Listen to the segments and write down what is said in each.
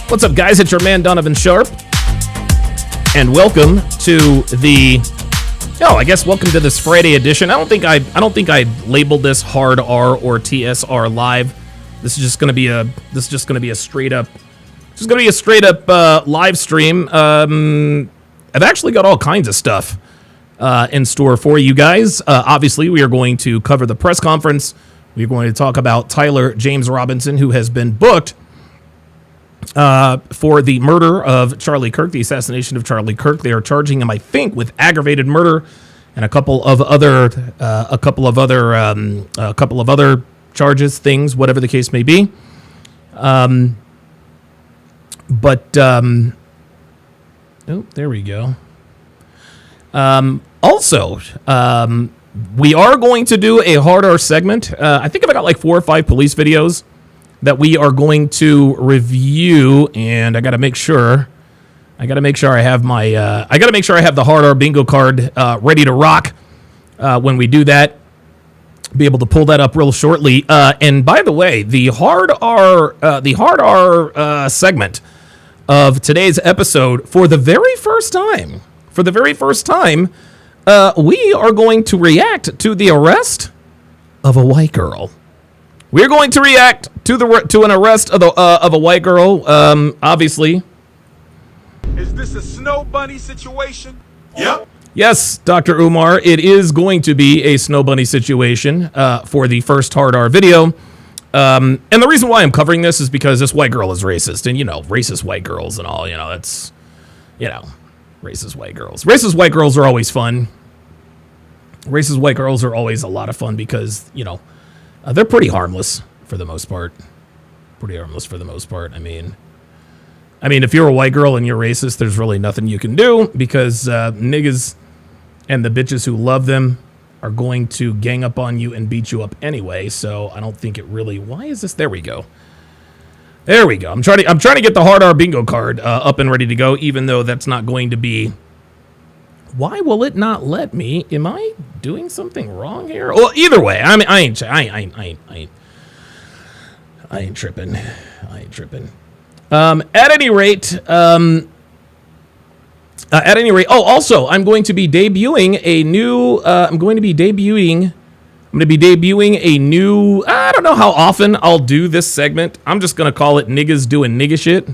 What's up, guys? It's your man Donovan Sharp, and welcome to welcome to this Friday edition. I don't think I labeled this Hard R or TSR Live. This is just going to be a straight up live stream. I've actually got all kinds of stuff in store for you guys. Obviously, we are going to cover the press conference. We're going to talk about Tyler James Robinson, who has been booked for the murder of Charlie Kirk, the assassination of Charlie Kirk. They are charging him, I think, with aggravated murder and a couple of other charges, things, whatever the case may be. Oh, there we go. Also, we are going to do a Hard R segment. I think I've got like 4 or 5 police videos that we are going to review, and I got to make sure I have the Hard R bingo card ready to rock when we do that. Be able to pull that up real shortly. And by the way, the Hard R segment of today's episode, for the very first time, we are going to react to the arrest of a white girl. We're going to react to an arrest of a white girl. Obviously. Is this a snow bunny situation? Yep. Yes, Dr. Umar, it is going to be a snow bunny situation for the first Hard R video. And the reason why I'm covering this is because this white girl is racist. And, racist white girls and all, that's, racist white girls. Racist white girls are always fun. Racist white girls are always a lot of fun because, they're pretty harmless for the most part. I mean, if you're a white girl and you're racist, there's really nothing you can do because niggas and the bitches who love them are going to gang up on you and beat you up anyway. So I don't think it really. Why is this? There we go. I'm trying to get the Hard R bingo card up and ready to go, even though that's not going to be. Why will it not let me? Am I doing something wrong here? Well, either way, I ain't tripping. At any rate, also, I'm going to be debuting a new. I don't know how often I'll do this segment. I'm just gonna call it "Niggas Doing Nigga Shit."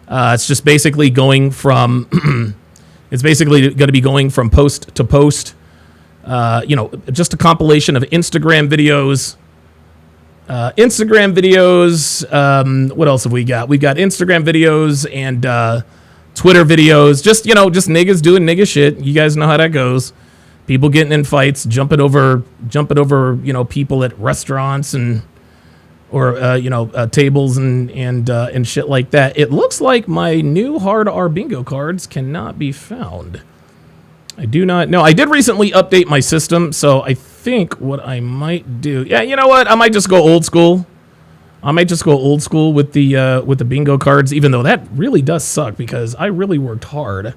It's just basically going from. It's basically going to be going from post to post. Just a compilation of Instagram videos. What else have we got? We've got Instagram videos and Twitter videos. Just niggas doing nigga shit. You guys know how that goes. People getting in fights, jumping over, people at restaurants or tables and shit like that. It looks like my new Hard R bingo cards cannot be found. I do not know. I did recently update my system, so I think what I might do. Yeah, you know what? I might just go old school. With the bingo cards, even though that really does suck because I really worked hard.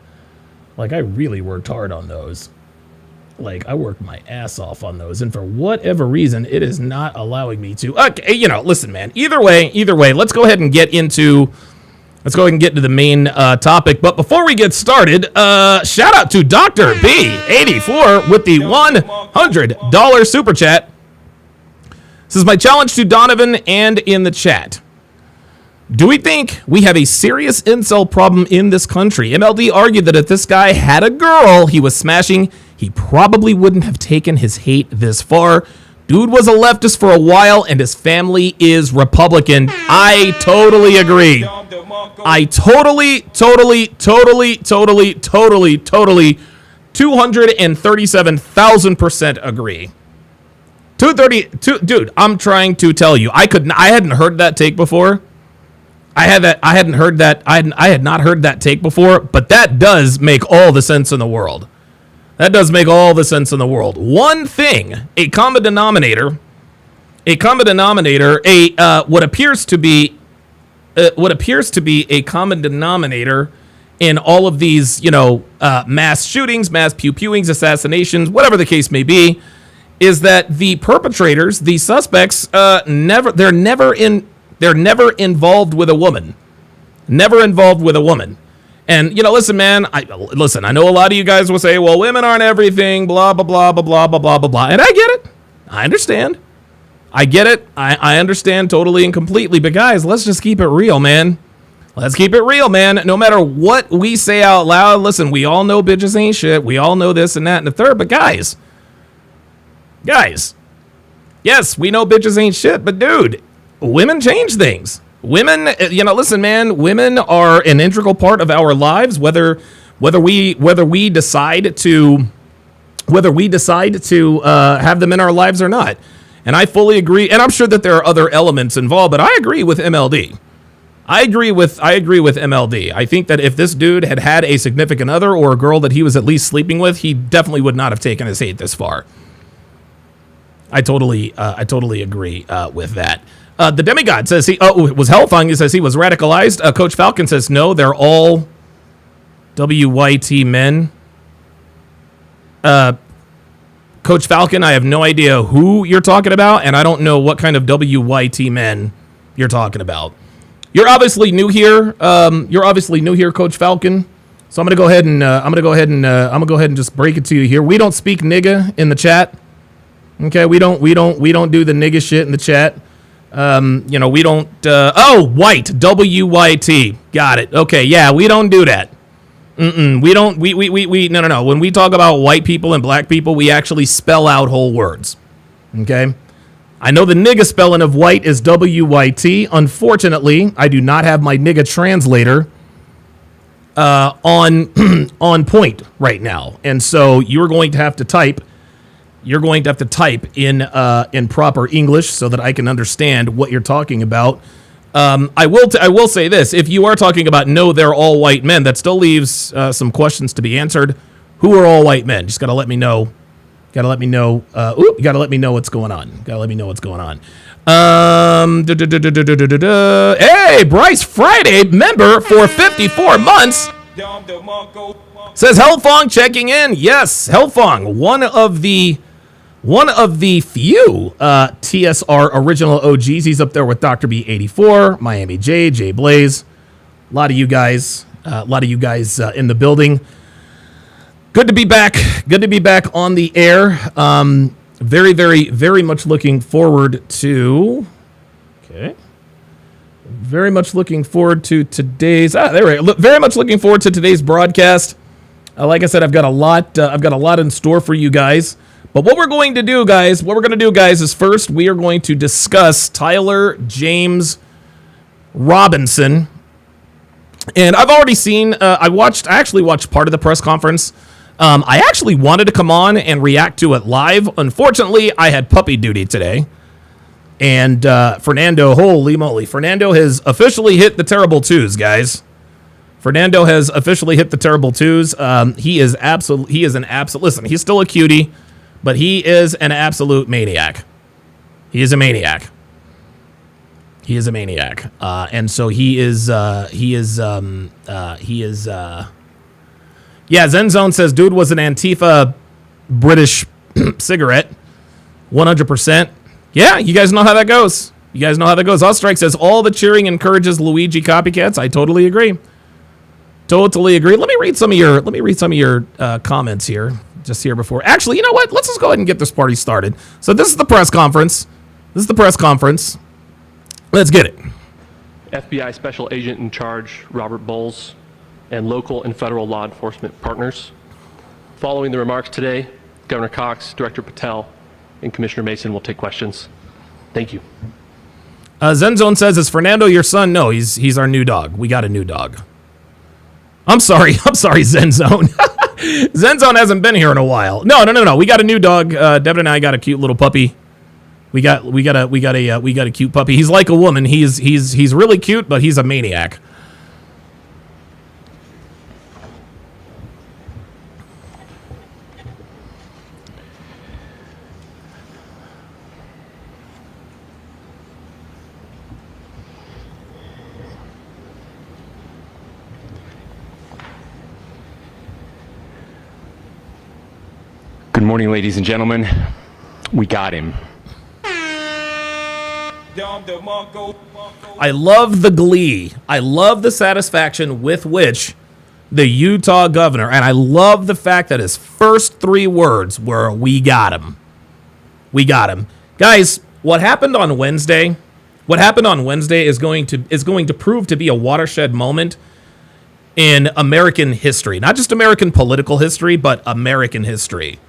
Like I really worked hard on those. Like I worked my ass off on those, and for whatever reason, it is not allowing me to. Okay, listen, man. Either way, let's go ahead and get into the main topic. But before we get started, shout out to Dr. B84 with the $100 super chat. This is my challenge to Donovan and in the chat. Do we think we have a serious incel problem in this country? MLD argued that if this guy had a girl he was smashing, he probably wouldn't have taken his hate this far. Dude was a leftist for a while, and his family is Republican. I totally agree. I totally, 237,000% agree. 232, dude, I'm trying to tell you. I hadn't heard that take before. I had not heard that take before, but that does make all the sense in the world. One thing, a common denominator, what appears to be a common denominator in all of these, mass shootings, mass pew-pewings, assassinations, whatever the case may be, is that the perpetrators, the suspects, they're never involved with a woman. never involved with a woman. And, you know, listen, man, I know a lot of you guys will say, well, women aren't everything, blah, blah, blah, blah, blah, blah, blah, blah, blah. And I get it. I understand. I get it. I understand totally and completely. But guys, let's just keep it real, man. Let's keep it real, man. No matter what we say out loud, listen, we all know bitches ain't shit. We all know this and that and the third. But guys, yes, we know bitches ain't shit. But dude, women change things. Women, you know, listen, man, women are an integral part of our lives, whether we decide to have them in our lives or not. And I fully agree. And I'm sure that there are other elements involved, but I agree with MLD. I agree with MLD. I think that if this dude had had a significant other or a girl that he was at least sleeping with, he definitely would not have taken his hate this far. I totally agree with that. The demigod says it was Hellfung. He says he was radicalized. Coach Falcon says no, they're all WYT men. Coach Falcon, I have no idea who you're talking about, and I don't know what kind of WYT men you're talking about. You're obviously new here. Coach Falcon. So I'm gonna go ahead and just break it to you here. We don't speak nigga in the chat. Okay, we don't do the nigga shit in the chat. You know, we don't. White, WYT. Got it. Okay, yeah, we don't do that. We don't. We. No. When we talk about white people and black people, we actually spell out whole words. Okay. I know the nigga spelling of white is WYT. Unfortunately, I do not have my nigga translator on point right now, and so you're going to have to type. You're going to have to type in proper English so that I can understand what you're talking about. I will say this: if you are talking about no, they're all white men, that still leaves some questions to be answered. Who are all white men? Just gotta let me know. You gotta let me know what's going on. Hey, Bryce Friday, member for 54 months. Says Hellfong checking in. Yes, Hellfong, one of the few TSR original OGs. He's up there with Dr. B84, Miami J Blaze. A lot of you guys in the building. Good to be back. Good to be back on the air. Very, very, very much looking forward to. Okay. Very much looking forward to today's. Very much looking forward to today's broadcast. Like I said, I've got a lot in store for you guys. But what we're going to do, guys, is first we are going to discuss Tyler James Robinson. And I've already seen. I actually watched part of the press conference. I actually wanted to come on and react to it live. Unfortunately, I had puppy duty today. And Fernando, holy moly, Fernando has officially hit the terrible twos, guys. Fernando has officially hit the terrible twos. He is an absolute, listen, he's still a cutie, but he is an absolute maniac. He is a maniac. And so yeah, Zenzone says, dude was an Antifa British cigarette. 100%. Yeah, you guys know how that goes. Ostrike says, all the cheering encourages Luigi copycats. I totally agree. Let me read some of your comments here, just here before. Actually, you know what? Let's just go ahead and get this party started. So this is the press conference. Let's get it. FBI Special Agent in Charge, Robert Bowles, and local and federal law enforcement partners. Following the remarks today, Governor Cox, Director Patel, and Commissioner Mason will take questions. Thank you. Zenzone says, is Fernando your son? No, he's our new dog. We got a new dog. I'm sorry, Zenzone. Zenzone hasn't been here in a while. No. We got a new dog. Devin and I got a cute little puppy. We got a cute puppy. He's like a woman. He's really cute, but he's a maniac. Good morning, ladies and gentlemen. We got him. I love the glee. I love the satisfaction with which the Utah governor, and I love the fact that his first 3 words were, "We got him. We got him." Guys, what happened on Wednesday is going to prove to be a watershed moment in American history. Not just American political history, but American history.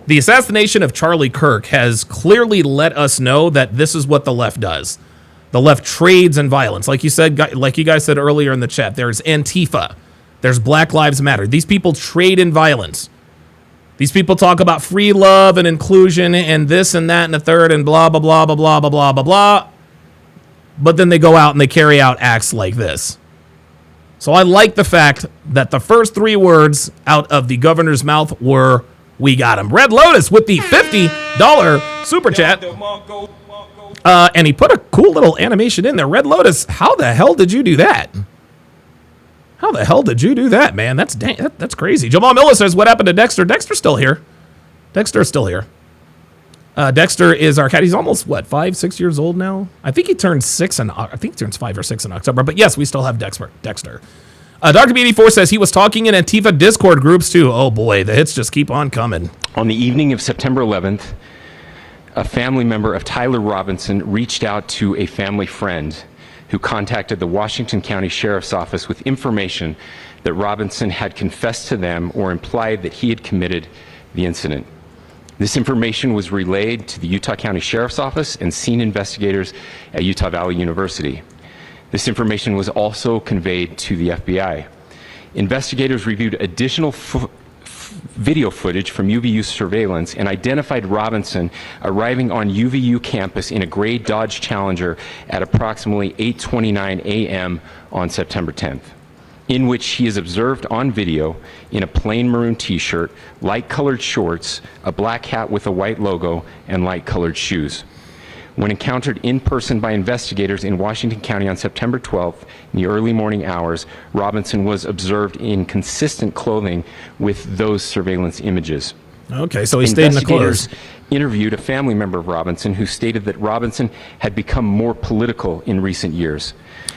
The assassination of Charlie Kirk has clearly let us know that this is what the left does. The left trades in violence. Like you guys said earlier in the chat, there's Antifa. There's Black Lives Matter. These people trade in violence. These people talk about free love and inclusion and this and that and the third and blah, blah, blah, blah, blah, blah, blah, blah, blah. But then they go out and they carry out acts like this. So I like the fact that the first 3 words out of the governor's mouth were, "We got him." Red Lotus with the $50 super chat. And he put a cool little animation in there. Red Lotus, how the hell did you do that? How the hell did you do that, man? That's crazy. Jamal Miller says, "What happened to Dexter?" Dexter's still here. Dexter's still here. Dexter is our cat. He's almost, 5, 6 years old now? I think he turns 6 I think he turns 5 or 6 in October. But yes, we still have Dexter. Dr. B84 says he was talking in Antifa Discord groups too. Oh boy, the hits just keep on coming. On the evening of September 11th, a family member of Tyler Robinson reached out to a family friend who contacted the Washington County Sheriff's Office with information that Robinson had confessed to them or implied that he had committed the incident. This information was relayed to the Utah County Sheriff's Office and scene investigators at Utah Valley University. This information was also conveyed to the FBI. Investigators reviewed additional video footage from UVU surveillance and identified Robinson arriving on UVU campus in a gray Dodge Challenger at approximately 8:29 a.m. on September 10th, in which he is observed on video in a plain maroon t-shirt, light-colored shorts, a black hat with a white logo, and light-colored shoes. When encountered in person by investigators in Washington County on September 12th in the early morning hours, Robinson was observed in consistent clothing with those surveillance images. Okay, so he stayed in the clothes. Interviewed a family member of Robinson who stated that Robinson had become more political in recent years.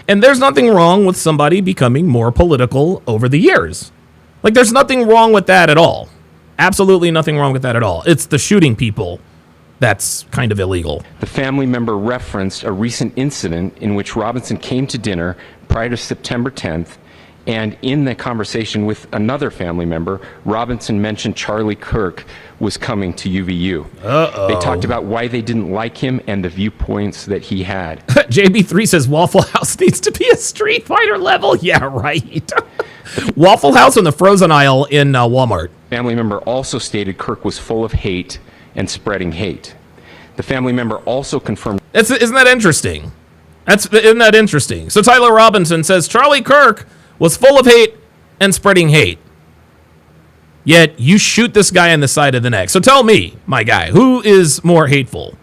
And there's nothing wrong with somebody becoming more political over the years. Like, there's nothing wrong with that at all. Absolutely nothing wrong with that at all. It's the shooting people that's kind of illegal. The family member referenced a recent incident in which Robinson came to dinner prior to September 10th, and in the conversation with another family member, Robinson mentioned Charlie Kirk was coming to UVU. Uh-oh. They talked about why they didn't like him and the viewpoints that he had. JB3 says Waffle House needs to be a Street Fighter level. Yeah, right. Waffle House on the frozen aisle in Walmart. Family member also stated Kirk was full of hate and spreading hate. The family member also confirmed... Isn't that interesting? Isn't that interesting? So Tyler Robinson says Charlie Kirk was full of hate and spreading hate. Yet you shoot this guy in the side of the neck. So tell me, my guy, who is more hateful?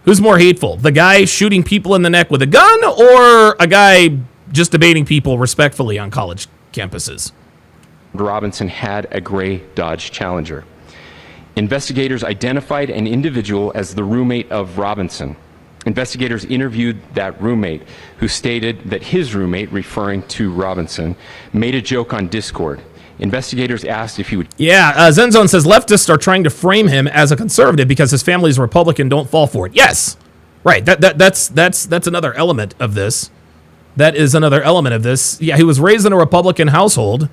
Who's more hateful? The guy shooting people in the neck with a gun, or a guy just debating people respectfully on college campuses? Robinson had a gray Dodge Challenger. Investigators identified an individual as the roommate of Robinson. Investigators interviewed that roommate, who stated that his roommate, referring to Robinson, made a joke on Discord. Investigators asked if he would... Yeah, Zenzone says leftists are trying to frame him as a conservative because his family's Republican. Don't fall for it. Yes, right. That's another element of this. That is another element of this. Yeah, he was raised in a Republican household,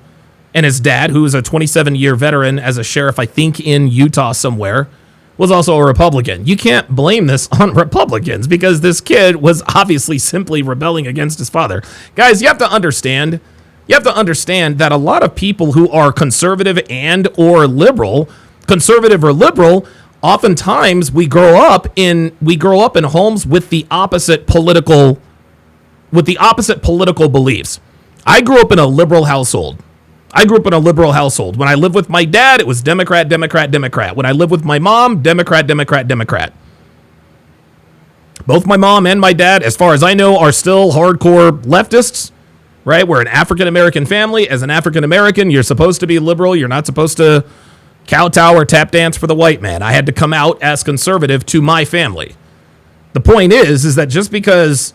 and his dad, who is a 27-year veteran as a sheriff, I think in Utah somewhere, was also a Republican. You can't blame this on Republicans because this kid was obviously simply rebelling against his father. Guys, you have to understand that a lot of people who are conservative or liberal, oftentimes we grow up in homes with the opposite political beliefs. I grew up in a liberal household. When I lived with my dad, it was Democrat, Democrat, Democrat. When I lived with my mom, Democrat, Democrat, Democrat. Both my mom and my dad, as far as I know, are still hardcore leftists, right? We're an African-American family. As an African-American, you're supposed to be liberal. You're not supposed to kowtow or tap dance for the white man. I had to come out as conservative to my family. The point is that just because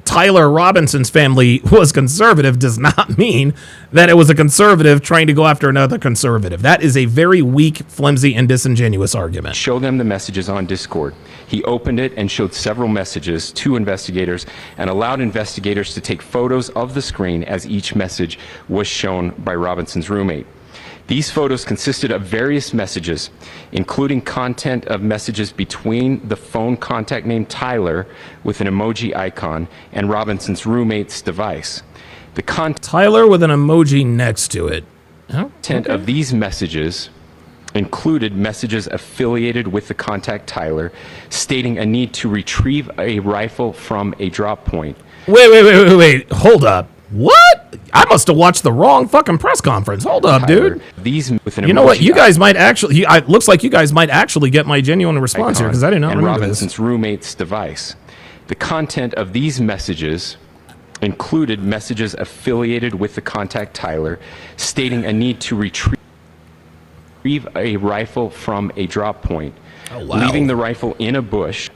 Tyler Robinson's family was conservative does not mean that it was a conservative trying to go after another conservative. That is a very weak, flimsy, and disingenuous argument. Show them the messages on Discord. He opened it and showed several messages to investigators and allowed investigators to take photos of the screen as each message was shown by Robinson's roommate. These photos consisted of various messages, including content of messages between the phone contact named Tyler with an emoji icon and Robinson's roommate's device. The Tyler with an emoji next to it. content of these messages included messages affiliated with the contact Tyler, stating a need to retrieve a rifle from a drop point. Wait. Hold up. What? I must have watched the wrong fucking press conference. Hold up, dude. These with an You know what? You guys might actually. It looks like you guys might actually get my genuine response here because I did not and remember Robinson's this. roommate's device. The content of these messages included messages affiliated with the contact Tyler, stating a need to retrieve a rifle from a drop point, leaving the rifle in a bush.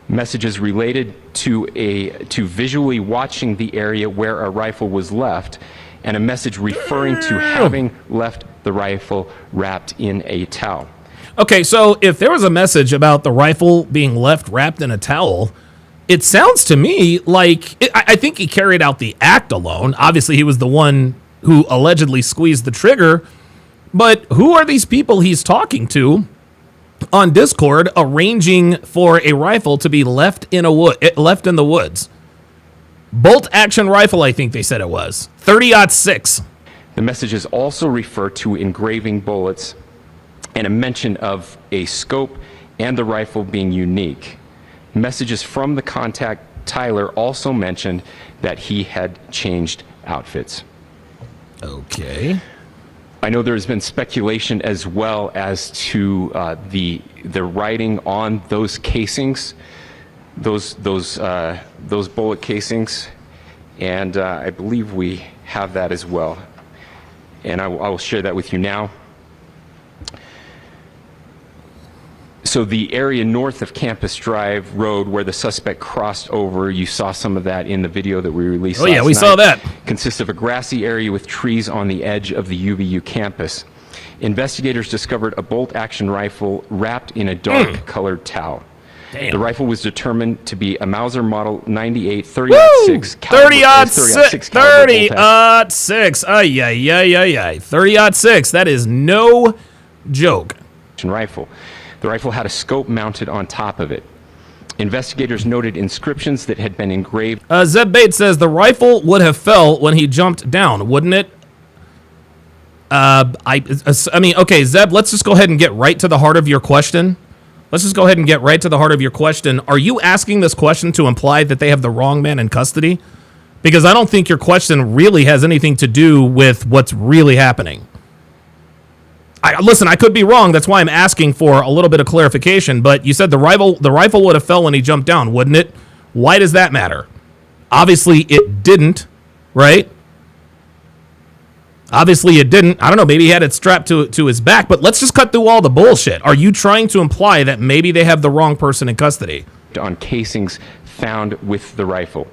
Messages related to visually watching the area where a rifle was left, and a message referring to having left the rifle wrapped in a towel. Okay, so if there was a message about the rifle being left wrapped in a towel, it sounds to me like I think he carried out the act alone. Obviously, he was the one who allegedly squeezed the trigger. But who are these people he's talking to on Discord arranging for a rifle to be left in the woods? Bolt action rifle, I think they said it was. 30-06. The messages also refer to engraving bullets and a mention of a scope and the rifle being unique. Messages from the contact Tyler also mentioned that he had changed outfits. Okay. I know there's been speculation as well as to the writing on those casings, those bullet casings, and I believe we have that as well. And I will share that with you now. So the area north of Campus Drive Road where the suspect crossed over, you saw some of that in the video that we released last night. Oh yeah, we saw that. Consists of a grassy area with trees on the edge of the UVU campus. Investigators discovered a bolt-action rifle wrapped in a dark-colored towel. Damn. The rifle was determined to be a Mauser Model 98 30-06 caliber. 30-06. Ay. 30-06. That is no joke. Rifle. The rifle had a scope mounted on top of it. Investigators noted inscriptions that had been engraved. Zeb Bates says the rifle would have fell when he jumped down, wouldn't it? I mean, okay, Zeb, let's just go ahead and get right to the heart of your question. Are you asking this question to imply that they have the wrong man in custody? Because I don't think your question really has anything to do with what's really happening. Listen, I could be wrong. That's why I'm asking for a little bit of clarification. But you said the rifle would have fell when he jumped down, wouldn't it? Why does that matter? Obviously, it didn't, right? Obviously, it didn't. I don't know. Maybe he had it strapped to his back. But let's just cut through all the bullshit. Are you trying to imply that maybe they have the wrong person in custody? On casings found with the rifle.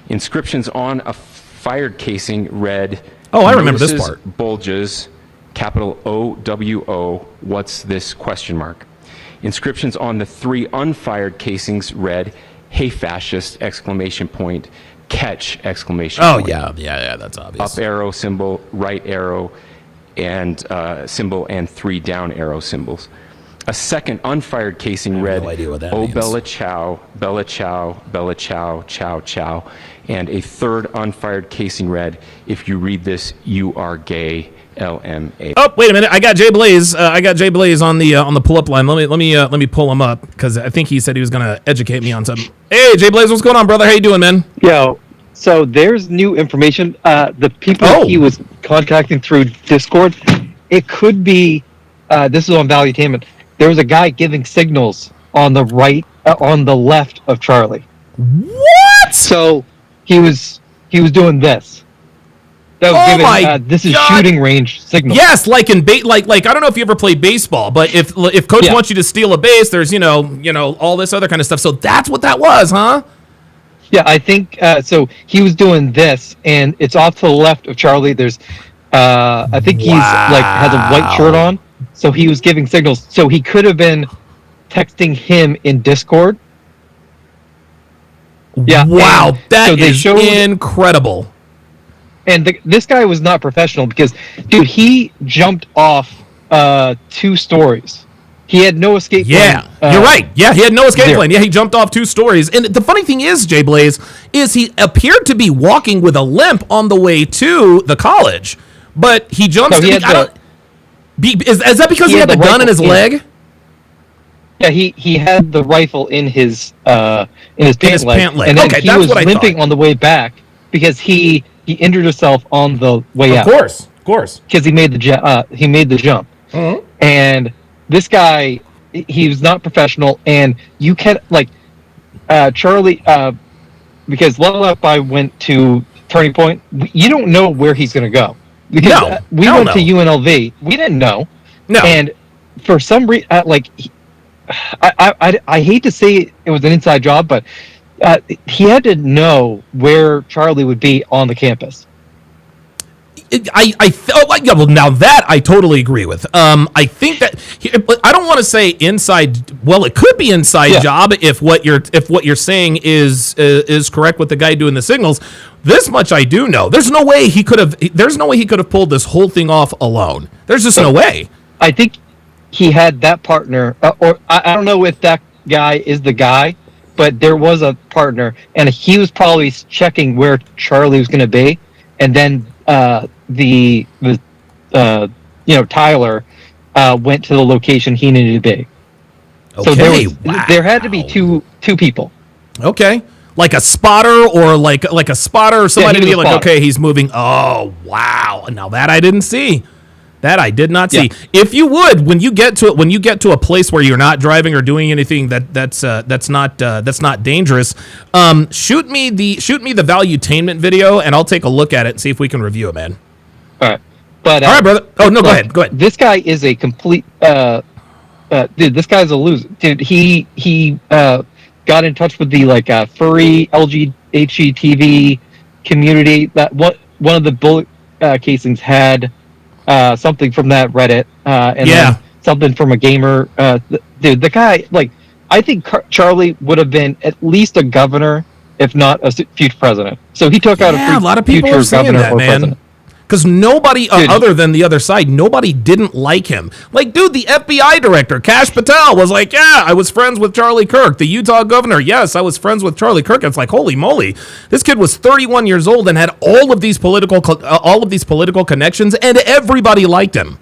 Inscriptions on a fired casing read, oh, I remember this part. Bulges, capital O-W-O, what's this, question mark. Inscriptions on the 3 unfired casings read, hey fascist, exclamation point, catch, exclamation point. Oh, yeah, that's obvious. Up arrow symbol, right arrow, and symbol, and 3 down arrow symbols. A second unfired casing read, no idea what that oh, means. Bella Chow, Bella Chow, Bella Chow, Chow, Chow. And a third unfired casing read, if you read this, you are gay, LMA. Oh, wait a minute. I got Jay Blaze. on the pull-up line. Let me pull him up because I think he said he was gonna educate me on something. Hey, Jay Blaze, what's going on, brother? How you doing, man? Yo, so there's new information. The people he was contacting through Discord, it could be. This is on Valuetainment. There was a guy giving signals on the right, on the left of Charlie. What? So he was doing this. that was Oh given my this is God. shooting range signal. Yes, like in like I don't know if you ever played baseball, but if coach Yeah. wants you to steal a base, there's all this other kind of stuff. So that's what that was, huh? Yeah, I think so. He was doing this, and it's off to the left of Charlie. There's, I think he's like has a white shirt on, so he was giving signals. So he could have been texting him in Discord. Yeah. Wow, and that so they is showed- incredible. And this guy was not professional because, dude, he jumped off 2 stories. He had no escape Yeah, plan. you're right. Yeah, he had no escape 0. plan. Yeah, he jumped off 2 stories. And the funny thing is, Jay Blaze, is he appeared to be walking with a limp on the way to the college, but he jumps. No, he had is that because he had the gun in his leg? Yeah, he had the rifle in his pant leg, and then Okay, he that's was what I limping thought. on the way back because he injured himself on the way out. Of course. Because he made the jump. Uh-huh. And this guy, he was not professional, and you can Charlie, because level up I went to Turning Point. You don't know where he's going to go because No, we hell went no. to UNLV. We didn't know. No. And for some reason, I hate to say it was an inside job, but he had to know where Charlie would be on the campus. Well, now that I totally agree with. I think that I don't want to say inside. Well, it could be inside job if what you're saying is correct with the guy doing the signals. This much I do know. There's no way he could have pulled this whole thing off alone. There's just no way. I think he had that partner, or I don't know if that guy is the guy, but there was a partner, and he was probably checking where Charlie was going to be, and then Tyler went to the location he needed to be. So there had to be two people. Okay. Like a spotter or like a spotter or somebody to be like, spotter. okay, he's moving. Oh, wow. Now that I didn't see. That I did not see. Yeah. If you would, when you get to a place where you're not driving or doing anything that's not dangerous, shoot me the valuetainment video and I'll take a look at it and see if we can review it, man. All right, but all right, brother. Oh no, go ahead. This guy is a complete dude. This guy's a loser, dude. He got in touch with the furry LGHTV community. That one of the bullet casings had. Something from that Reddit, and then something from a gamer. Dude, the guy, I think Charlie would have been at least a governor, if not a future president. So he took out a lot of people are saying that, man. Because nobody, other than the other side, nobody didn't like him. Like, dude, the FBI director, Kash Patel, was like, yeah, I was friends with Charlie Kirk. The Utah governor, yes, I was friends with Charlie Kirk. It's like, holy moly. This kid was 31 years old and had all of these political connections, and everybody liked him.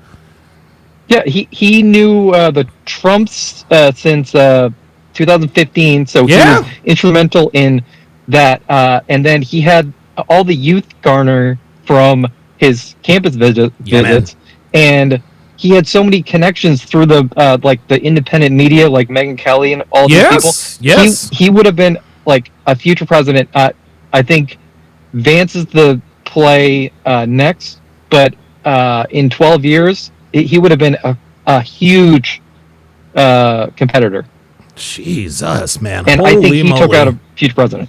Yeah, he knew the Trumps since 2015, so he was instrumental in that. And then he had all the youth garner from his campus visits, and he had so many connections through the independent media, like Megyn Kelly and all these people. Yes, he would have been like a future president. I think Vance is the play next, but in 12 years, he would have been a huge competitor. Jesus, man! And holy I think he moly. took out a future president.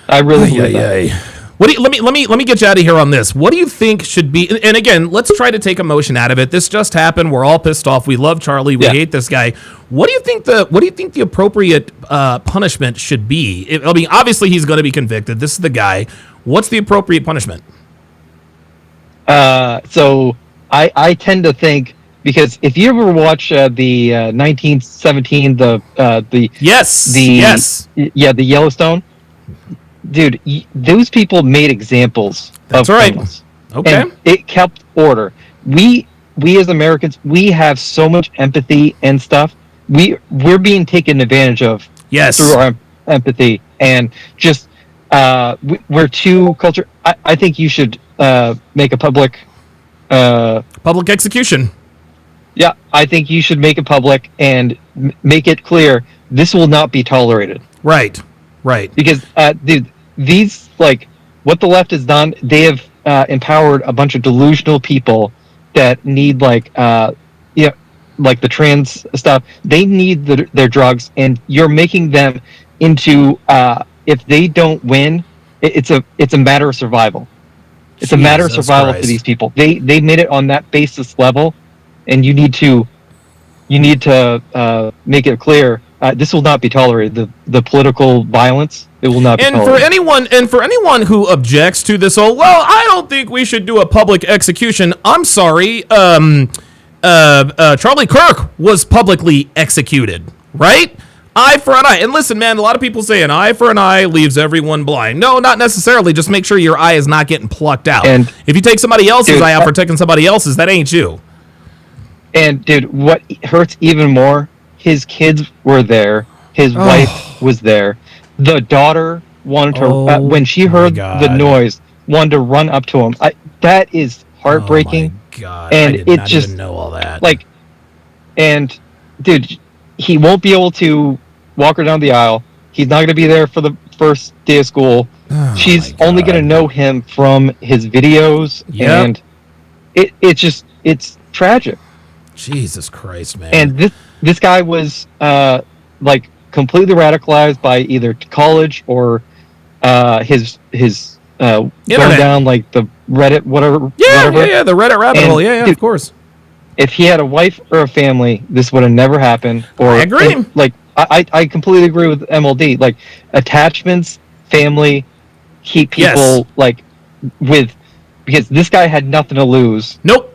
I really believe that. Let me get you out of here on this. What do you think should be? And again, let's try to take emotion out of it. This just happened. We're all pissed off. We love Charlie. We hate this guy. What do you think the appropriate punishment should be? I mean, obviously he's going to be convicted. This is the guy. What's the appropriate punishment? So I tend to think, because if you ever watch the 1917 the Yellowstone. Dude, those people made examples of criminals. Okay. And it kept order. We as Americans, we have so much empathy and stuff. We're being taken advantage of through our empathy, and just we're too culture. I think you should make a public execution. Yeah, I think you should make it public and make it clear this will not be tolerated. Right. Because dude, these what the left has done, they have empowered a bunch of delusional people that need like like the trans stuff. They need their drugs, and you're making them into if they don't win, it's a matter of survival. It's a matter of survival for these people. They made it on that basis level, and you need to make it clear this will not be tolerated. The political violence, it will not be tolerated. For anyone who objects to this, I don't think we should do a public execution. I'm sorry. Charlie Kirk was publicly executed, right? Eye for an eye. And listen, man, a lot of people say an eye for an eye leaves everyone blind. No, not necessarily. Just make sure your eye is not getting plucked out. And if you take somebody else's eye out for taking somebody else's, that ain't you. And dude, what hurts even more, his kids were there. His wife was there. The daughter wanted to, when she heard the noise, wanted to run up to him. That is heartbreaking. Oh my God. And I did not even know all that. Like, and dude, he won't be able to walk her down the aisle. He's not going to be there for the first day of school. She's only going to know him from his videos. And it's tragic. Jesus Christ, man. And this guy was like completely radicalized by either college or his going down like the Reddit whatever. Yeah, the Reddit rabbit hole. Yeah, dude, of course. If he had a wife or a family, this would have never happened. I agree. Like I completely agree with MLD. Like attachments, family, keep people like because this guy had nothing to lose. Nope.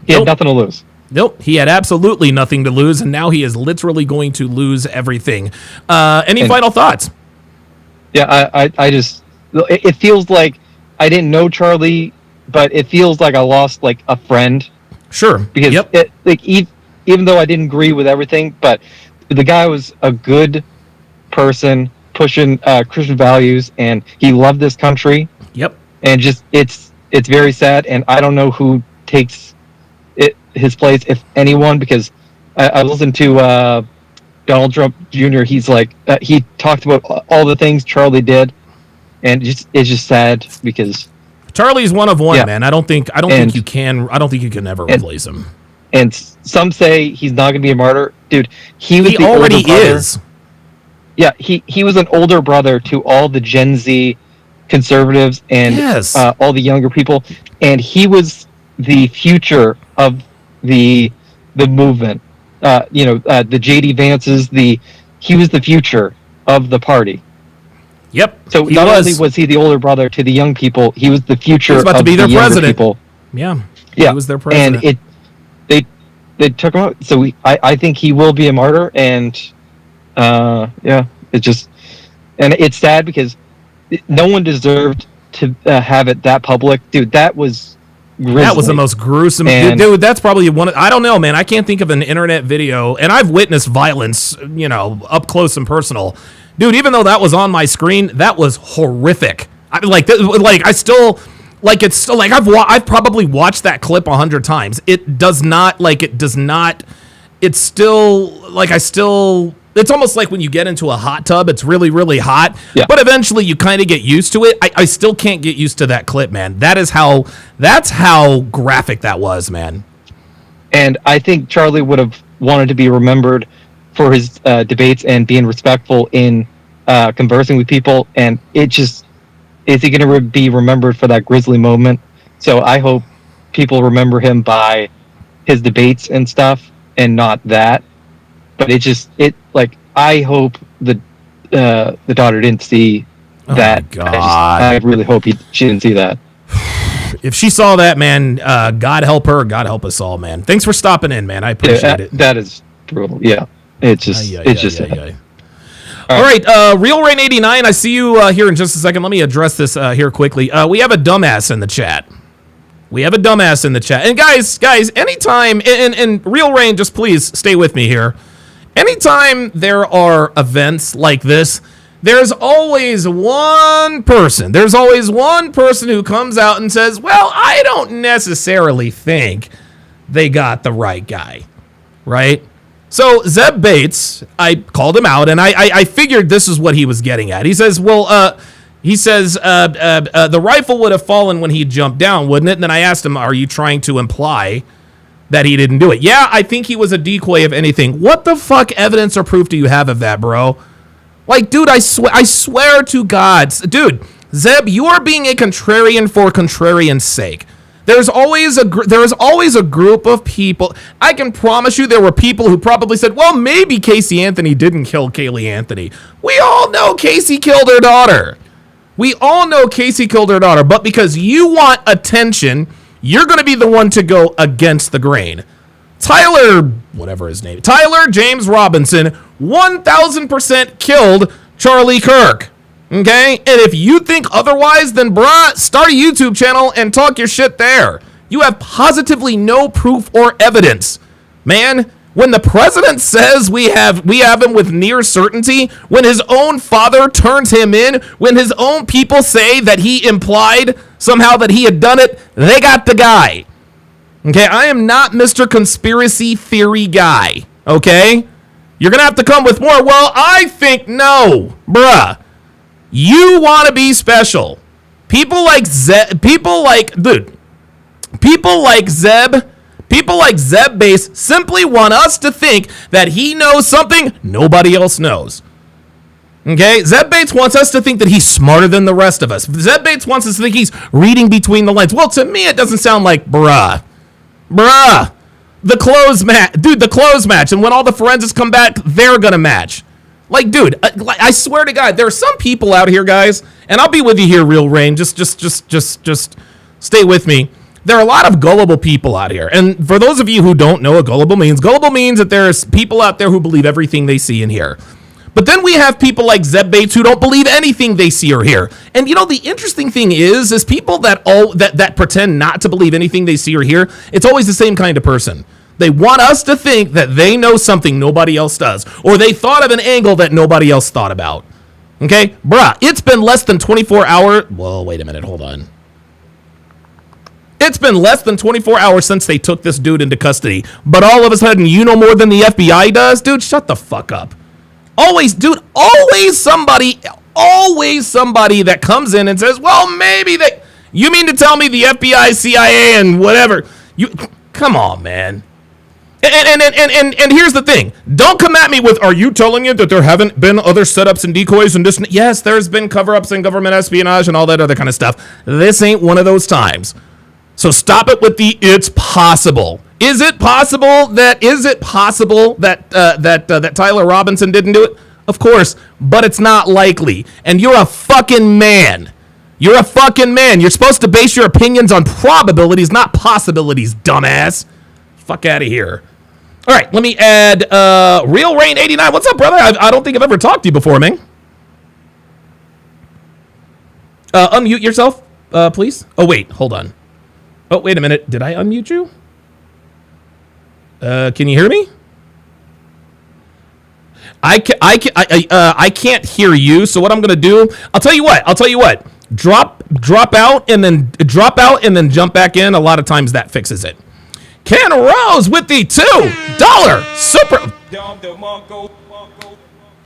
He had nothing to lose. Nope, he had absolutely nothing to lose, and now he is literally going to lose everything. Any final thoughts? Yeah, I just, it feels like I didn't know Charlie, but it feels like I lost like a friend. Sure. Because even though I didn't agree with everything, but the guy was a good person pushing Christian values, and he loved this country. Yep. And just it's very sad, and I don't know who takes his place, if anyone, because I listened to Donald Trump Jr. He's like he talked about all the things Charlie did, and it's just sad because Charlie's one of one, man. I don't think you can ever replace him. And some say he's not going to be a martyr, dude. He already is. Yeah, he was an older brother to all the Gen Z conservatives and all the younger people, and he was the future of the movement. The JD Vances, he was the future of the party. Yep. So not only was he the older brother to the young people, he was the future of to be their the president. People. Yeah. He was their president. And they took him out. So I think he will be a martyr, and it's sad because no one deserved to have it that public. Dude, that was grisly. That was the most gruesome. Dude, that's probably I don't know, man. I can't think of an internet video, and I've witnessed violence, up close and personal. Dude, even though that was on my screen, that was horrific. I've probably watched that clip 100 times. It's almost like when you get into a hot tub, it's really, really hot, but eventually you kind of get used to it. I still can't get used to that clip, man. That's how graphic that was, man. And I think Charlie would have wanted to be remembered for his debates and being respectful in conversing with people. And is he going to be remembered for that grisly moment? So I hope people remember him by his debates and stuff, and not that. But I hope the daughter didn't see that. God. I really hope she didn't see that. If she saw that, man, God help her, God help us all, man. Thanks for stopping in, man. I appreciate it. That is brutal. Yeah, it's just. All right, Real Rain 89. I see you here in just a second. Let me address this here quickly. We have a dumbass in the chat. And guys, anytime, and Real Rain, just please stay with me here. Anytime there are events like this, there's always one person who comes out and says, well, I don't necessarily think they got the right guy, right? So Zeb Bates, I called him out, and I figured this is what he was getting at. He says, well, He says the rifle would have fallen when he jumped down, wouldn't it? And then I asked him, are you trying to imply that he didn't do it? Yeah, I think he was a decoy, if anything. What the fuck evidence or proof do you have of that, bro? Like, dude, I swear to God. Dude, Zeb, you are being a contrarian for contrarian's sake. There's always a group of people. I can promise you there were people who probably said, well, maybe Casey Anthony didn't kill Kaylee Anthony. We all know Casey killed her daughter. We all know Casey killed her daughter, but because you want attention, you're going to be the one to go against the grain. Tyler, whatever his name, Tyler James Robinson, 1,000% killed Charlie Kirk. Okay? And if you think otherwise, then bruh, start a YouTube channel and talk your shit there. You have positively no proof or evidence. Man, when the president says we have him with near certainty, when his own father turns him in, when his own people say that he implied somehow that he had done it, they got the guy. Okay, I am not Mr. Conspiracy Theory guy, okay? You're gonna have to come with more. Well, I think no, bruh. You want to be special. People like Zeb Base simply want us to think that he knows something nobody else knows. Okay? Zeb Bates wants us to think that he's smarter than the rest of us. Zeb Bates wants us to think he's reading between the lines. Well, to me, it doesn't sound like bruh. The clothes match. Dude, the clothes match. And when all the forensics come back, they're going to match. Like, dude, I swear to God, there are some people out here, guys, and I'll be with you here, Real Rain. Just stay with me. There are a lot of gullible people out here. And for those of you who don't know what gullible means that there's people out there who believe everything they see and hear. But then we have people like Zeb Bates who don't believe anything they see or hear. And you know, the interesting thing is people that pretend not to believe anything they see or hear, it's always the same kind of person. They want us to think that they know something nobody else does, or they thought of an angle that nobody else thought about. Okay? Bruh, it's been less than 24 hours. Well, wait a minute. Hold on. It's been less than 24 hours since they took this dude into custody. But all of a sudden, you know more than the FBI does? Dude, shut the fuck up. Always somebody that comes in and says, well, maybe they... You mean to tell me the FBI, CIA, and whatever... Come on, man. And here's the thing. Don't come at me with, are you telling me that there haven't been other setups and decoys and this? Yes, there's been cover-ups and government espionage and all that other kind of stuff. This ain't one of those times. So stop it with the it's possible. Is it possible that Tyler Robinson didn't do it? Of course, but it's not likely. And you're a fucking man. You're a fucking man. You're supposed to base your opinions on probabilities, not possibilities, dumbass. Fuck out of here. All right, let me add Real Rain 89. What's up, brother? I don't think I've ever talked to you before, man. Unmute yourself, please. Oh, wait, hold on. Oh, wait a minute. Did I unmute you? Can you hear me? I can't hear you. So what I'm gonna do? I'll tell you what. Drop out and then jump back in. A lot of times that fixes it. Ken Rose with the $2 super.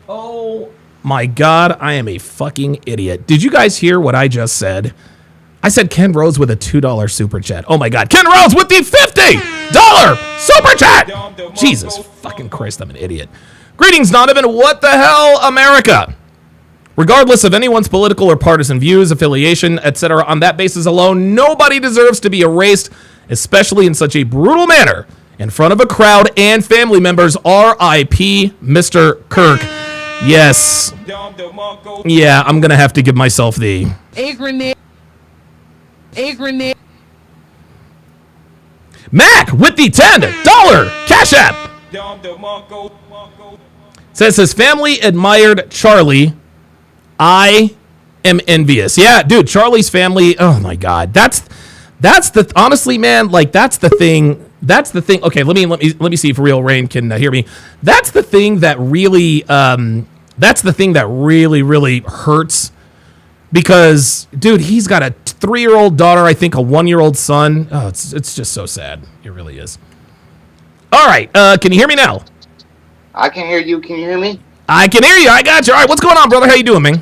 Oh my God, I am a fucking idiot. Did you guys hear what I just said? I said Ken Rose with a $2 super chat. Oh my God, Ken Rose with the $50 super chat. Jesus fucking Christ, I'm an idiot. Greetings, Donovan. What the hell, America? Regardless of anyone's political or partisan views, affiliation, etc., on that basis alone, nobody deserves to be erased, especially in such a brutal manner, in front of a crowd and family members. R.I.P. Mr. Kirk. Yes. Yeah, I'm going to have to give myself the... A grenade. Mac with the $10 Cash App. Says his family admired Charlie. I am envious. Yeah, dude, Charlie's family. Oh my God, that's the honestly, man. Like that's the thing. Okay, let me see if Real Rain can hear me. That's the thing that really. That's the thing that really hurts. Because, dude, he's got a 3-year-old daughter. I think a 1-year-old son. Oh, it's just so sad. It really is. All right, can you hear me now? I can hear you. Can you hear me? I can hear you. I got you. All right, what's going on, brother? How you doing, man?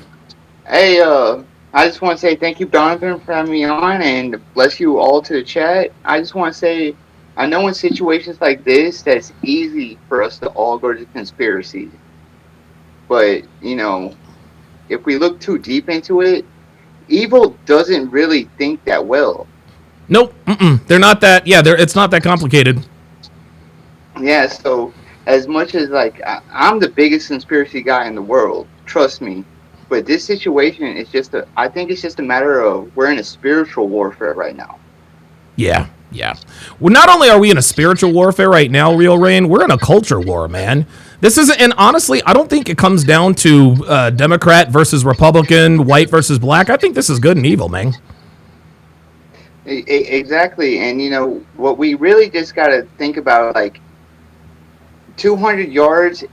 Hey, I just want to say thank you, Donovan, for having me on, and bless you all to the chat. I just want to say, I know in situations like this, that's easy for us to all go to conspiracy. But, you know, if we look too deep into it, evil doesn't really think that well. Nope. They're not that. Yeah, it's not that complicated. Yeah, so as much as, like, I'm the biggest conspiracy guy in the world, trust me. But this situation is I think it's just a matter of we're in a spiritual warfare right now. Yeah. Well, not only are we in a spiritual warfare right now, Real Rain, we're in a culture war, man. This isn't, and honestly, I don't think it comes down to Democrat versus Republican, white versus black. I think this is good and evil, man. Exactly. And, you know, what we really just got to think about, like, 200 yards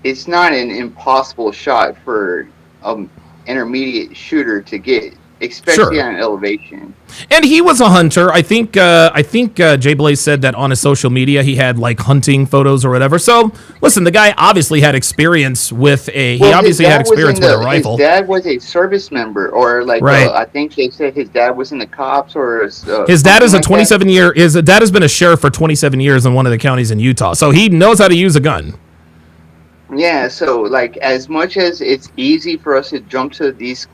it's not an impossible shot for an intermediate shooter to get, especially on an elevation. And he was a hunter. I think Jay Blaze said that on his social media he had like hunting photos or whatever. So listen, the guy obviously had experience with a rifle. His dad was a service member, or like right. I think they said his dad was in the cops, or his dad is a 27-year. His dad has been a sheriff for 27 years in one of the counties in Utah, so he knows how to use a gun. Yeah, so like as much as it's easy for us to jump to these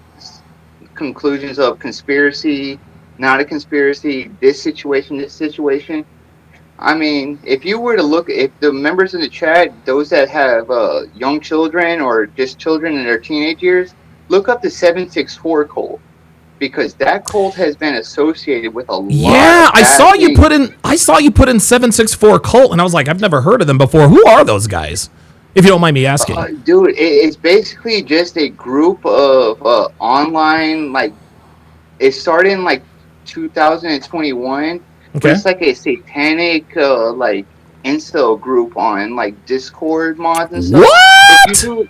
conclusions of conspiracy, not a conspiracy, this situation, I mean, if you were to look, if the members in the chat, those that have young children or just children in their teenage years, look up the 764 cult, because that cult has been associated with a lot. Yeah, I saw you put in 764 cult, and I was like, I've never heard of them before. Who are those guys? If you don't mind me asking. Dude, it's basically just a group of online, like, it started in, like, 2021. Okay. It's like a satanic, like, incel group on, like, Discord mods and stuff. What?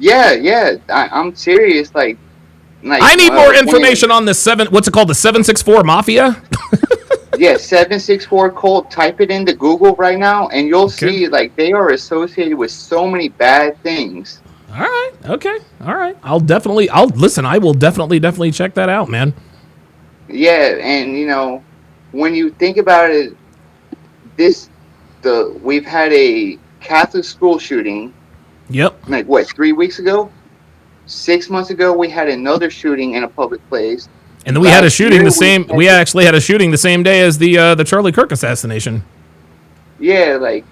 Yeah, I'm serious, like I need more information on this what's it called, the 764 Mafia? Yeah, 764 cult. Type it into Google right now, and you'll see, like, they are associated with so many bad things. All right. Okay. All right. I will definitely check that out, man. Yeah, and you know, when you think about it, we've had a Catholic school shooting. Yep. Like what, 3 weeks ago? 6 months ago, we had another shooting in a public place. And then we had a shooting we actually had a shooting the same day as the Charlie Kirk assassination. Yeah, like,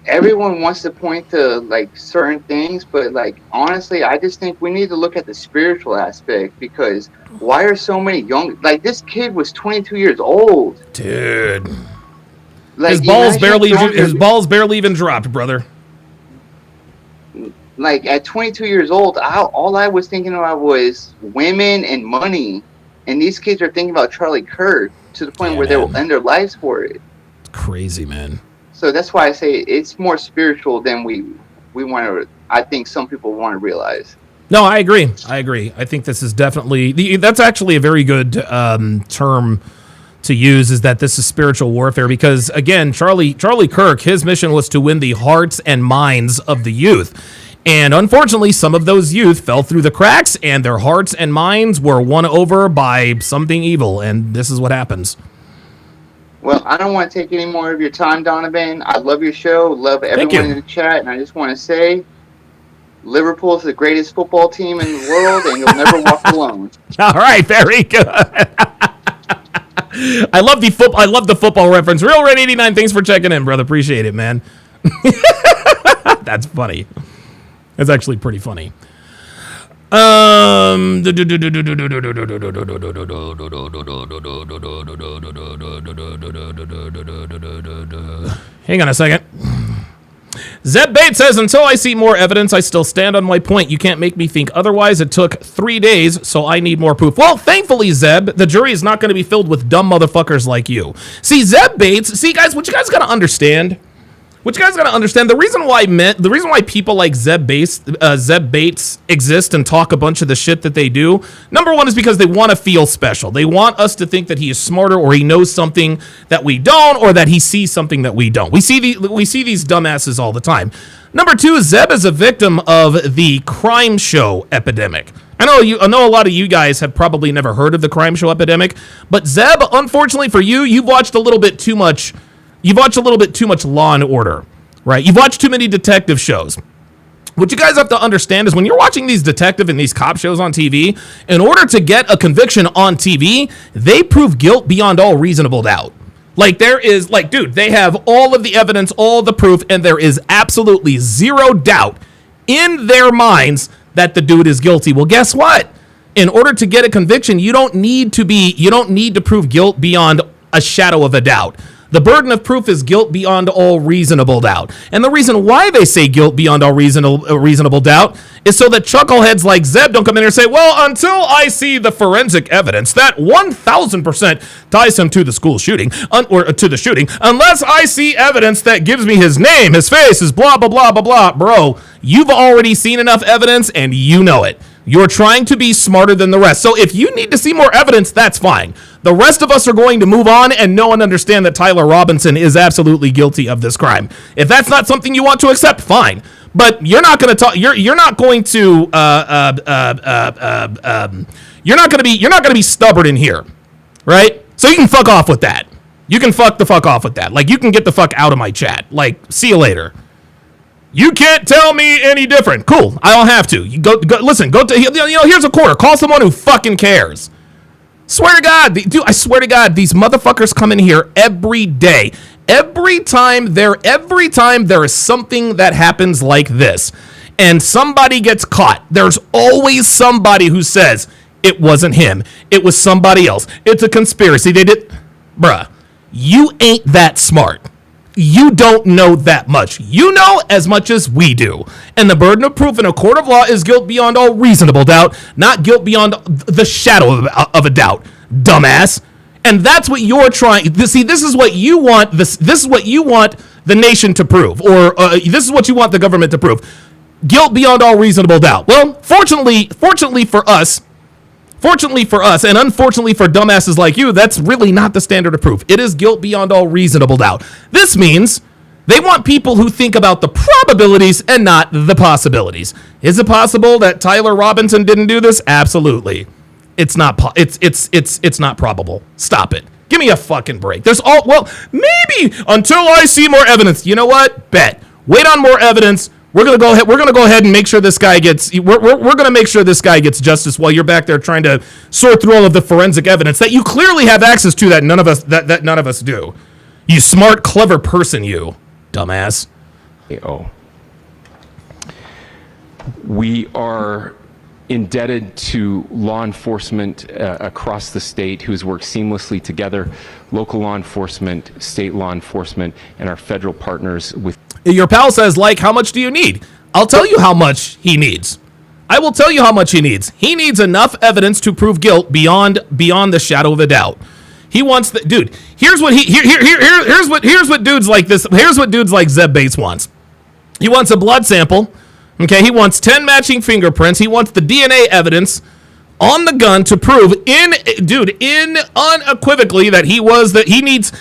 everyone wants to point to, like, certain things, but, like, honestly, I just think we need to look at the spiritual aspect, because why are so many young, like, this kid was 22 years old. Dude. Like, his balls barely even dropped, brother. Like, at 22 years old, all I was thinking about was women and money. And these kids are thinking about Charlie Kirk to the point where they will end their lives for it. It's crazy, man. So that's why I say it's more spiritual than we want to. I think some people want to realize. No, I agree. I think this is definitely that's actually a very good term to use. Is that this is spiritual warfare? Because again, Charlie Kirk, his mission was to win the hearts and minds of the youth. And unfortunately, some of those youth fell through the cracks, and their hearts and minds were won over by something evil, and this is what happens. Well, I don't want to take any more of your time, Donovan. I love your show, love everyone in the chat, and I just want to say, Liverpool is the greatest football team in the world, and you'll never walk alone. All right, very good. I love the football reference. Real Red 89, thanks for checking in, brother. Appreciate it, man. That's funny. That's actually pretty funny. Hang on a second. Zeb Bates says, until I see more evidence, I still stand on my point. You can't make me think otherwise. It took 3 days, so I need more proof. Well, thankfully, Zeb, the jury is not going to be filled with dumb motherfuckers like you. See, Zeb Bates, guys, what you guys got to understand, the reason why people like Zeb Bates exist and talk a bunch of the shit that they do, number one is because they want to feel special. They want us to think that he is smarter, or he knows something that we don't, or that he sees something that we don't. We see these dumbasses all the time. Number two, Zeb is a victim of the crime show epidemic. I know a lot of you guys have probably never heard of the crime show epidemic, but Zeb, unfortunately for you, you've watched a little bit too much. You've watched a little bit too much Law and Order, right? You've watched too many detective shows. What you guys have to understand is when you're watching these detective and these cop shows on TV, in order to get a conviction on TV, they prove guilt beyond all reasonable doubt. Like there is, like, dude, they have all of the evidence, all the proof, and there is absolutely zero doubt in their minds that the dude is guilty. Well, guess what? In order to get a conviction, you don't need to prove guilt beyond a shadow of a doubt. The burden of proof is guilt beyond all reasonable doubt. And the reason why they say guilt beyond all reasonable doubt is so that chuckleheads like Zeb don't come in here and say, well, until I see the forensic evidence that 1,000% ties him to the school shooting, or to the shooting, unless I see evidence that gives me his name, his face, his blah, blah, blah, blah, blah. Bro, you've already seen enough evidence and you know it. You're trying to be smarter than the rest. So if you need to see more evidence, that's fine. The rest of us are going to move on and know and understand that Tyler Robinson is absolutely guilty of this crime. If that's not something you want to accept, fine. But you're not going to talk. You're not going to. You're not going to be stubborn in here, right? So you can fuck off with that. You can fuck off with that. Like, you can get the fuck out of my chat. Like, see you later. You can't tell me any different. Cool. I don't have to. You go listen, go to, here's a quarter. Call someone who fucking cares. Swear to God, dude, I swear to God, these motherfuckers come in here every day. Every time there is something that happens like this and somebody gets caught, there's always somebody who says it wasn't him. It was somebody else. It's a conspiracy. They did. Bruh, you ain't that smart. You don't know that much. You know as much as we do. And the burden of proof in a court of law is guilt beyond all reasonable doubt, not guilt beyond the shadow of a doubt, dumbass. And that's what you're trying. See, this is what you want. This is what you want the nation to prove, or this is what you want the government to prove. Guilt beyond all reasonable doubt. Well, fortunately for us, and unfortunately for dumbasses like you, that's really not the standard of proof. It is guilt beyond all reasonable doubt. This means they want people who think about the probabilities and not the possibilities. Is it possible that Tyler Robinson didn't do this? Absolutely. It's not. It's not probable. Stop it. Give me a fucking break. Maybe until I see more evidence. You know what? Bet. Wait on more evidence. We're gonna go ahead and make sure this guy gets. We're gonna make sure this guy gets justice while you're back there trying to sort through all of the forensic evidence that you clearly have access to that none of us do. You smart, clever person, you dumbass. We are indebted to law enforcement across the state who's worked seamlessly together, local law enforcement, state law enforcement, and our federal partners with. Your pal says, like, how much do you need? I'll tell you how much he needs. I will tell you how much he needs. He needs enough evidence to prove guilt beyond the shadow of a doubt. He wants the dude. Here's what dudes like this. Here's what dudes like Zeb Bates wants. He wants a blood sample. Okay, he wants 10 matching fingerprints. He wants the DNA evidence on the gun to prove unequivocally that he needs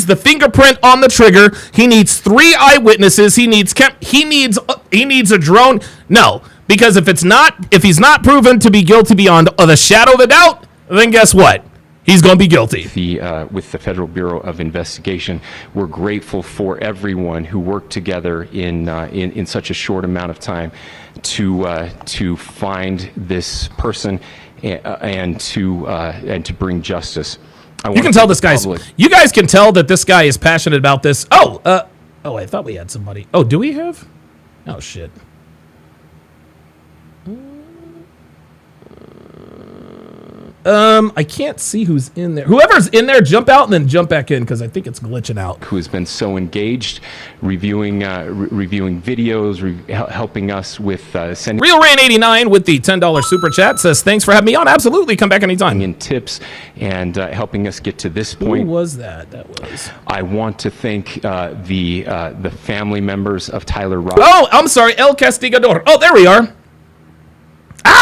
the fingerprint on the trigger. He needs 3 eyewitnesses. He needs a drone. No, because if he's not proven to be guilty beyond the shadow of a doubt, then guess what? He's going to be guilty. With the Federal Bureau of Investigation, we're grateful for everyone who worked together in such a short amount of time to find this person and to bring justice. You can tell this guy's. You guys can tell that this guy is passionate about this. I thought we had somebody. Oh, do we have? Oh shit. I can't see who's in there. Whoever's in there, jump out and then jump back in because I think it's glitching out. Who has been so engaged, reviewing videos, helping us with sending. Real Rain 89 with the $10 super chat says thanks for having me on. Absolutely, come back anytime. In tips and helping us get to this point. Who was that? That was. I want to thank the family members of Tyler Robinson. Oh, I'm sorry, El Castigador. Oh, there we are.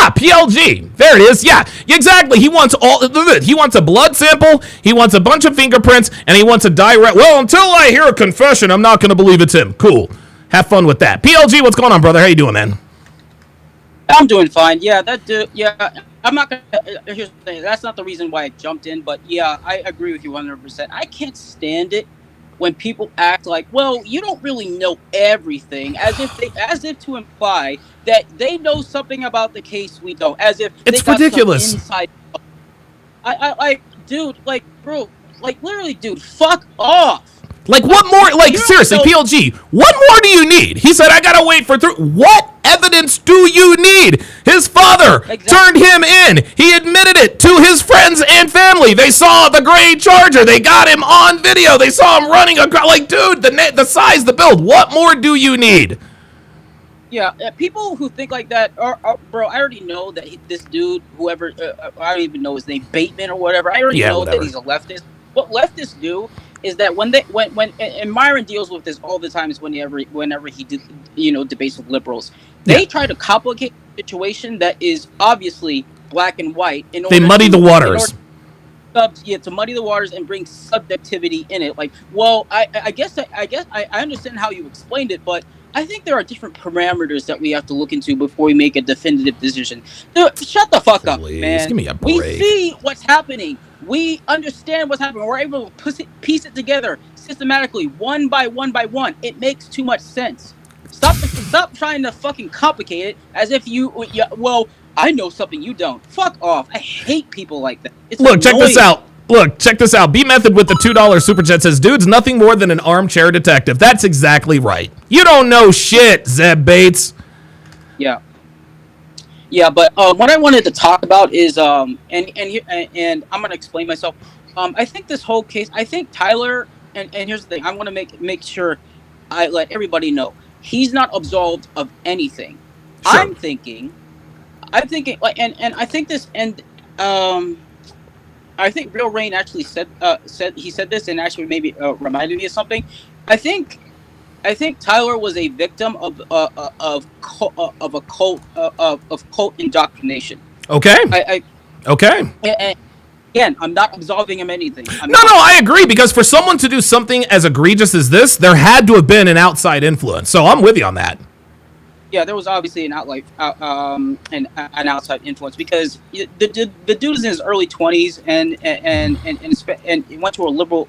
PLG. There it is. Yeah, exactly. He wants a blood sample, he wants a bunch of fingerprints, and he wants a direct. Well, until I hear a confession, I'm not going to believe it's him. Cool. Have fun with that. PLG, what's going on, brother? How you doing, man? I'm doing fine. Yeah, that dude. Yeah, I'm not gonna. Here's the thing. That's not the reason why I jumped in, but yeah, I agree with you 100%. I can't stand it when people act like, well, you don't really know everything, as if to imply that they know something about the case we don't, as if It's they got ridiculous. some inside. Like, dude, like, bro, like, literally, dude, fuck off. Like, what more? Like, You don't seriously, know- PLG, what more do you need? He said, I gotta wait for 3. What evidence do you need? His father turned him in. He admitted it to his friends and family. They saw the gray Charger. They got him on video. They saw him running across. Like, dude, the size, the build. What more do you need? Yeah, people who think like that are bro, I already know that this dude, whoever, I don't even know his name, Bateman or whatever, I already know that he's a leftist. What leftists do is that when and Myron deals with this all the time, is whenever he debates with liberals, they try to complicate a situation that is obviously black and white. They muddy the waters. To muddy the waters and bring subjectivity in it. Like, well, I guess I understand how you explained it, but I think there are different parameters that we have to look into before we make a definitive decision. Dude, shut the fuck up, man. Give me a break. We see what's happening. We understand what's happening. We're able to piece it together systematically, one by one by one. It makes too much sense. Stop trying to fucking complicate it as if well, I know something you don't. Fuck off. I hate people like that. It's Look, check annoying. this out. Look, check this out. B-Method with the $2 super chat says, dude's nothing more than an armchair detective. That's exactly right. You don't know shit, Zeb Bates. Yeah. Yeah, but what I wanted to talk about is and I'm gonna explain myself. I think this whole case, I think Tyler, and here's the thing, I want to make sure I let everybody know he's not absolved of anything. Sure. I'm thinking like, and I think this, and I think Real Rain actually said this and actually maybe reminded me of something. I think Tyler was a victim of cult indoctrination. Okay. Okay. And again, I'm not absolving him anything. No, I agree, because for someone to do something as egregious as this, there had to have been an outside influence. So I'm with you on that. Yeah, there was obviously an outside influence, because the dude is in his early 20s and he went to a liberal,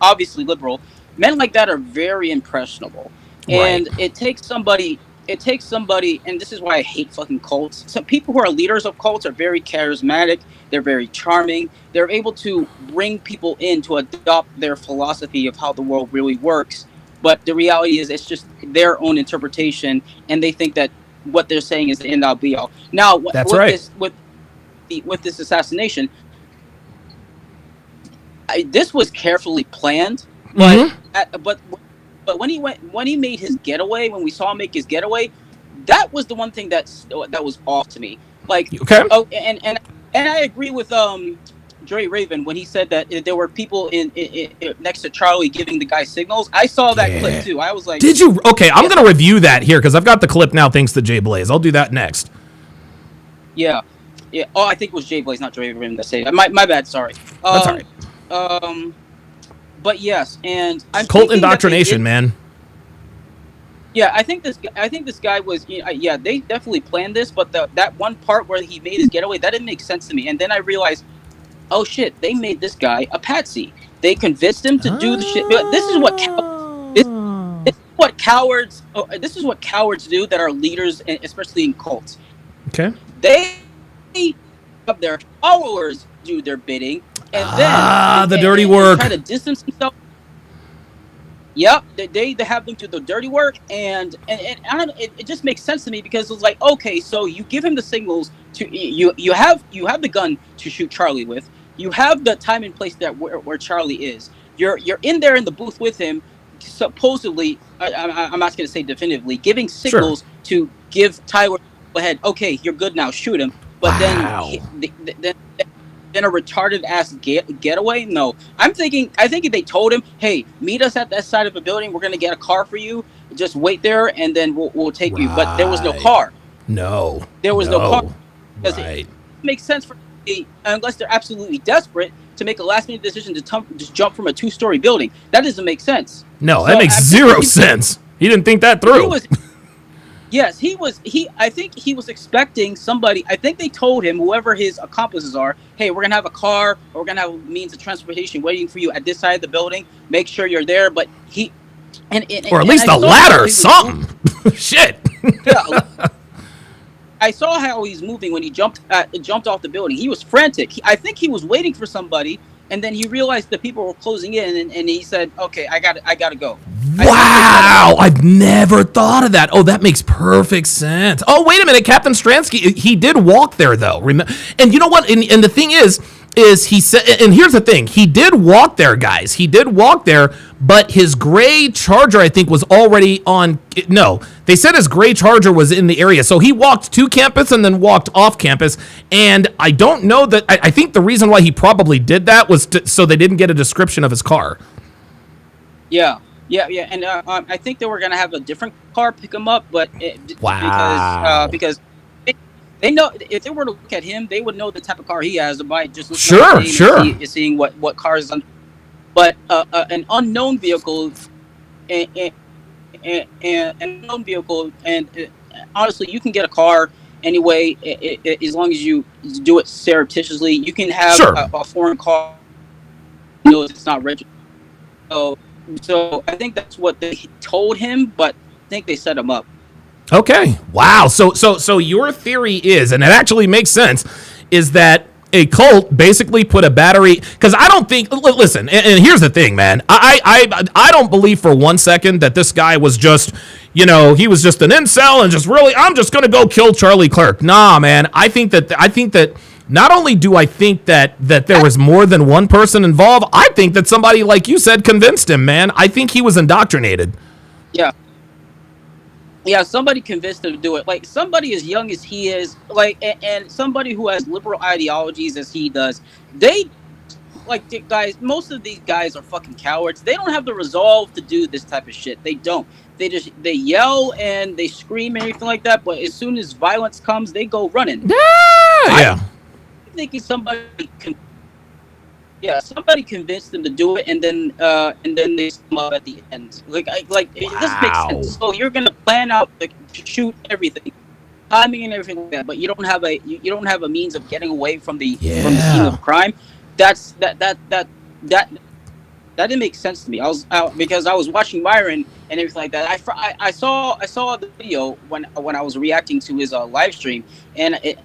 obviously liberal. Men like that are very impressionable, and it takes somebody, and this is why I hate fucking cults. Some people who are leaders of cults are very charismatic. They're very charming. They're able to bring people in to adopt their philosophy of how the world really works. But the reality is, it's just their own interpretation, and they think that what they're saying is the end all be all. Now, with this assassination, this was carefully planned. But when he made his getaway, when we saw him make his getaway, that was the one thing that was off to me. Like, and I agree with Dre Raven when he said that there were people in next to Charlie giving the guy signals. I saw that clip too. I was like, did you? Okay, I'm gonna review that here because I've got the clip now, thanks to Jay Blaze. I'll do that next. Yeah. Oh, I think it was Jay Blaze, not Dre Raven, that said it. My bad. Sorry. That's all right. But yes, and I'm cult indoctrination, man. Yeah, I think this guy was. Yeah, they definitely planned this, but that one part where he made his getaway, that didn't make sense to me. And then I realized, oh shit, they made this guy a patsy. They convinced him to do the shit. This is what cowards. This is what cowards do that are leaders, especially in cults. Okay. They have their followers do their bidding, and then the dirty work. Try to distance themselves. Yep, they have them do the dirty work, and I don't know, it just makes sense to me, because it's like, okay, so you give him the signals to you have the gun to shoot Charlie with, you have the time and place that where Charlie is, you're in there in the booth with him, supposedly, I'm not going to say definitively, giving signals to give Tyler ahead. Okay, you're good now, shoot him. But then a retarded ass getaway? No. I think they told him, hey, meet us at that side of the building. We're gonna get a car for you. Just wait there, and then we'll take you. But there was no car. No. There was no car. Because it makes sense for unless they're absolutely desperate to make a last minute decision to just jump from a 2-story building. That doesn't make sense. No, that makes zero sense. He didn't think that through. Yes, he was. I think he was expecting somebody. I think they told him, whoever his accomplices are, hey, we're gonna have a car, or we're gonna have a means of transportation waiting for you at this side of the building. Make sure you're there. But he, or at least a ladder, something. Shit. Yeah, I saw how he's moving when he jumped off the building. He was frantic. I think he was waiting for somebody, and then he realized that people were closing in, and he said, "Okay, I got to go." Wow, I've never thought of that. Oh, that makes perfect sense. Oh, wait a minute, Captain Stransky, he did walk there though. And you know what? And the thing is he said, and here's the thing, he did walk there, guys. He did walk there, but his gray Charger, I think, was already on. No, they said his gray Charger was in the area, so he walked to campus and then walked off campus. And I don't know that. I think the reason why he probably did that was so they didn't get a description of his car. Yeah. And I think they were gonna have a different car pick him up, but because they know if they were to look at him, they would know the type of car he has by just looking at him and seeing what cars is on. But an unknown vehicle, and honestly, you can get a car anyway, as long as you do it surreptitiously. You can have a foreign car, it's not registered. So I think that's what they told him, but I think they set him up. Okay. Wow. So your theory is, and it actually makes sense, is that a cult basically put a battery, because I don't think, listen, and here's the thing, man, I don't believe for 1 second that this guy was just, he was just an incel and just really, I'm just going to go kill Charlie Kirk. Nah, man, I think that not only do I think that there was more than one person involved, I think that somebody, like you said, convinced him, man. I think he was indoctrinated. Yeah, somebody convinced him to do it. Like, somebody as young as he is, like, and somebody who has liberal ideologies as he does, most of these guys are fucking cowards. They don't have the resolve to do this type of shit. They don't. They yell and they scream and everything like that, but as soon as violence comes, they go running. Yeah. I'm thinking somebody convinced them to do it, and then they come up at the end. It just makes sense. So you're gonna plan out to shoot everything, timing and everything like that, but you don't have a means of getting away from the scene of crime. That didn't make sense to me. Because I was watching Myron and everything like that. I saw the video when I was reacting to his live stream, and it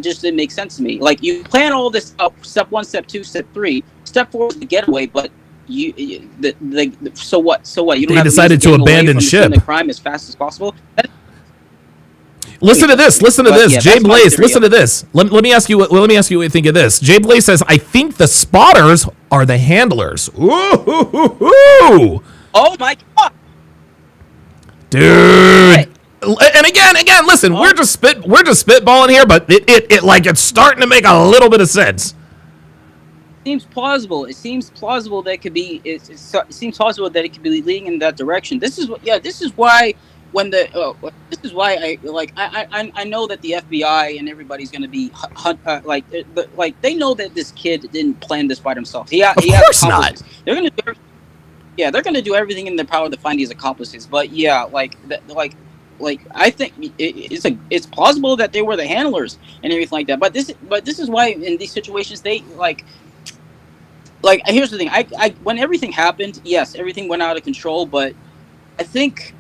just didn't make sense to me. Like, you plan all this up, step 1, step 2, step 3, step 4 is the getaway, but so what? You don't have decided to abandon ship. The crime as fast as possible. Listen to this. Yeah, Jay Blaze, listen to this. Let me ask you what you think of this. Jay Blaze says, I think the spotters are the handlers. Ooh. Oh my God. Dude. Right. And again, listen, we're just spitballing here, but it's starting to make a little bit of sense. It seems plausible that it could be. It seems plausible that it could be leading in that direction. This is why I know that the FBI and everybody's going to be they know that this kid didn't plan this by himself. Of course not. They're going to do everything in their power to find these accomplices. But I think it's plausible that they were the handlers and everything like that. But this is why in these situations they here's the thing. I when everything happened, yes, everything went out of control. But I think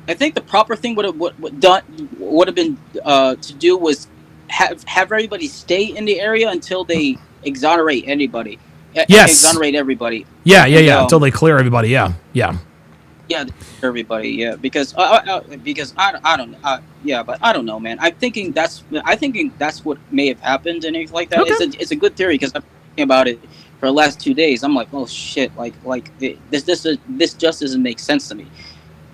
the proper thing would have been to do was have everybody stay in the area until they exonerate anybody. Yes. Exonerate everybody. Yeah. Until they clear everybody. Yeah. Yeah, everybody. Yeah, because I don't know. But I don't know, man. I'm thinking that's what may have happened and everything like that. Okay. It's a good theory because I'm thinking about it for the last 2 days. I'm like, oh shit, this just doesn't make sense to me.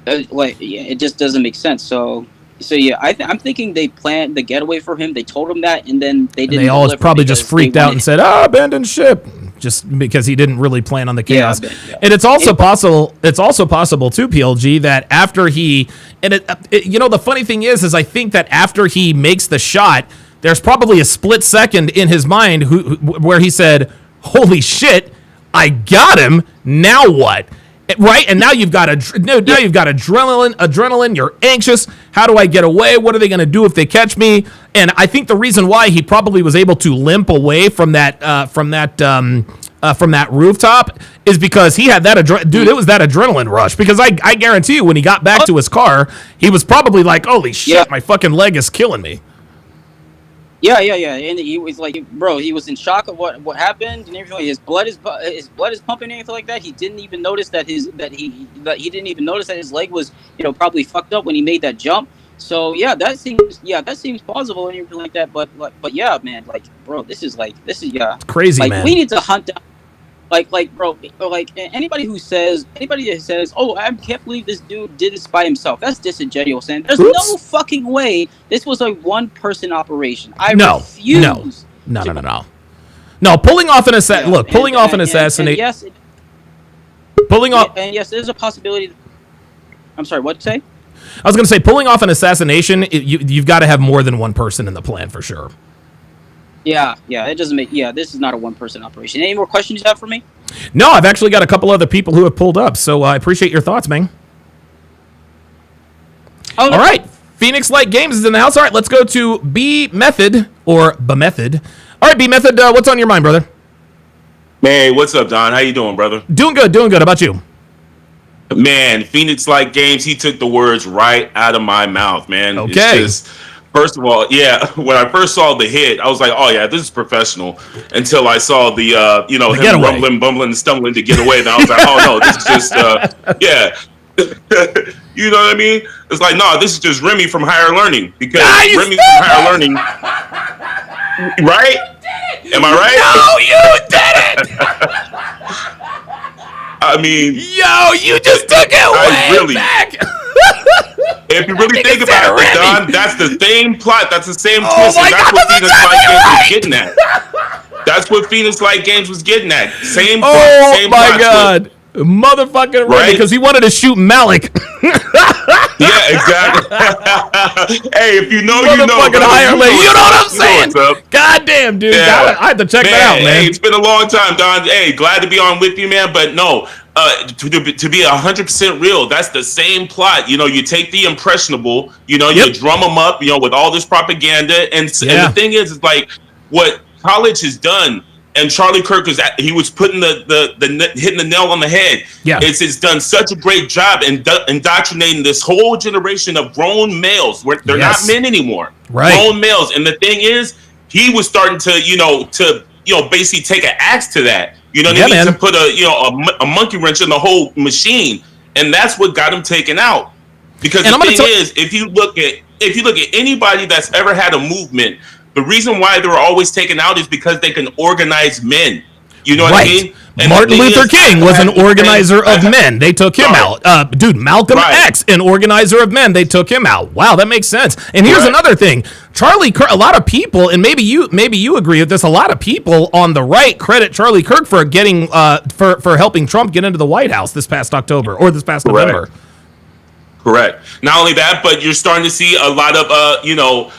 It just doesn't make sense. So yeah, I'm thinking they planned the getaway for him. They told him that, and then they didn't. And they all probably just freaked out and said, abandon ship, just because he didn't really plan on the chaos. Yeah. And it's also possible. It's also possible too, PLG, that after he the funny thing is I think that after he makes the shot, there's probably a split second in his mind where he said, "Holy shit, I got him. Now what?" Right, and now you've got you've got adrenaline. You're anxious. How do I get away? What are they going to do if they catch me? And I think the reason why he probably was able to limp away from that rooftop is because he had that dude. It was that adrenaline rush. Because I guarantee you, when he got back to his car, he was probably like, "Holy shit, my fucking leg is killing me." Yeah, and he was like, bro, he was in shock of what happened and everything. His blood is pumping and anything like that. He didn't even notice that he didn't even notice that his leg was, probably fucked up when he made that jump. So that seems plausible and everything like that. But yeah, man, like, bro, this is It's crazy, like, man. We need to hunt down. Bro, anybody that says, "Oh, I can't believe this dude did this by himself," that's disingenuous. And there's no fucking way this was a one-person operation. I refuse. No. Pulling off an assassination. And yes, there's a possibility. I'm sorry. What to say? I was going to say, pulling off an assassination, you've got to have more than one person in the plan for sure. Yeah, it doesn't make. Yeah, this is not a one-person operation. Any more questions you have for me? No, I've actually got a couple other people who have pulled up, so I appreciate your thoughts, man. All right, Phoenix Light Games is in the house. All right, let's go to B Method or B Method. All right, B Method, what's on your mind, brother? Hey, what's up, Don? How you doing, brother? Doing good. How about you? Man, Phoenix Light Games, he took the words right out of my mouth, man. Okay. It's just, first of all, when I first saw the hit, I was like, oh, yeah, this is professional. Until I saw the, him rumbling, bumbling, and stumbling to get away. And I was like, oh, no, this is just, you know what I mean? It's like, no, this is just Remy from Higher Learning. Because Remy from Higher Learning, right? Am I right? No, you did it! I mean, you just took it way back. If you really think about it, Don, that's the same plot. That's the same twist. And that's what Phoenix Light Games was getting at. That's what Phoenix Light Games was getting at. Same plot, same plot. Oh, my God. Twist. Motherfucking right, because he wanted to shoot Malik. Yeah, exactly. Hey, if you know, you know. Higher level. You know what I'm saying? God damn, dude. Yeah. I had to check that out, man. Hey, it's been a long time, Don. Hey, glad to be on with you, man. But no, to be 100% real, that's the same plot. You take the impressionable, you drum them up, with all this propaganda. And the thing is like what college has done. And Charlie Kirk was putting the hitting the nail on the head. Yeah, it's done such a great job indoctrinating this whole generation of grown males. Where they're not men anymore, right? Grown males. And the thing is, he was starting to basically take an axe to that. You know what I mean? Man. To put a monkey wrench in the whole machine, and that's what got him taken out. Because the thing is, if you look at anybody that's ever had a movement. The reason why they were always taken out is because they can organize men. You know what I mean? And Martin Luther King was an organizer of men. They took him out. Malcolm X, an organizer of men. They took him out. Wow, that makes sense. And here's another thing. Charlie Kirk, a lot of people, and maybe you agree with this, a lot of people on the right credit Charlie Kirk for getting for helping Trump get into the White House this past October or this past November. Correct. Not only that, but you're starting to see a lot of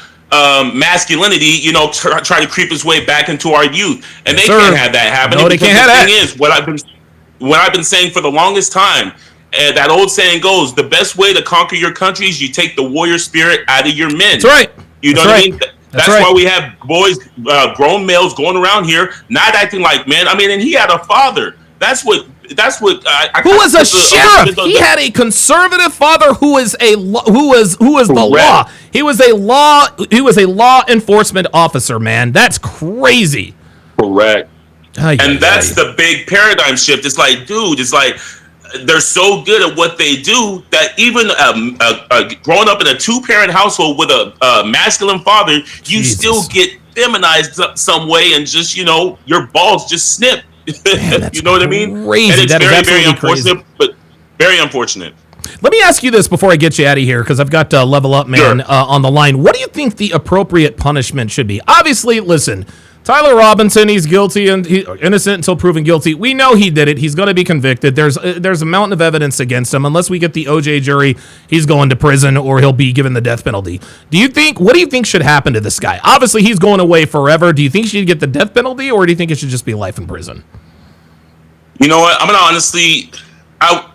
masculinity, try to creep its way back into our youth, and they can't have that happen. No, they can't have that. The thing is, what I've been saying for the longest time, that old saying goes: the best way to conquer your country is you take the warrior spirit out of your men. That's right. You know what I mean? That's why we have boys, grown males going around here not acting like men. I mean, and he had a father. That's what. Who was a sheriff? He had a conservative father who was the law. He was a law enforcement officer, man. That's crazy. Correct. And that's the big paradigm shift. It's like, dude, they're so good at what they do that even growing up in a two-parent household with a masculine father, you still get feminized some way, and just your balls just snip. Man, you know what I mean? Crazy. And it's that very, is very unfortunate, crazy. but very unfortunate. Let me ask you this before I get you out of here, because I've got Level Up Man on the line. What do you think the appropriate punishment should be? Obviously, listen, Tyler Robinson, he's guilty and he's innocent until proven guilty. We know he did it. He's going to be convicted. There's a mountain of evidence against him. Unless we get the OJ jury, he's going to prison or he'll be given the death penalty. What do you think should happen to this guy? Obviously, he's going away forever. Do you think he should get the death penalty, or do you think it should just be life in prison? You know what? I'm going to honestly,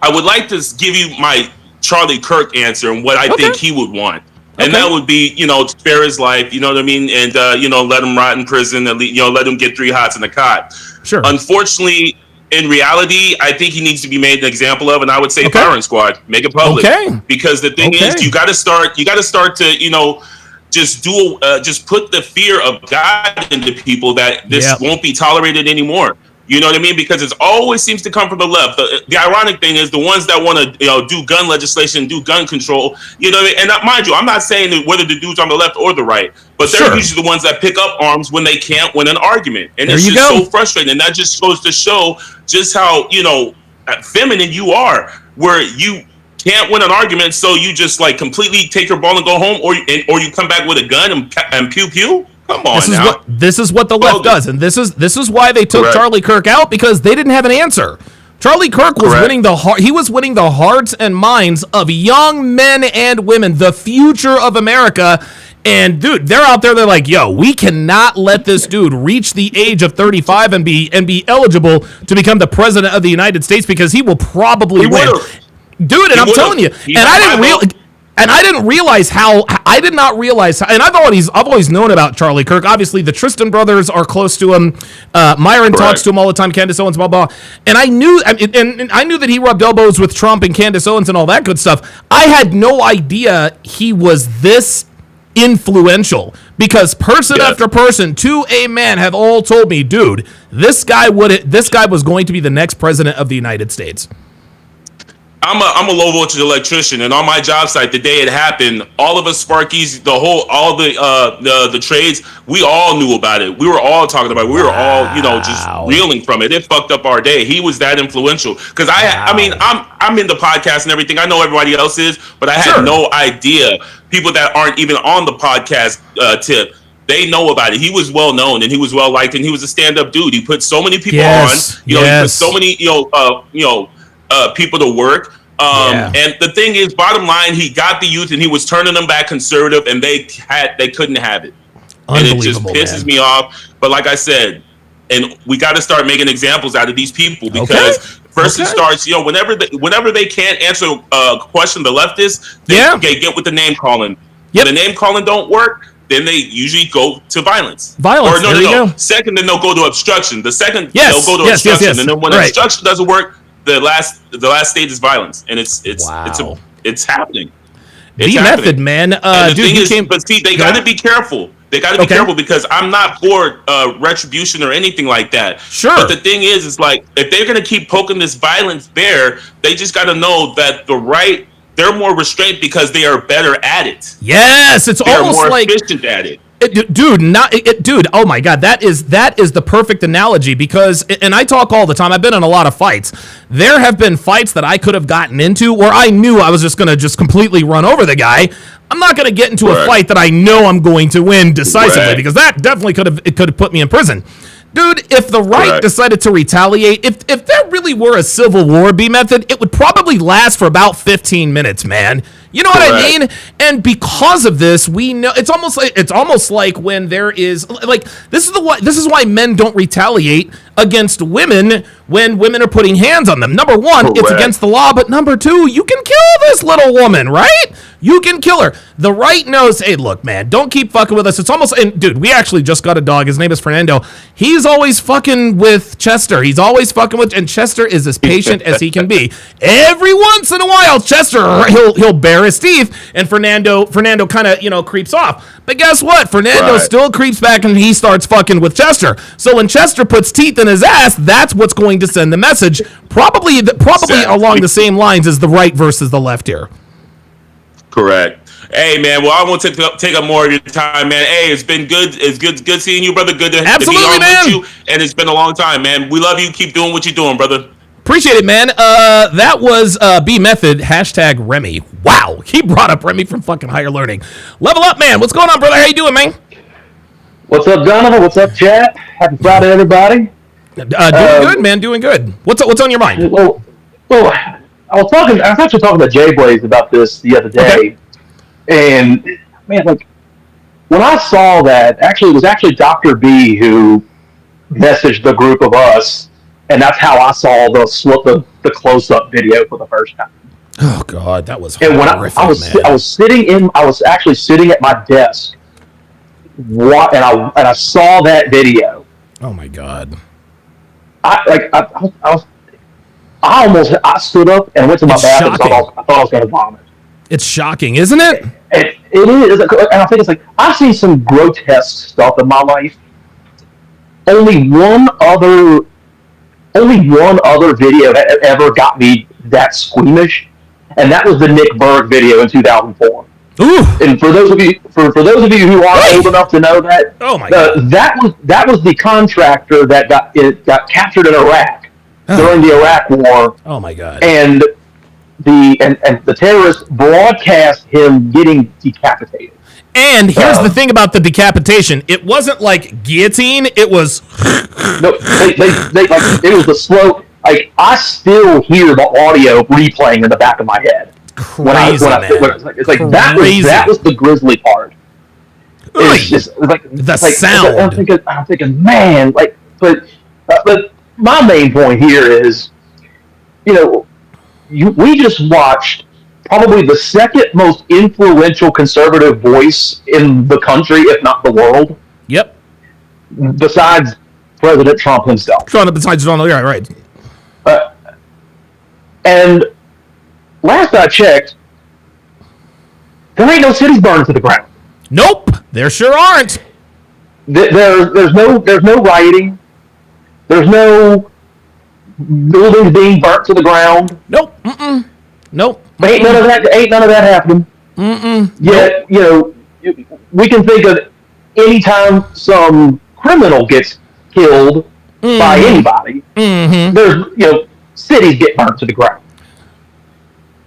I would like to give you my Charlie Kirk answer and what I think he would want. And that would be, spare his life, you know what I mean? And, let him rot in prison, and, let him get 3 hots in the cot. Sure. Unfortunately, in reality, I think he needs to be made an example of, and I would say firing squad, make it public. Okay. Because the thing is, you got to start to, just put the fear of God into people that this won't be tolerated anymore. You know what I mean? Because it always seems to come from the left. The ironic thing is the ones that want to, do gun legislation, do gun control, and mind you, I'm not saying that whether the dude's on the left or the right, but they're usually the ones that pick up arms when they can't win an argument. And it's just so frustrating. And that just goes to show just how, feminine you are, where you can't win an argument, so you just like completely take your ball and go home, or you come back with a gun and pew pew. Come on, this is what the left does, and this is why they took Charlie Kirk out, because they didn't have an answer. Charlie Kirk was winning the hearts and minds of young men and women, the future of America. And dude, they're out there. They're like, yo, we cannot let this dude reach the age of 35 and be eligible to become the president of the United States, because he will probably win. Dude, and I'm telling you, I did not realize how, and I've always known about Charlie Kirk. Obviously, the Tristan brothers are close to him. Myron talks to him all the time. Candace Owens, blah blah. And I knew that he rubbed elbows with Trump and Candace Owens and all that good stuff. I had no idea he was this influential, because person after person to a man have all told me, dude, this guy was going to be the next president of the United States. I'm a low voltage electrician, and on my job site, the day it happened, all of us Sparkies, all the trades, we all knew about it. We were all talking about it. We were all, just reeling from it. It fucked up our day. He was that influential. Because I'm in the podcast and everything. I know everybody else is, but I had no idea. People that aren't even on the podcast tip, they know about it. He was well known and he was well liked, and he was a stand-up dude. He put so many people on. He put so many people to work. And the thing is, bottom line, he got the youth and he was turning them back conservative, and they couldn't have it. And it just pisses me off. But like I said, and we got to start making examples out of these people, because first it starts, whenever they can't answer a question, the leftists, they get with the name calling. When the name calling don't work, then they usually go to violence. Or no. Second, then they'll go to obstruction. The second, they'll go to obstruction. And then when obstruction doesn't work, the last stage is violence, and it's happening. It's method, man. And the thing is, but see, they got to be careful. They got to be careful, because I'm not for retribution or anything like that. Sure. But the thing is like, if they're gonna keep poking this violence bear, they just got to know that they're more restrained because they are better at it. Yes, it's almost more like efficient at it. Dude, oh my God, that is the perfect analogy, because, and I talk all the time, I've been in a lot of fights. There have been fights that I could have gotten into where I knew I was just going to completely run over the guy. I'm not going to get into a fight that I know I'm going to win decisively, because that definitely could have put me in prison. Dude, if the right decided to retaliate, if there really were a civil war, B-Method, it would probably last for about 15 minutes, man. You know what I mean? And because of this, we know it's almost like when there is like this is why men don't retaliate against women when women are putting hands on them. Number one, it's against the law, but number two, you can kill this little woman, right? You can kill her. The right knows, hey, look, man, don't keep fucking with us. It's almost, and dude, we actually just got a dog. His name is Fernando. He's always fucking with Chester. He's always fucking with, and Chester is as patient as he can be. Every once in a while, Chester, he'll bare his teeth, and Fernando kind of, creeps off. But guess what? Fernando still creeps back, and he starts fucking with Chester. So when Chester puts teeth in his ass, that's what's going to send the message. Probably along the same lines as the right versus the left here. Correct. Hey, man. Well, I won't take up more of your time, man. Hey, it's been good. It's good seeing you, brother. Good to be on with you. And it's been a long time, man. We love you. Keep doing what you're doing, brother. Appreciate it, man. That was B Method, #Remy. Wow. He brought up Remy from fucking Higher Learning. Level up, man. What's going on, brother? How you doing, man? What's up, Donovan? What's up, chat? Happy Friday, everybody. Doing good, man. Doing good. What's on your mind? Well, I was actually talking to Jay Blaze about this the other day, and man, like when I saw that, it was actually Dr. B who messaged the group of us and that's how I saw the close-up video for the first time. Oh God, that was and when horrific, I was actually sitting at my desk, and I saw that video. Oh my God! I stood up and went to my bathroom. I thought I was going to vomit. It's shocking, isn't it? It is, and I think it's like I've seen some grotesque stuff in my life. Only one other video that ever got me that squeamish, and that was the Nick Berg video in 2004. Ooh. And for those of you who aren't old enough to know that, oh my God, that was the contractor that got captured in Iraq during the Iraq War. Oh my God! And the terrorists broadcast him getting decapitated. And here's the thing about the decapitation: it wasn't like guillotine; it was no. It was the slow. Like I still hear the audio replaying in the back of my head. Crazy, it's like that was the grisly part. It's just like the sound. I'm thinking, man, but my main point here is, we just watched probably the second most influential conservative voice in the country, if not the world. Yep. Besides President Trump himself. Besides Donald, yeah, right. And last I checked, there ain't no cities burning to the ground. Nope, there sure aren't. There's no rioting. There's no buildings being burnt to the ground. Nope. Nope. Ain't none of that happening. Yet, we can think of any time some criminal gets killed by anybody. There's cities get burnt to the ground.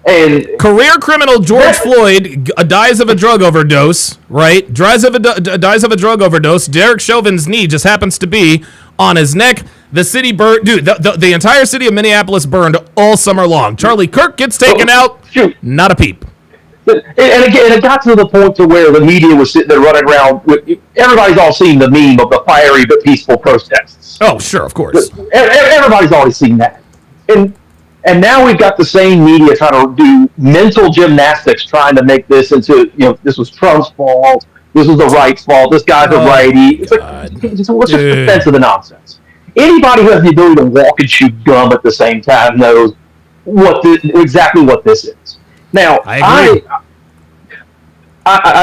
And career criminal George Floyd dies of a drug overdose, right? Dies of a drug overdose. Derek Chauvin's knee just happens to be on his neck. The city burned, dude. The entire city of Minneapolis burned all summer long. Charlie Kirk gets taken out. Shoot. Not a peep. And again, it got to the point to where the media was sitting there running around. Everybody's all seen the meme of the fiery but peaceful protests. Oh, sure, of course. Everybody's already seen that. And now we've got the same media trying to do mental gymnastics, trying to make this into, this was Trump's fault. This was the right's fault. This guy's a righty. It's like, what's just the sense of the nonsense? Anybody who has the ability to walk and chew gum at the same time knows exactly what this is. Now, I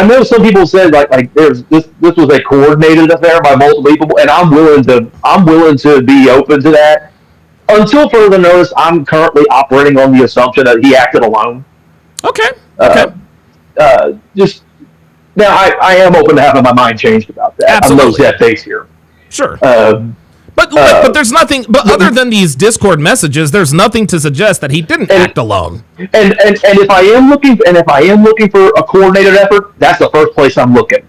know some people said like this was a coordinated affair by multiple people, and I'm willing to be open to that. Until further notice, I'm currently operating on the assumption that he acted alone. Okay. Just now, I am open to having my mind changed about that. Absolutely. I'm no Zed face here. Sure. But there's nothing. But other than these Discord messages, there's nothing to suggest that he didn't act alone. And if I am looking for a coordinated effort, that's the first place I'm looking.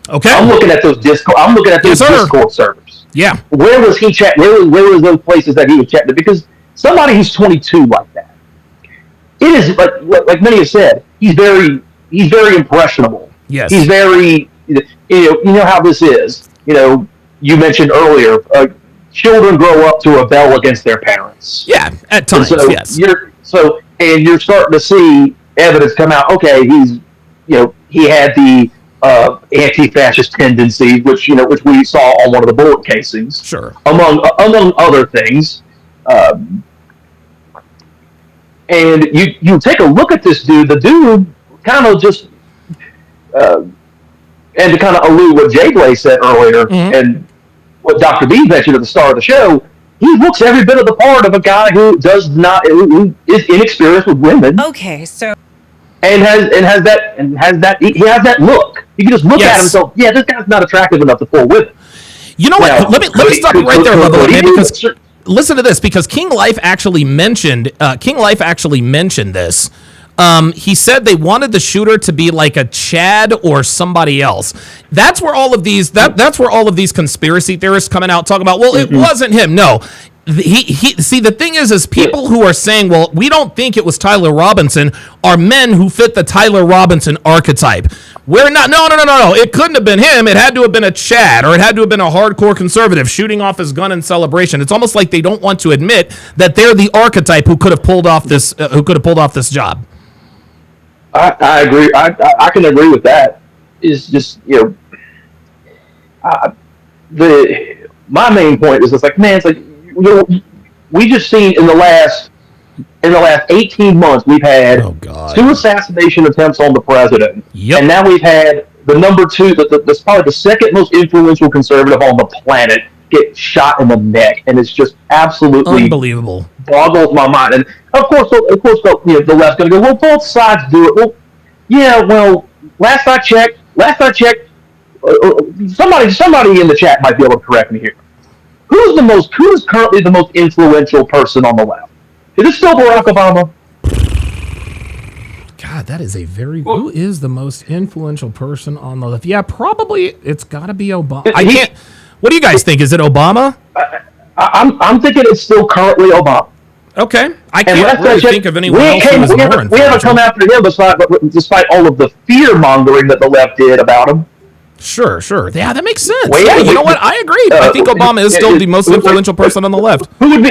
Okay. I'm looking at those Discord servers. Yeah. Where was he chatting? Where was those places that he was chatting? Because somebody who's 22 like that, it is like many have said, he's very impressionable. Yes. He's very, you know how this is. You mentioned earlier, children grow up to rebel against their parents. Yeah, at times. So yes. You're starting to see evidence come out. Okay, he had the anti-fascist tendencies, which we saw on one of the bullet casings. Sure. Among other things, and you take a look at this dude. The dude kind of just, and to kind of allude what Jay Blaze said earlier, and what Dr. B mentioned at the start of the show, he looks every bit of the part of a guy who who is inexperienced with women. Okay, so. And has that look. You can just look at him and go, yeah, this guy's not attractive enough to pull with it. You know what? Let me stop you right there, Level, because listen to this, because King Life actually mentioned this. He said they wanted the shooter to be like a Chad or somebody else. That's where all of these conspiracy theorists coming out talking about, well, it wasn't him. No, See, the thing is people who are saying, well, we don't think it was Tyler Robinson, are men who fit the Tyler Robinson archetype. We're not. No. It couldn't have been him. It had to have been a Chad, or it had to have been a hardcore conservative shooting off his gun in celebration. It's almost like they don't want to admit that they're the archetype who could have pulled off this. Job. I agree. I can agree with that. It's just my main point is it's like, man, it's like, we just seen in the last 18 months we've had 2 assassination attempts on the president, and now we've had the number 2, that's probably the second most influential conservative on the planet, get shot in the neck, and it's just absolutely unbelievable. Boggles my mind. And of course, the left's going to go, well, both sides do it. Well, yeah. Well, last I checked. Somebody in the chat might be able to correct me here. Who is currently the most influential person on the left? Is it still Barack Obama? God, that is who is the most influential person on the left? Yeah, probably it's got to be Obama. What do you guys think? Is it Obama? I'm thinking it's still currently Obama. Okay, I can't really think of anyone else who was more influential. We haven't come after him despite all of the fear mongering that the left did about him. Sure. Yeah, that makes sense. Well, yeah, you know what? I agree. I think Obama is still the most influential person on the left. Who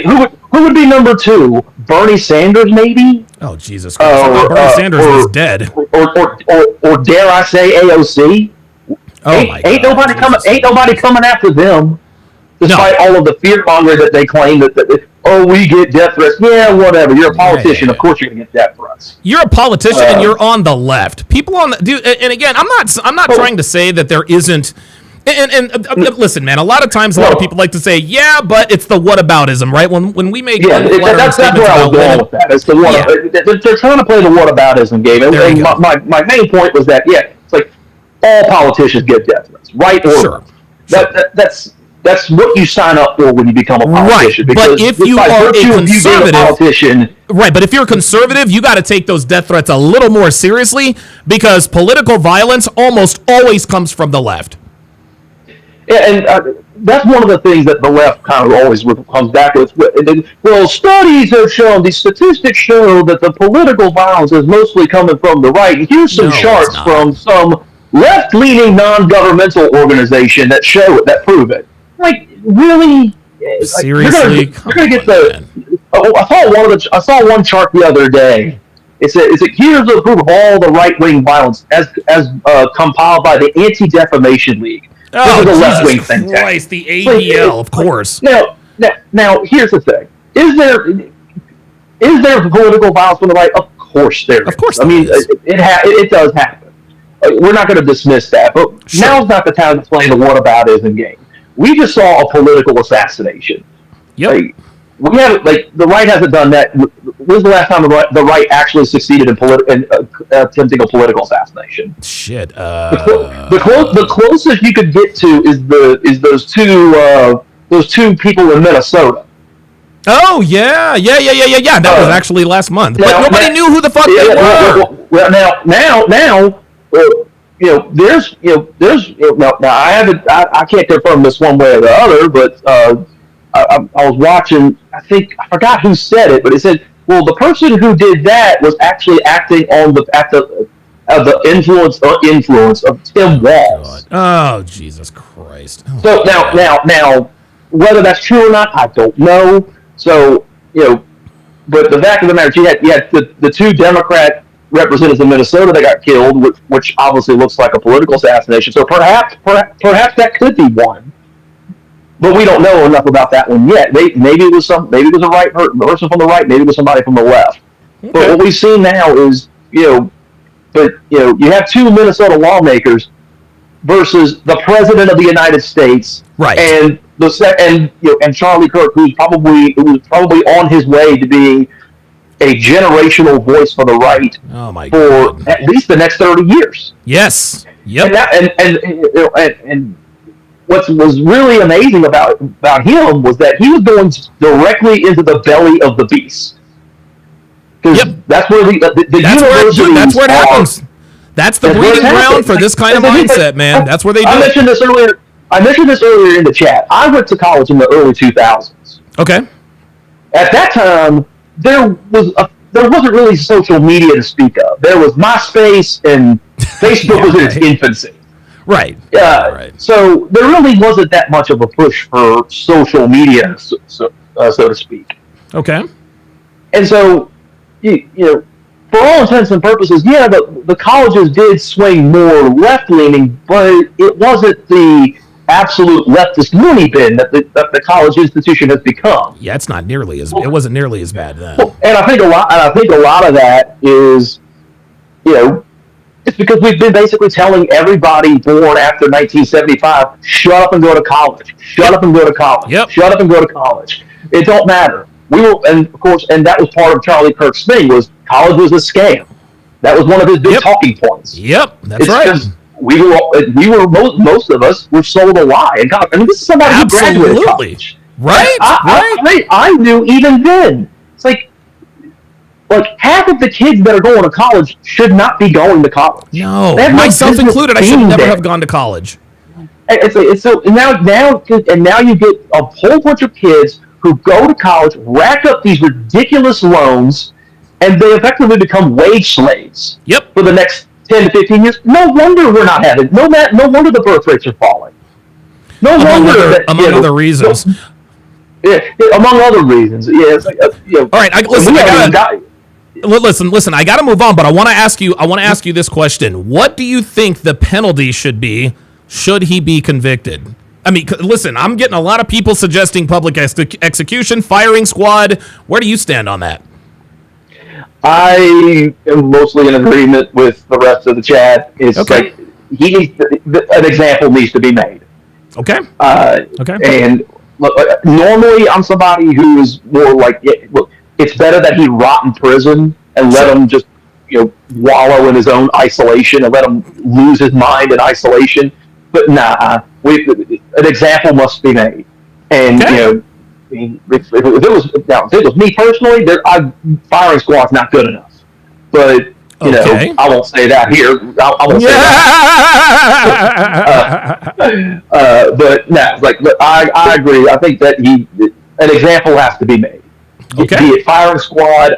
would be number 2? Bernie Sanders, maybe? Oh, Jesus Christ! I thought Bernie Sanders was dead. Or dare I say AOC? Oh ain't nobody coming after them, despite all of the fear mongering that they claim that we get death threats. Yeah, whatever. You're a politician. Of course you're gonna get death threats. You're a politician and you're on the left. People on the and again, I'm not trying to say that there isn't. And listen, man. A lot of times, a lot of people like to say, "Yeah, but it's the whataboutism," right? When we make that's where I was going with that. It's the they're trying to play the whataboutism game. And my main point was that it's like all politicians get death threats, right? Or that's what you sign up for when you become a politician. Right, but if you are a conservative, but if you're a conservative, you got to take those death threats a little more seriously because political violence almost always comes from the left. Yeah, and that's one of the things that the left kind of always comes back to. Well, studies have shown, these statistics show that the political violence is mostly coming from the right. And here's some charts from some left-leaning non-governmental organization that prove it. Like, really? Seriously? You're gonna get the. I saw one chart the other day. It said, here's the proof of all the right-wing violence as compiled by the Anti-Defamation League. Oh, Jesus Christ, the ADL, of course. Now, here's the thing: is there political violence from the right? Of course there is. Of course, it does happen. We're not going to dismiss that, but now's not the time to play the whataboutism game. We just saw a political assassination. Yep. We haven't the right hasn't done that. When's the last time the right actually succeeded in attempting a political assassination? Shit. The closest you could get to is those two people in Minnesota. Oh yeah. That was actually last month, but nobody knew who the fuck they were. Well, now. There's I can't confirm this one way or the other, but I was watching. I forgot who said it, but it said, well, the person who did that was actually acting on the influence of Tim Walz. Oh, Jesus Christ! So now, whether that's true or not, I don't know. So but the fact of the matter, you had the 2 Democrat representatives in Minnesota that got killed, which obviously looks like a political assassination. So perhaps that could be one. But we don't know enough about that one yet. Maybe it was a person from the right. Maybe it was somebody from the left. Okay. But what we've seen now is, you have 2 Minnesota lawmakers versus the president of the United States, right? And and Charlie Kirk, who's probably on his way to being a generational voice for the right. Oh my for God. At least the next 30 years. Yes. Yep. And what was really amazing about him was that he was going directly into the belly of the beast. Because that's where that's where it happens. That's the breeding ground for this kind of mindset, man. That's where they do it. I mentioned this earlier in the chat. I went to college in the early 2000s. Okay. at that time, there wasn't really social media to speak of. There was MySpace, and Facebook was in its infancy. Right. So there really wasn't that much of a push for social media, so to speak. Okay. And so, you know, for all intents and purposes, yeah, the colleges did swing more left-leaning, but it wasn't the absolute leftist loony bin that the college institution has become. Yeah, it wasn't nearly as bad then. And I think a lot of that is, you know, it's because we've been basically telling everybody born after 1975, shut up and go to college. Shut up and go to college. Yep. Shut up and go to college. It don't matter. And of course, that was part of Charlie Kirk's thing, was college was a scam. That was one of his big talking points. Yep, that's right. Because we were most of us were sold a lie. And I mean, this is somebody who graduated college. Right. I knew even then. It's like half of the kids that are going to college should not be going to college. No, myself included. I should never have gone to college. And now you get a whole bunch of kids who go to college, rack up these ridiculous loans, and they effectively become wage slaves. Yep. For the next 10 to 15 years. No wonder we're not having. No wonder the birth rates are falling. Among other reasons. Among other reasons. Yeah. It's like, all right. Listen. I got to move on, but I want to ask you this question: what do you think the penalty should be? Should he be convicted? I mean, listen, I'm getting a lot of people suggesting public execution, firing squad. Where do you stand on that? I am mostly in agreement with the rest of the chat. It's like an example needs to be made. Okay. And normally I'm somebody who is more like, it's better that he rot in prison and let him just, wallow in his own isolation and let him lose his mind in isolation. But an example must be made. And, if it was me personally, firing squad's not good enough. But, I won't say that here. I won't say that. But, no, I agree. I think that an example has to be made. Okay. Be it firing squad.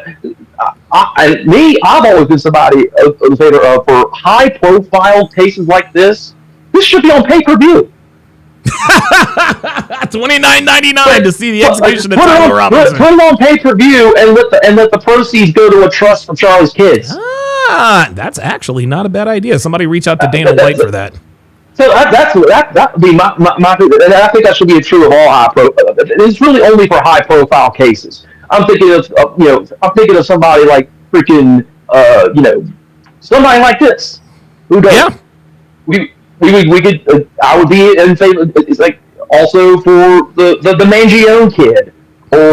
I've always been somebody in favor of, for high-profile cases like this should be on pay-per-view. $29.99 to see the execution of Tyler Robinson. Put it on pay-per-view and let the proceeds go to a trust for Charlie's kids. That's actually not a bad idea. Somebody reach out to Dana White for that. So that would be my and I think that should be true of all high-profile. It's really only for high-profile cases. I'm thinking of somebody like freaking somebody like this who does. Yeah. We could. I would be in favor. It's like also for the Mangione kid, or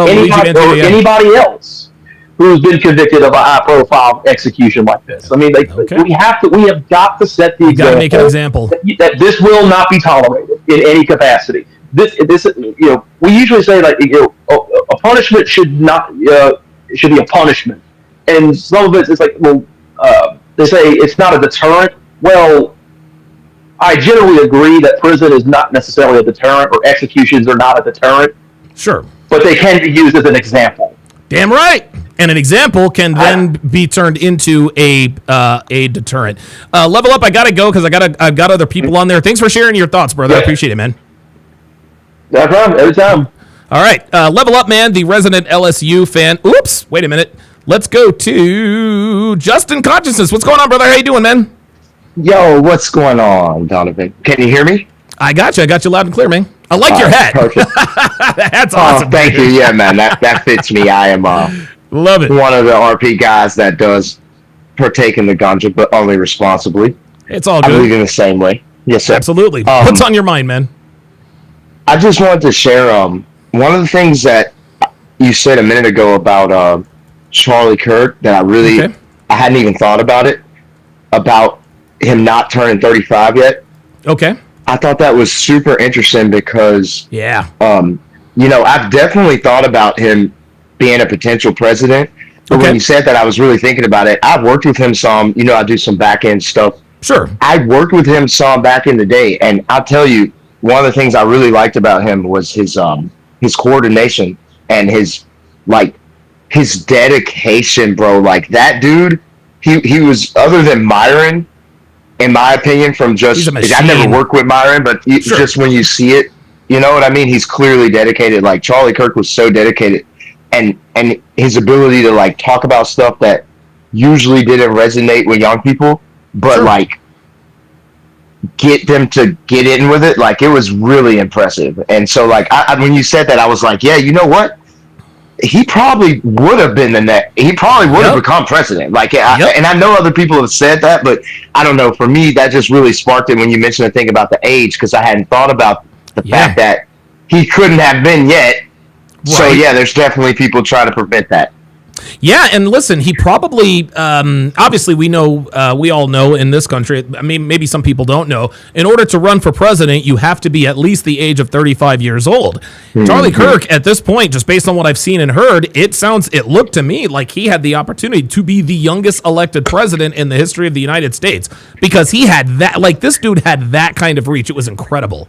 anybody else who's been convicted of a high-profile execution like this. I mean, we have got to set the example. Make an example that this will not be tolerated in any capacity. This we usually say a punishment should be a punishment, and some of it's like they say it's not a deterrent. Well, I generally agree that prison is not necessarily a deterrent, or executions are not a deterrent. Sure. But they can be used as an example. Damn right. And an example can then be turned into a deterrent. Level Up, I got to go because I've got other people on there. Thanks for sharing your thoughts, brother. I appreciate it, man. No problem. Every time. All right. Level Up, man, the resident LSU fan. Oops. Wait a minute. Let's go to Justin Consciousness. What's going on, brother? How you doing, man? Yo, what's going on, Donovan? Can you hear me? I got you loud and clear, man. I like your hat. Perfect. That's awesome. Thank you. Yeah, man, that fits me. I am love it. One of the RP guys that does partake in the ganja, but only responsibly. It's all good. I believe in the same way. Yes, sir. Absolutely. What's on your mind, man? I just wanted to share one of the things that you said a minute ago about Charlie Kirk that I hadn't even thought about him not turning 35 yet. Okay. I thought that was super interesting because I've definitely thought about him being a potential president. But when you said that, I was really thinking about it. I've worked with him some, I do some back end stuff. Sure. I worked with him some back in the day, and I'll tell you, one of the things I really liked about him was his coordination and his dedication, bro. Like that dude, he was, other than Myron, in my opinion, from just, I've never worked with Myron, but just when you see it, you know what I mean? He's clearly dedicated. Like Charlie Kirk was so dedicated, and his ability to like talk about stuff that usually didn't resonate with young people, but like get them to get in with it. Like it was really impressive. And so like when you said that, I was like, yeah, you know what? He probably would have been the next. He probably would have become president. Like, and I know other people have said that, but I don't know. For me, that just really sparked it when you mentioned the thing about the age, because I hadn't thought about the fact that he couldn't have been yet. Right. So yeah, there's definitely people trying to prevent that. Yeah, and listen, he probably, obviously we know, we all know in this country, I mean, maybe some people don't know, in order to run for president, you have to be at least the age of 35 years old. Mm-hmm. Charlie Kirk, at this point, just based on what I've seen and heard, it looked to me like he had the opportunity to be the youngest elected president in the history of the United States, because he had that, like, this dude had that kind of reach. It was incredible.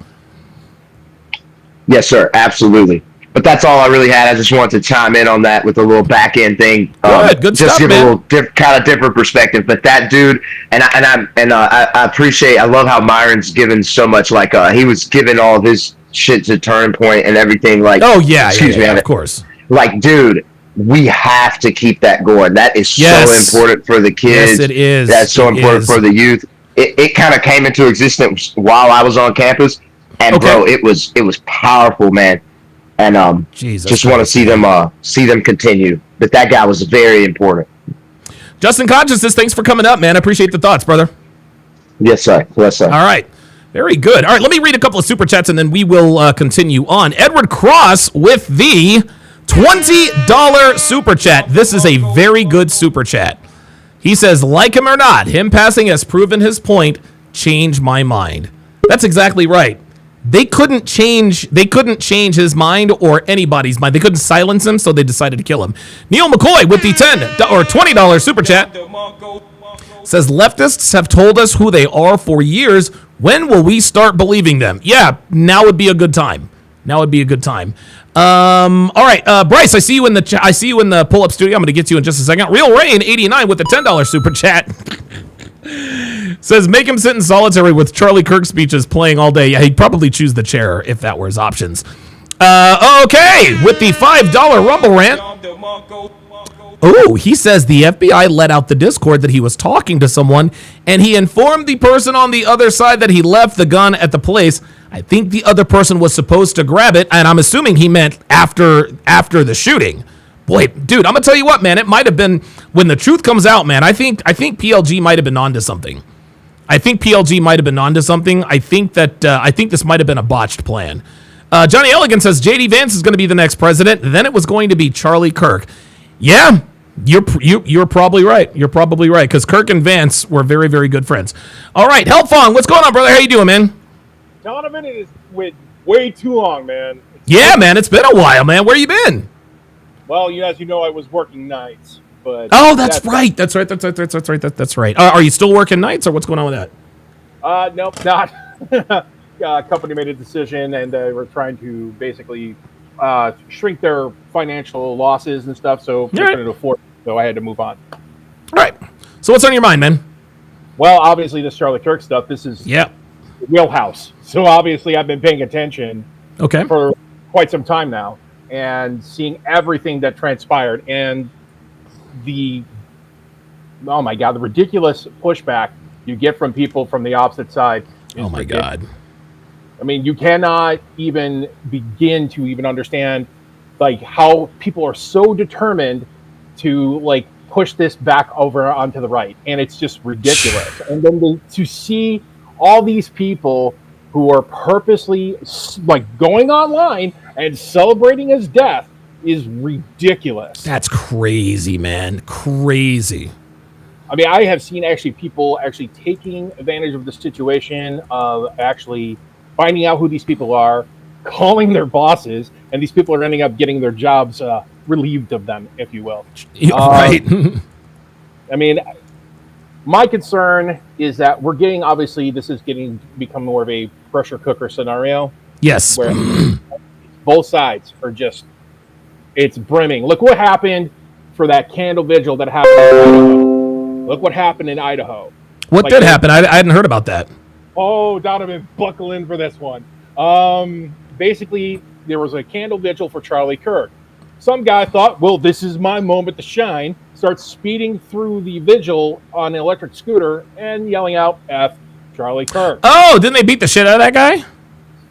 Yes, sir, absolutely. But that's all I really had. I just wanted to chime in on that with a little back end thing. Good just stuff, give man. A little kind of different perspective. But that dude, I appreciate. I love how Myron's given so much. Like he was giving all of his shit to Turning Point and everything. Like, oh yeah, excuse me, of course. Like, dude, we have to keep that going. That is so important for the kids. Yes, it is. That's so important for the youth. It kind of came into existence while I was on campus, and bro, it was powerful, man. And just want to see them continue. But that guy was very important. Justin Consciousness, thanks for coming up, man. I appreciate the thoughts, brother. Yes, sir. Yes, sir. All right. Very good. All right, let me read a couple of super chats, and then we will continue on. Edward Cross with the $20 super chat. This is a very good super chat. He says, like him or not, him passing has proven his point. Change my mind. That's exactly right. They couldn't change his mind or anybody's mind. They couldn't silence him, so they decided to kill him. Neil McCoy with the $10 or $20 super chat says, leftists have told us who they are for years. When will we start believing them? Yeah, now would be a good time. All right, Bryce, I see you in the pull-up studio. I'm going to get to you in just a second. Real Rain 89 with the $10 super chat. Says, make him sit in solitary with Charlie Kirk speeches playing all day. Yeah, he'd probably choose the chair if that were his options. Okay, with the $5 Rumble rant. Oh, he says the FBI let out the Discord that he was talking to someone, and he informed the person on the other side that he left the gun at the place. I think the other person was supposed to grab it, and I'm assuming he meant after the shooting. Boy, dude, I'm gonna tell you what, man. It might have been, when the truth comes out, man. I think PLG might have been onto something. I think this might have been a botched plan. Johnny Elegant says JD Vance is going to be the next president. Then it was going to be Charlie Kirk. Yeah, you're probably right. You're probably right, because Kirk and Vance were very, very good friends. All right, Helfong, what's going on, brother? How you doing, man? Donovan, it went way too long, man. Yeah, man, it's been a while, man. Where you been? Well, as you know, I was working nights, but that's right. That's right. Are you still working nights, or what's going on with that? Nope, not. Company made a decision, and we're trying to basically shrink their financial losses and stuff. So they couldn't afford it, so I had to move on. All right. So what's on your mind, man? Well, obviously this Charlie Kirk stuff. This is wheelhouse. So obviously I've been paying attention. For quite some time now, and seeing everything that transpired, and the ridiculous pushback you get from people from the opposite side. Oh my God. I mean, you cannot even begin to even understand like how people are so determined to like push this back over onto the right, and it's just ridiculous. And then to see all these people who are purposely like going online and celebrating his death is ridiculous. That's crazy, man. Crazy. I mean, I have seen people taking advantage of the situation of actually finding out who these people are, calling their bosses, and these people are ending up getting their jobs relieved of them, if you will. Right. I mean, my concern is that this is become more of a pressure cooker scenario. Yes. Where both sides are just It's brimming. Look what happened for that candle vigil that happened in Idaho. Look what happened in Idaho. What did happen? I hadn't heard about that. Oh, Donovan, buckle in for this one. Basically, there was a candle vigil for Charlie Kirk. Some guy thought, well, this is my moment to shine, starts speeding through the vigil on an electric scooter and yelling out, F Charlie Kirk. Oh, didn't they beat the shit out of that guy?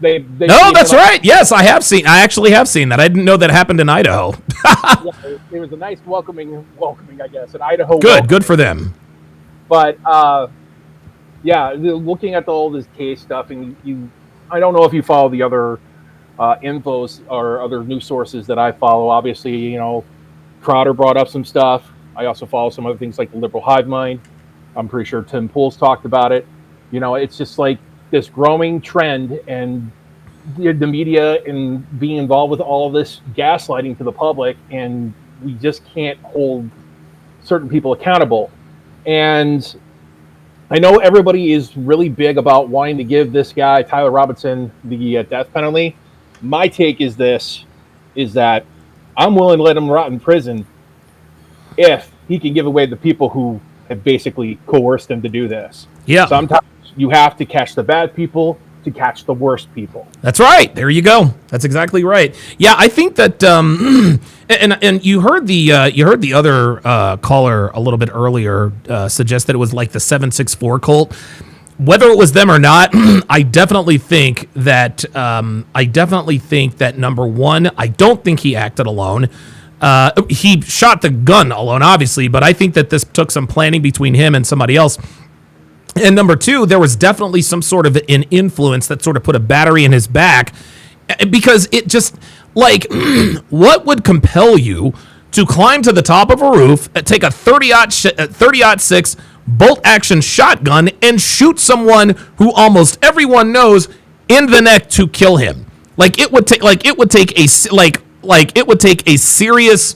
They no, that's right. Yes, I actually have seen that. I didn't know that happened in Idaho. Yeah, it was a nice welcoming, I guess, in Idaho. Good for them. But, yeah, looking at all this case stuff, and I don't know if you follow the other infos or other news sources that I follow. Obviously, Crowder brought up some stuff. I also follow some other things like the Liberal Hive Mind. I'm pretty sure Tim Pool's talked about it. It's just like this growing trend, and the media and being involved with all of this gaslighting to the public, and we just can't hold certain people accountable. And I know everybody is really big about wanting to give this guy, Tyler Robinson, the death penalty. My take is that I'm willing to let him rot in prison if he can give away the people who have basically coerced him to do this. Yeah. Sometimes you have to catch the bad people to catch the worst people. That's right. There you go. That's exactly right. Yeah, I think that, and you heard the other caller a little bit earlier suggest that it was like the 764 cult. Whether it was them or not, I definitely think that number one, I don't think he acted alone. He shot the gun alone, obviously, but I think that this took some planning between him and somebody else. And number two, there was definitely some sort of an influence that sort of put a battery in his back, because it just, like, what would compel you to climb to the top of a roof, take a 30-06 bolt-action shotgun and shoot someone who almost everyone knows in the neck to kill him? It would take a serious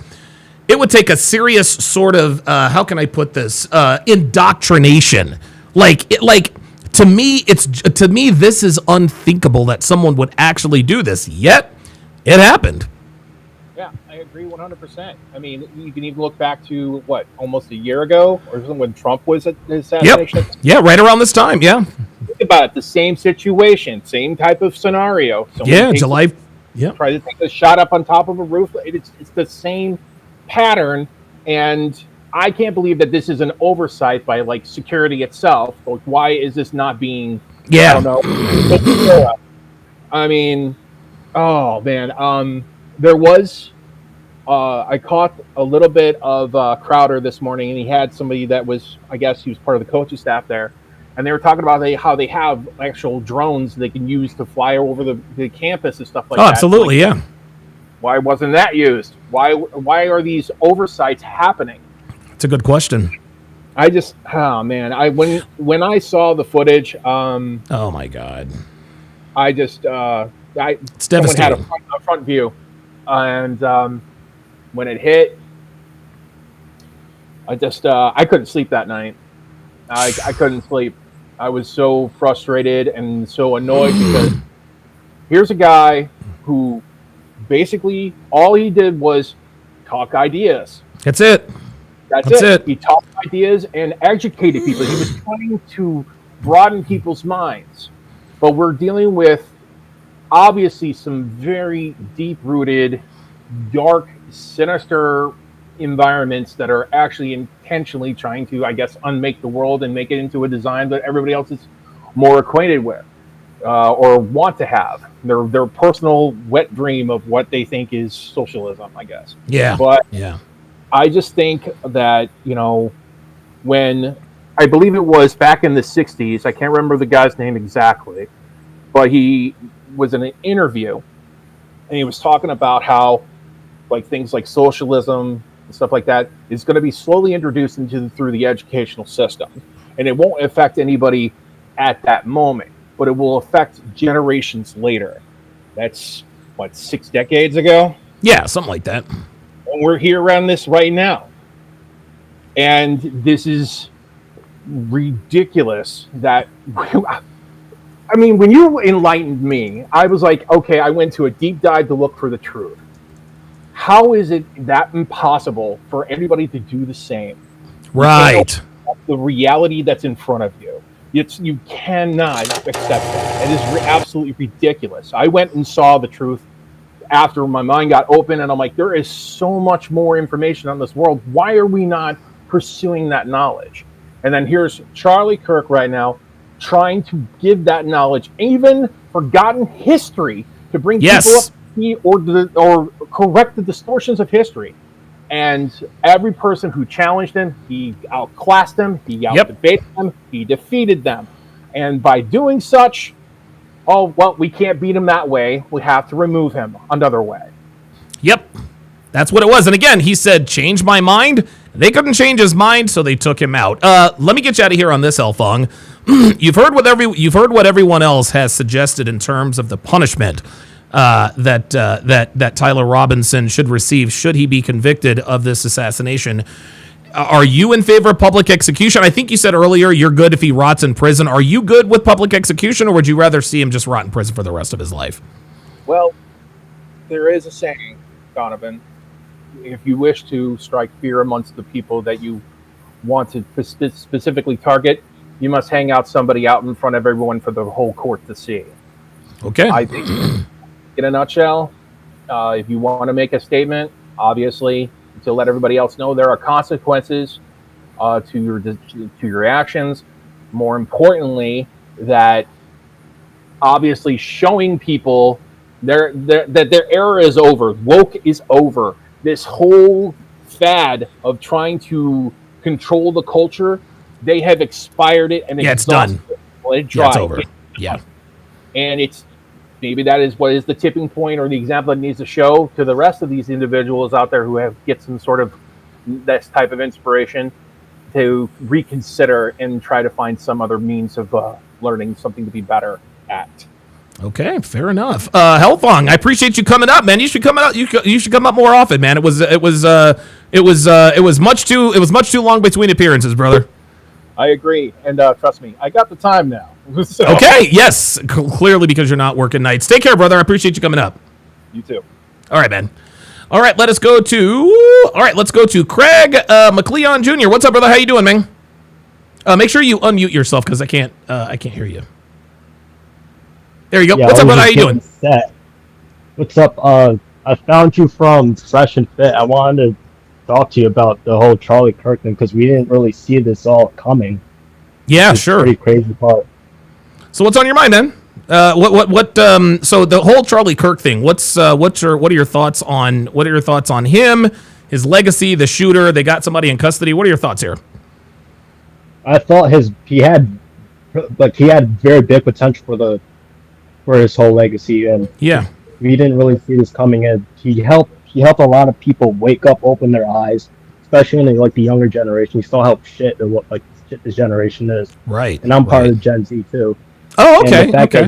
sort of how can I put this, indoctrination. To me, this is unthinkable that someone would actually do this. Yet, it happened. Yeah, I agree 100%. I mean, you can even look back to almost a year ago, or something, when Trump was at his assassination. Yep. Yeah, right around this time. Yeah. Think about it. The same situation, same type of scenario. July. Yeah. Try to take a shot up on top of a roof. It's the same pattern, and I can't believe that this is an oversight by security itself. Why is this not being? Yeah. I don't know. I mean, oh man. There was. I caught a little bit of Crowder this morning, and he had somebody that was, I guess, he was part of the coaching staff there, and they were talking about how they have actual drones they can use to fly over the campus and stuff like that. Oh, absolutely, yeah. Why wasn't that used? Why are these oversights happening? It's a good question. I just, oh man, when I saw the footage, oh my God, I just, it's devastating. Someone had a front view, and when it hit, I just, I couldn't sleep that night. I couldn't sleep. I was so frustrated and so annoyed because here's a guy who basically all he did was talk ideas. That's it. That's it. He talked ideas and educated people. He was trying to broaden people's minds. But we're dealing with, obviously, some very deep-rooted, dark, sinister environments that are actually intentionally trying to, I guess, unmake the world and make it into a design that everybody else is more acquainted with or want to have. Their personal wet dream of what they think is socialism, I guess. Yeah. But yeah. I just think that, when I believe it was back in the 60s, I can't remember the guy's name exactly, but he was in an interview and he was talking about how things like socialism and stuff like that is going to be slowly introduced through the educational system. And it won't affect anybody at that moment, but it will affect generations later. That's 6 decades ago? Yeah, something like that. And we're here around this right now. And this is ridiculous that, I mean, when you enlightened me, I was like, okay, I went to a deep dive to look for the truth. how is it that impossible for everybody to do the same? Right. The reality that's in front of you. You cannot accept that. It is absolutely ridiculous. I went and saw the truth after my mind got open, and I'm like, there is so much more information on this world. Why are we not pursuing that knowledge? And then here's Charlie Kirk right now trying to give that knowledge, even forgotten history, to bring people up to speed or correct the distortions of history. And every person who challenged him, he outclassed them, he outdebated them, he defeated them. And by doing such, oh, well, we can't beat him that way. We have to remove him another way. Yep. That's what it was. And again, he said, change my mind. They couldn't change his mind, so they took him out. Let me get you out of here on this, Elfong. You've heard what everyone else has suggested in terms of the punishment that Tyler Robinson should receive should he be convicted of this assassination. Are you in favor of public execution? I think you said earlier you're good if he rots in prison. Are you good with public execution, or would you rather see him just rot in prison for the rest of his life? Well, there is a saying, Donovan, if you wish to strike fear amongst the people that you want to specifically target, you must hang out somebody out in front of everyone for the whole court to see. Okay. I think, in a nutshell, if you want to make a statement, obviously, to let everybody else know there are consequences to your actions. More importantly, that obviously showing people that their era is over. Woke is over. This whole fad of trying to control the culture, they have expired it and it's done. It's over. Yeah. And it's maybe that is what is the tipping point or the example that needs to show to the rest of these individuals out there who get some sort of this type of inspiration to reconsider and try to find some other means of learning something to be better at. Okay, fair enough. Helfong, I appreciate you coming up, man. You should come out. You should come up more often, man. It was much too long between appearances, brother. I agree, and trust me, I got the time now. So. Okay, yes, clearly because you're not working nights. Take care, brother. I appreciate you coming up. You too. All right, man. All right, let's go to Craig McLeon Jr. What's up, brother? How you doing, man? Make sure you unmute yourself because I can't hear you. There you go. Yeah, what's up, brother? How you doing? Set. What's up? I found you from Fresh and Fit. I wanted to talk to you about the whole Charlie Kirk thing because we didn't really see this all coming. Yeah, sure. Pretty crazy part. So what's on your mind, man? So the whole Charlie Kirk thing. What are your thoughts on him, his legacy, the shooter? They got somebody in custody. What are your thoughts here? I thought he had very big potential for his whole legacy, and yeah, we didn't really see this coming in. He helped a lot of people wake up, open their eyes, especially in the younger generation. He saw how shit this generation is. Right. And I'm part of Gen Z too. Oh, okay. And the fact that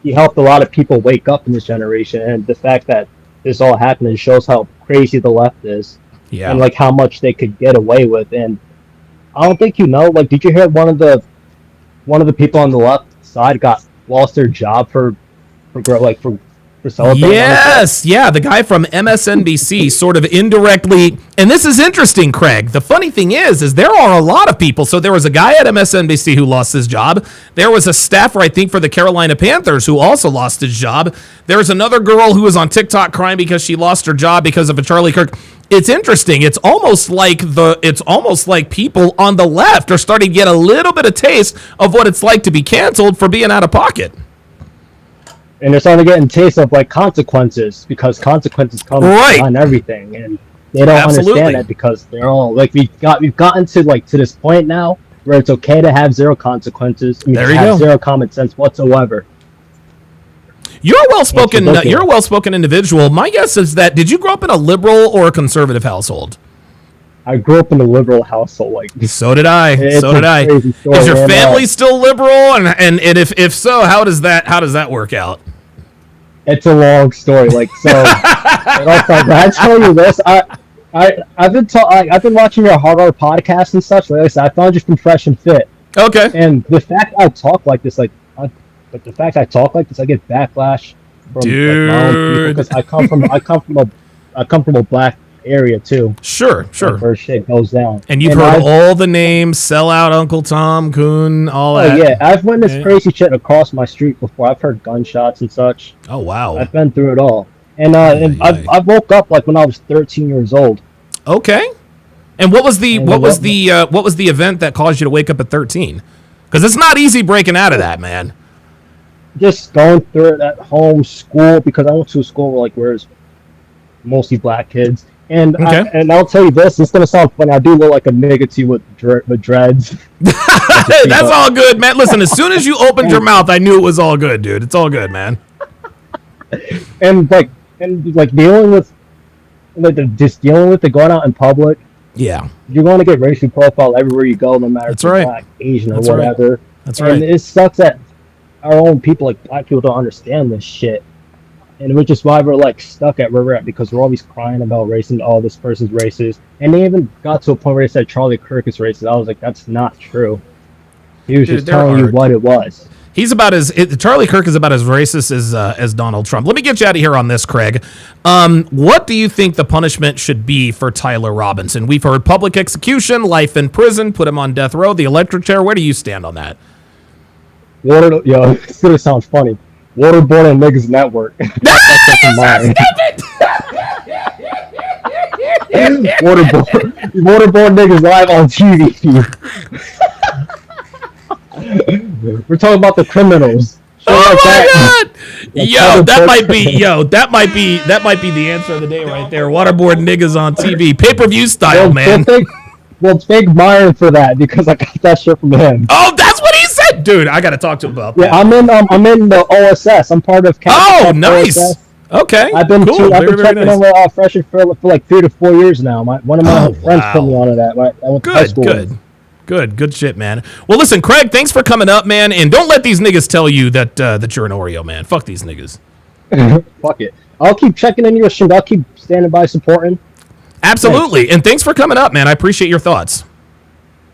he helped a lot of people wake up in this generation, and the fact that this all happened shows how crazy the left is. Yeah. And how much they could get away with. And I don't think did you hear one of the people on the left side lost their job for celebrating? Yes, yeah, the guy from MSNBC sort of indirectly, and this is interesting, Craig. The funny thing is there are a lot of people. So there was a guy at MSNBC who lost his job. There was a staffer, I think, for the Carolina Panthers who also lost his job. There was another girl who was on TikTok crying because she lost her job because of a Charlie Kirk. It's interesting. It's almost like people on the left are starting to get a little bit of taste of what it's like to be canceled for being out of pocket. And they're starting to get a taste of consequences, because consequences come on everything, and they don't understand that because they're all we've gotten to this point now where it's okay to have zero consequences. Zero common sense whatsoever. You're a well-spoken individual. My guess is that, did you grow up in a liberal or a conservative household? I grew up in a liberal household. So did I. Is your family still liberal? And if so, how does that work out? It's a long story. I tell you this, I've been watching your Hard R podcast and such. Like I said, I found you from Fresh and Fit. Okay. And the fact I talk like this, I get backlash from my own people, because I come from I come from a black area too. Sure. Where shit goes down. And you've heard all the names: Sellout, Uncle Tom, Coon, all that. Yeah, I've witnessed crazy shit across my street before. I've heard gunshots and such. Oh wow. I've been through it all. And I woke up like when I was 13 years old. Okay. And what was the event that caused you to wake up at 13? Because it's not easy breaking out of that, man. Just going through it at home, school, because I went to a school where there's mostly black kids. And I'll tell you this, it's gonna sound funny. I do look like a nigga to you with dreads. That's all good, man. Listen, as soon as you opened your mouth, I knew it was all good, dude. It's all good, man. And dealing with dealing with it going out in public. Yeah, you're going to get racial profile everywhere you go, no matter if you're black, Asian, or whatever. That's right. And it sucks that our own people, like black people, don't understand this shit. And which is why we're stuck at where we're at, because we're always crying about race and all this person's racist. And they even got to a point where they said Charlie Kirk is racist. I was like, that's not true. He was just telling you what it was. Charlie Kirk is about as racist as Donald Trump. Let me get you out of here on this, Craig. What do you think the punishment should be for Tyler Robinson? We've heard public execution, life in prison, put him on death row, the electric chair. Where do you stand on that? It's gonna sound funny. Waterboarding niggas network. Waterboard niggas live on TV. We're talking about the criminals. Oh my God! That might be the answer of the day right there. Waterboard niggas on TV, pay-per-view style, man. Thank Myron for that, because I got that shit from him. Oh, that's what he said, dude. I got to talk to him about that. Yeah, I'm in the OSS. I'm part of. Nice. OSS. Okay. I've been cool. I've been checking over Fresh for like 3 to 4 years now. One of my friends put me on that. I went to high school. Good shit, man. Well, listen, Craig, thanks for coming up, man. And don't let these niggas tell you that you're an Oreo, man. Fuck these niggas. Fuck it. I'll keep checking in your shit. I'll keep standing by supporting. Absolutely. Thanks. And thanks for coming up, man. I appreciate your thoughts.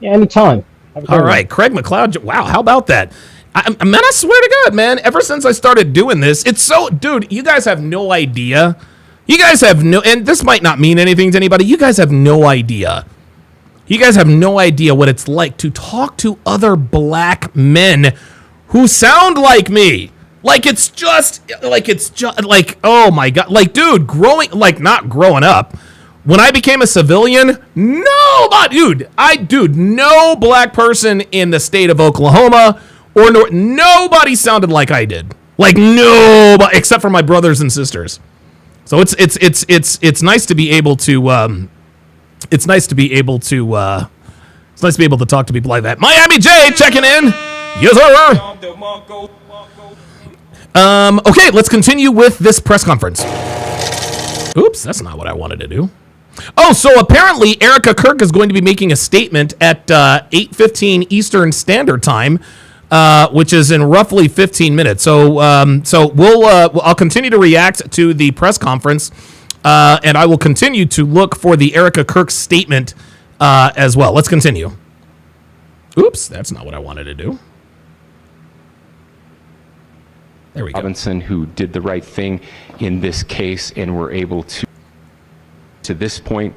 Yeah, anytime. All right, Craig McLeod. Wow, how about that? I swear to God, man, ever since I started doing this, it's so, dude, you guys have no idea. And this might not mean anything to anybody. You guys have no idea. You guys have no idea what it's like to talk to other black men who sound like me. It's just, oh my God. Dude, not growing up. When I became a civilian, no black person in the state of Oklahoma nobody sounded like I did. Nobody, except for my brothers and sisters. So it's nice to be able to it's nice to be able to talk to people like that. Miami J checking in. Yes, sir. Okay, let's continue with this press conference. Oops, that's not what I wanted to do. Oh, so apparently Erica Kirk is going to be making a statement at 8:15 Eastern Standard Time, which is in roughly 15 minutes. So I'll continue to react to the press conference, and I will continue to look for the Erica Kirk statement as well. Let's continue. Oops, that's not what I wanted to do. There we go. Robinson, who did the right thing in this case and were able to this point.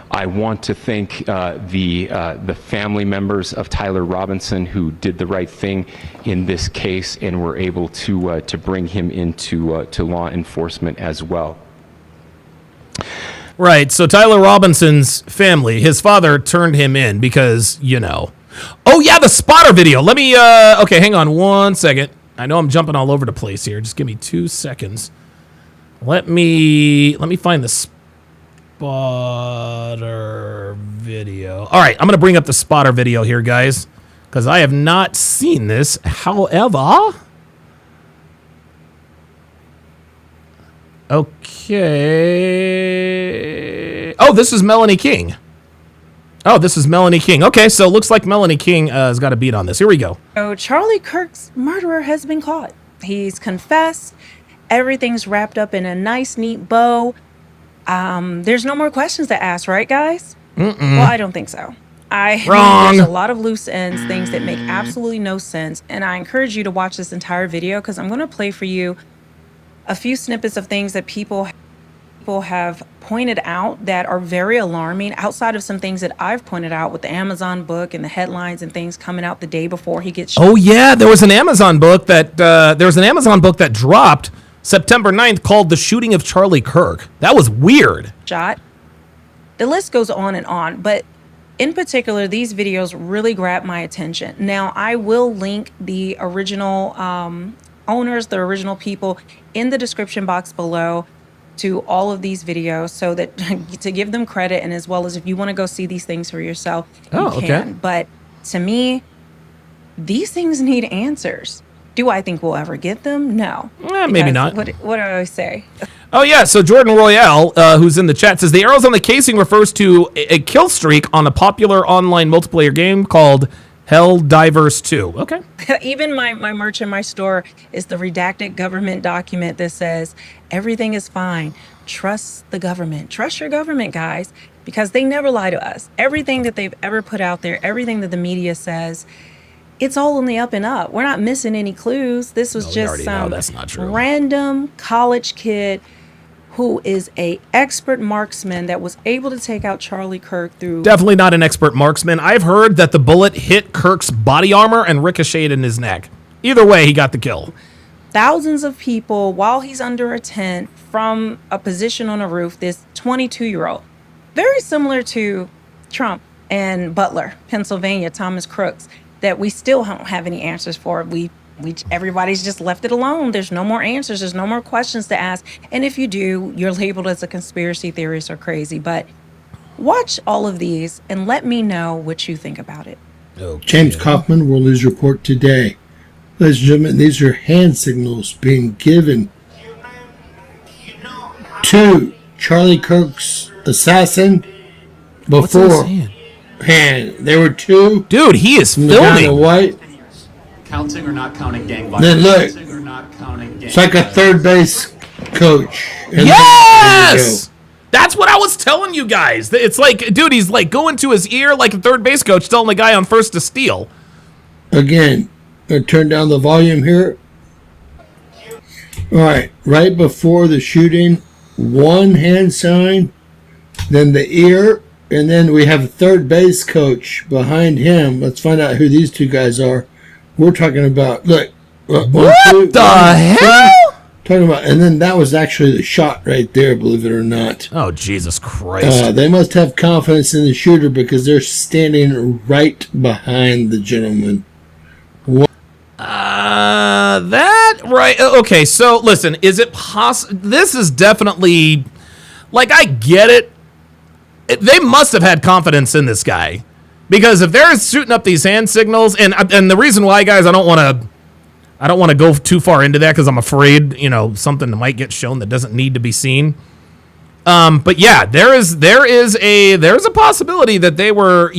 I want to thank the family members of Tyler Robinson, who did the right thing in this case and were able to bring him into to law enforcement as well. Right. So Tyler Robinson's family, his father turned him in because, Oh yeah, the spotter video. Let me. Okay, hang on 1 second. I know I'm jumping all over the place here. Just give me 2 seconds. Let me find the spotter video. All right, I'm going to bring up the spotter video here, guys, because I have not seen this. However, okay. Oh, this is Melanie King. Okay, so it looks like Melanie King has got a beat on this. Here we go. Oh, Charlie Kirk's murderer has been caught. He's confessed. Everything's wrapped up in a nice, neat bow. There's no more questions to ask, right, guys? Well, I don't think so. There's a lot of loose ends, things that make absolutely no sense, and I encourage you to watch this entire video because I'm going to play for you a few snippets of things that people people have pointed out that are very alarming outside of some things that I've pointed out with the Amazon book and the headlines and things coming out the day before he gets shot. Oh yeah, there was an Amazon book that dropped September 9th called The Shooting of Charlie Kirk. That was weird. Shot. The list goes on, but in particular, these videos really grabbed my attention. Now, I will link the original owners, the original people in the description box below to all of these videos so that to give them credit, and as well as if you want to go see these things for yourself, you can. Okay. But to me, these things need answers. Do I think we'll ever get them? No. Maybe not. What do I always say? Oh, yeah. So Jordan Royale, who's in the chat, says the arrows on the casing refers to a kill streak on a popular online multiplayer game called Helldivers 2. Okay. Even my merch in my store is the redacted government document that says everything is fine. Trust the government. Trust your government, guys, because they never lie to us. Everything that they've ever put out there, everything that the media says, it's all on the up and up. We're not missing any clues. This was just some random college kid who is a expert marksman that was able to take out Charlie Kirk through... Definitely not an expert marksman. I've heard that the bullet hit Kirk's body armor and ricocheted in his neck. Either way, he got the kill. Thousands of people while he's under a tent from a position on a roof, this 22-year-old. Very similar to Trump and Butler, Pennsylvania, Thomas Crooks, that we still don't have any answers for. Everybody's just left it alone. There's no more answers. There's no more questions to ask. And if you do, you're labeled as a conspiracy theorist or crazy. But watch all of these and let me know what you think about it. Okay. James Kaufman, World News Report today. Ladies and gentlemen, these are hand signals being given to Charlie Kirk's assassin beforehand. There were two. Dude, he is filming. White. Counting or not counting gang violence? Then look, it's like a third base coach. Yes! That's what I was telling you guys. It's like, dude, he's like going to his ear like a third base coach telling the guy on first to steal. Again, I'm going to turn down the volume here. All right before the shooting, one hand sign, then the ear, and then we have a third base coach behind him. Let's find out who these two guys are. We're talking about, look. What the hell? Talking about, and then that was actually the shot right there, believe it or not. Oh, Jesus Christ. They must have confidence in the shooter because they're standing right behind the gentleman. Okay, so listen, is it possible? This is definitely, like, I get it. They must have had confidence in this guy. Because if they're shooting up these hand signals, and the reason why, guys, I don't want to go too far into that because I'm afraid, something might get shown that doesn't need to be seen. But yeah, there's a possibility that they were.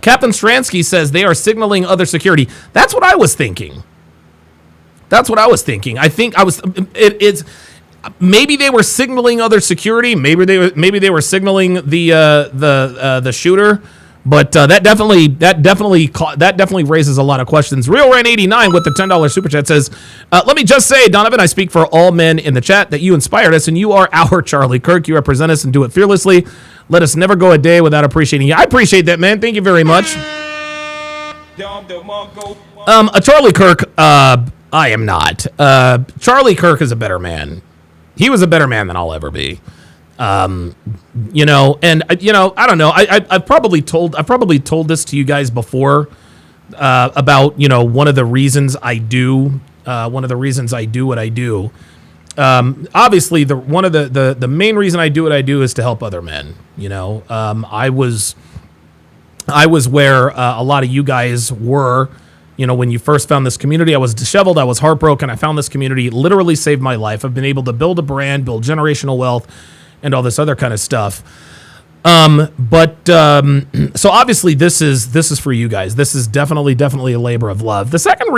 Captain Stransky says they are signaling other security. That's what I was thinking. I think it's maybe they were signaling other security. Maybe they were signaling the shooter. But that definitely raises a lot of questions. RealRain89 with the $10 super chat says, "Let me just say, Donovan, I speak for all men in the chat that you inspired us, and you are our Charlie Kirk. You represent us and do it fearlessly. Let us never go a day without appreciating you." I appreciate that, man. Thank you very much. A Charlie Kirk, I am not. Charlie Kirk is a better man. He was a better man than I'll ever be. I don't know. I've probably told this to you guys before about, one of the reasons I do what I do. Obviously one of the main reason I do what I do is to help other men. I was where a lot of you guys were, when you first found this community. I was disheveled. I was heartbroken. I found this community. It literally saved my life. I've been able to build a brand, build generational wealth, and all this other kind of stuff. So obviously this is for you guys. This is definitely a labor of love. The second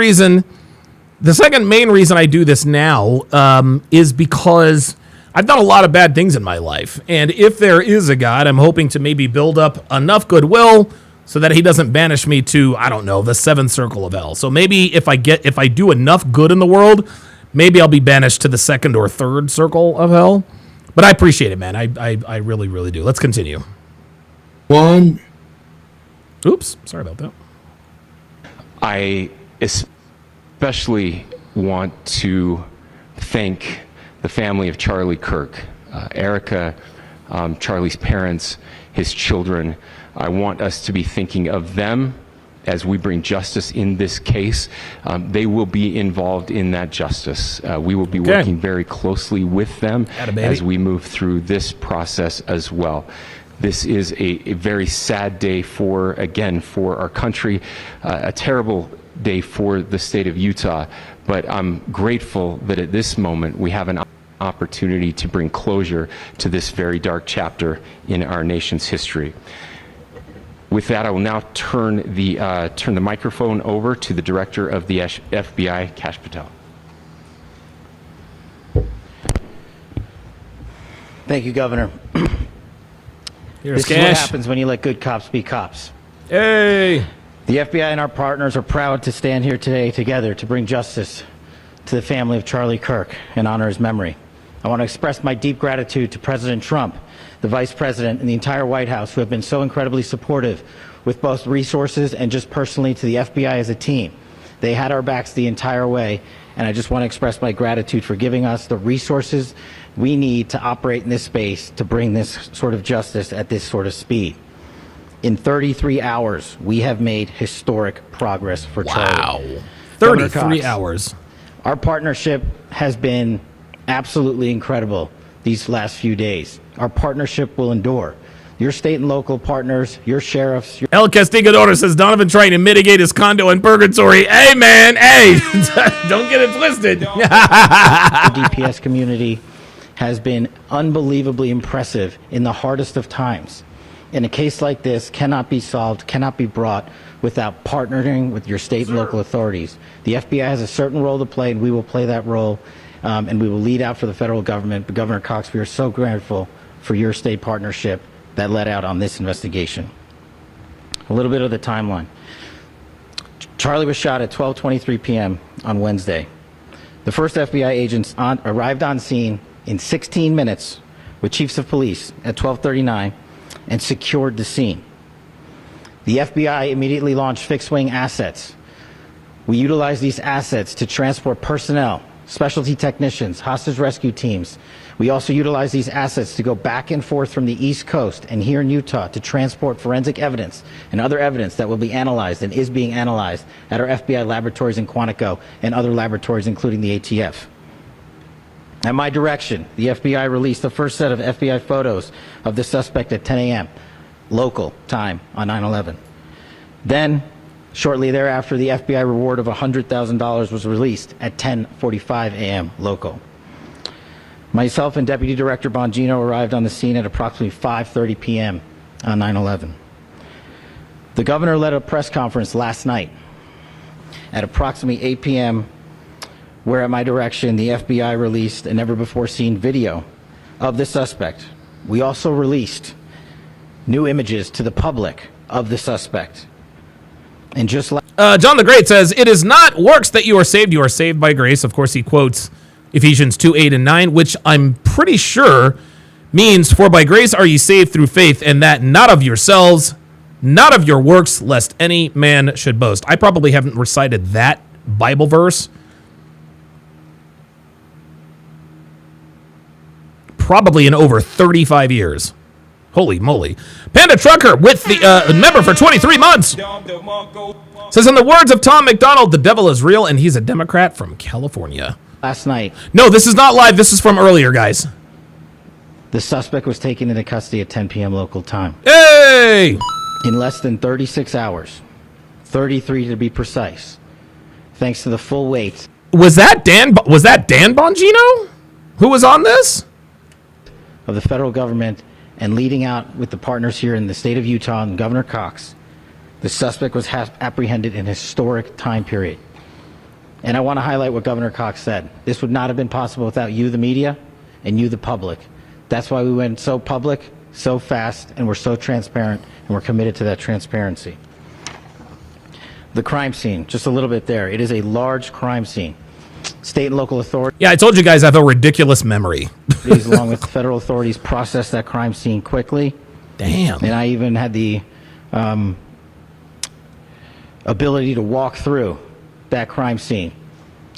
main reason I do this now is because I've done a lot of bad things in my life. And if there is a God, I'm hoping to maybe build up enough goodwill so that he doesn't banish me to, I don't know, the seventh circle of hell. So maybe if I do enough good in the world, maybe I'll be banished to the second or third circle of hell. But I appreciate it, man. I really, really do. Let's continue. One. Oops. Sorry about that. I especially want to thank the family of Charlie Kirk, Erica, Charlie's parents, his children. I want us to be thinking of them as we bring justice in this case. They will be involved in that justice. We will be working very closely with them as we move through this process as well. This is a very sad day for our country, a terrible day for the state of Utah, but I'm grateful that at this moment we have an opportunity to bring closure to this very dark chapter in our nation's history. With that, I will now turn the microphone over to the Director of the FBI, Kash Patel. Thank you, Governor. Here's This is what happens when you let good cops be cops. Hey! The FBI and our partners are proud to stand here today together to bring justice to the family of Charlie Kirk and honor his memory. I want to express my deep gratitude to President Trump, the Vice President, and the entire White House who have been so incredibly supportive with both resources and just personally to the FBI as a team. They had our backs the entire way, and I just want to express my gratitude for giving us the resources we need to operate in this space to bring this sort of justice at this sort of speed. In 33 hours, we have made historic progress for Charlie. Wow. 33 hours. Our partnership has been absolutely incredible these last few days. Our partnership will endure. Your state and local partners, your sheriffs. El Castigador says Donovan trying to mitigate his condo in purgatory. Hey, man. Hey, don't get it twisted. The DPS community has been unbelievably impressive in the hardest of times. And a case like this cannot be solved, cannot be brought without partnering with your state and local authorities. The FBI has a certain role to play, and we will play that role, and we will lead out for the federal government. But Governor Cox, we are so grateful for your state partnership that led out on this investigation. A little bit of the timeline. Charlie was shot at 12:23 p.m. on Wednesday. The first FBI agents arrived on scene in 16 minutes with chiefs of police at 12:39 and secured the scene. The FBI immediately launched fixed-wing assets. We utilized these assets to transport personnel, specialty technicians, hostage rescue teams. We also utilized these assets to go back and forth from the East Coast and here in Utah to transport forensic evidence and other evidence that will be analyzed and is being analyzed at our FBI laboratories in Quantico and other laboratories, including the ATF. At my direction, the FBI released the first set of FBI photos of the suspect at 10 a.m. local time on 9/11. Then, shortly thereafter, the FBI reward of $100,000 was released at 10:45 a.m. local. Myself and Deputy Director Bongino arrived on the scene at approximately 5:30 p.m. on 9/11. The governor led a press conference last night at approximately 8 p.m. where at my direction, the FBI released a never-before-seen video of the suspect. We also released new images to the public of the suspect. And just like John the Great says, it is not works that you are saved by grace. Of course, he quotes Ephesians 2:8 and 9, which I'm pretty sure means, for by grace are ye saved through faith, and that not of yourselves, not of your works, lest any man should boast. I probably haven't recited that Bible verse probably in over 35 years. Holy moly. Panda Trucker with the member for 23 months says, in the words of Tom McDonald, the devil is real and he's a Democrat from California. last night, No, this is not live. This is from earlier, guys. the suspect was taken into custody at 10 p.m. local time. Hey! In less than 36 hours, 33 to be precise, thanks to the full weight. Was that Dan Bongino who was on this? Of the federal government and leading out with the partners here in the state of Utah and Governor Cox, the suspect was apprehended in a historic time period. And I want to highlight what Governor Cox said. This would not have been possible without you, the media, and you, the public. That's why we went so public, so fast, and we're so transparent, and we're committed to that transparency. The crime scene, just a little bit there. It is a large crime scene. state and local authorities. Yeah, I told you guys I have a ridiculous memory. Along with federal authorities, processed that crime scene quickly. Damn. And I even had the ability to walk through that crime scene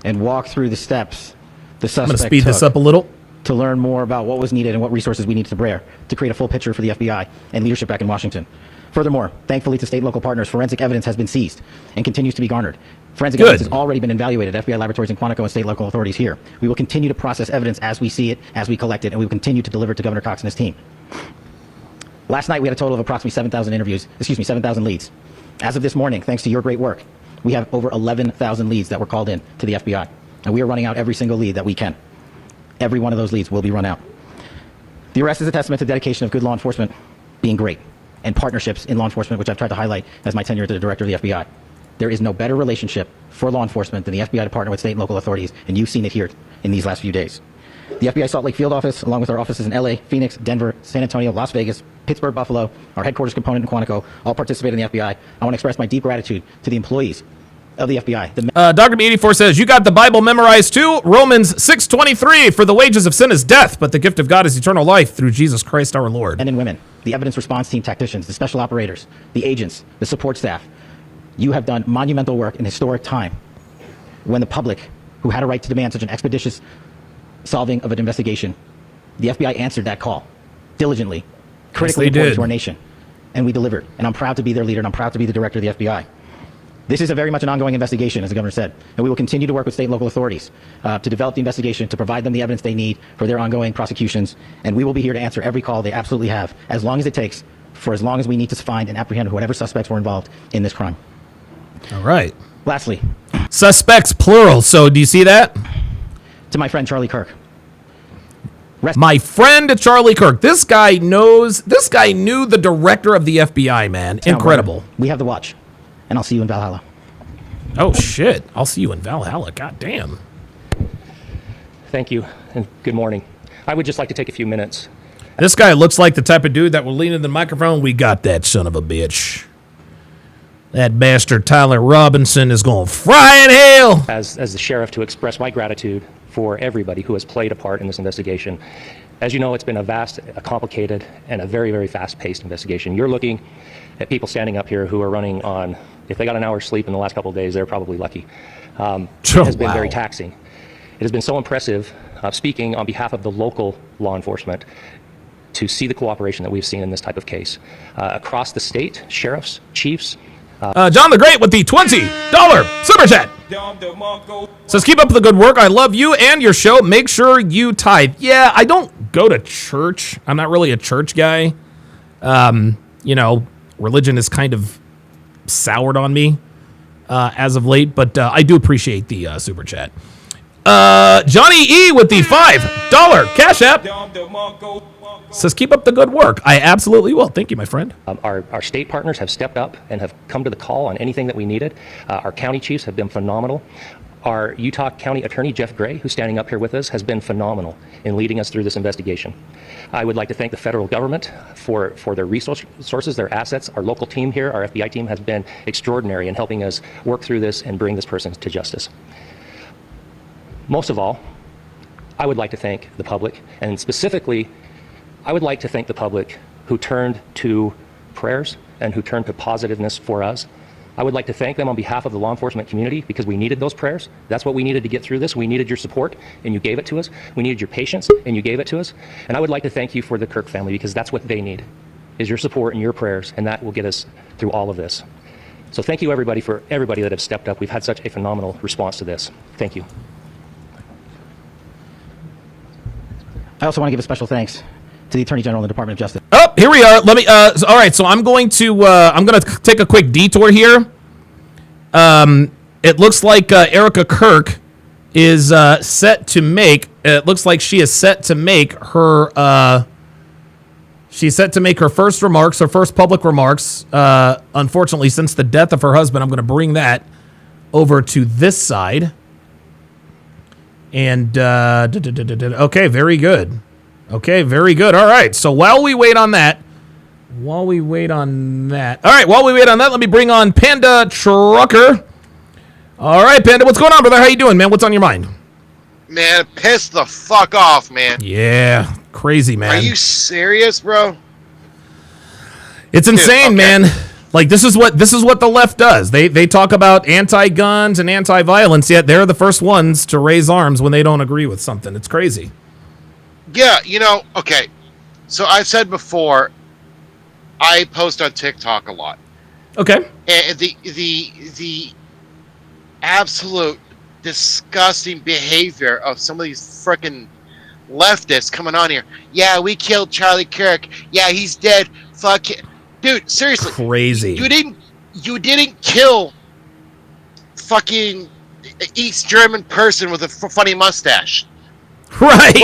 and walk through the steps the suspect I'm going to speed this took up a little. to learn more about what was needed and what resources we needed to bear to create a full picture for the FBI and leadership back in Washington. Furthermore, thankfully to state and local partners, forensic evidence has been seized and continues to be garnered. Forensic evidence has already been evaluated at FBI laboratories in Quantico and state and local authorities here. We will continue to process evidence as we see it, as we collect it, and we will continue to deliver it to Governor Cox and his team. Last night we had a total of approximately 7,000 leads. As of this morning, thanks to your great work, we have over 11,000 leads that were called in to the FBI. And we are running out every single lead that we can. Every one of those leads will be run out. The arrest is a testament to the dedication of good law enforcement being great, and partnerships in law enforcement, which I've tried to highlight as my tenure as the director of the FBI. There is no better relationship for law enforcement than the FBI to partner with state and local authorities, and you've seen it here in these last few days. The FBI Salt Lake field office, along with our offices in LA, Phoenix, Denver, San Antonio, Las Vegas, Pittsburgh, Buffalo, our headquarters component in Quantico, all participate in the FBI. I want to express my deep gratitude to the employees of the FBI. Dr. B84 says, you got the Bible memorized too? Romans 6:23, for the wages of sin is death, but the gift of God is eternal life through Jesus Christ our Lord. Men and women, the evidence response team technicians, the special operators, the agents, the support staff. You have done monumental work in historic time when the public, who had a right to demand such an expeditious solving of an investigation, the FBI answered that call diligently, critically important to our nation, and we delivered. And I'm proud to be their leader, and I'm proud to be the director of the FBI. This is a very much an ongoing investigation, as the governor said, and we will continue to work with state and local authorities to develop the investigation, to provide them the evidence they need for their ongoing prosecutions, and we will be here to answer every call they absolutely have, as long as it takes, for as long as we need to find and apprehend whatever suspects were involved in this crime. All right. Lastly, suspects plural. So do you see that? To my friend Charlie Kirk. My friend Charlie Kirk. This guy knew the director of the FBI, man. Incredible. We have the watch, and I'll see you in Valhalla. Oh shit! I'll see you in Valhalla. God damn. Thank you, and good morning. I would just like to take a few minutes. This guy looks like the type of dude that will lean into the microphone. We got that son of a bitch. That bastard Tyler Robinson is going to fry in hell. As the sheriff, to express my gratitude for everybody who has played a part in this investigation. As you know, it's been a vast, a complicated, and a very, very fast-paced investigation. You're looking at people standing up here who are running on, if they got an hour's sleep in the last couple of days, they're probably lucky. It has been very taxing. It has been so impressive, speaking on behalf of the local law enforcement, to see the cooperation that we've seen in this type of case. Across the state, sheriffs, chiefs. John the Great with the $20 super chat says, keep up the good work. I love you and your show. Make sure you tithe. Yeah, I don't go to church. I'm not really a church guy. You know, religion is kind of soured on me as of late, but I do appreciate the super chat. Johnny E with the $5 Cash App says, keep up the good work. I absolutely will. Thank you, my friend. Our state partners have stepped up and have come to the call on anything that we needed. Our county chiefs have been phenomenal. Our Utah County Attorney, Jeff Gray, who's standing up here with us, has been phenomenal in leading us through this investigation. I would like to thank the federal government for their resources, their assets. Our local team here, our FBI team, has been extraordinary in helping us work through this and bring this person to justice. Most of all, I would like to thank the public, and specifically, I would like to thank the public who turned to prayers and who turned to positiveness for us. I would like to thank them on behalf of the law enforcement community, because we needed those prayers. That's what we needed to get through this. We needed your support, and you gave it to us. We needed your patience, and you gave it to us. And I would like to thank you for the Kirk family, because that's what they need, is your support and your prayers, and that will get us through all of this. So thank you, everybody, for everybody that have stepped up. We've had such a phenomenal response to this. Thank you. I also want to give a special thanks to the Attorney General and the Department of Justice. Oh, here we are. Let me. All right. So I'm going to take a quick detour here. It looks like Erika Kirk is set to make. It looks like she is set to make her. She's set to make her first remarks, her first public remarks. Unfortunately, since the death of her husband, I'm going to bring that over to this side. And okay, very good. Okay, very good. All right. So while we wait on that, all right, let me bring on Panda Trucker. All right, Panda, what's going on, brother? How you doing, man? What's on your mind? Man, piss the fuck off, man. Yeah, crazy, man. Are you serious, bro? It's insane, man. Like this is what the left does. They talk about anti-guns and anti-violence, yet they're the first ones to raise arms when they don't agree with something. It's crazy. Yeah, okay. So I've said before, I post on TikTok a lot. Okay. And the absolute disgusting behavior of some of these freaking leftists coming on here. Yeah, we killed Charlie Kirk. Yeah, he's dead. Fuck it. Dude, seriously. Crazy. You didn't kill fucking East German person with a funny mustache. Right.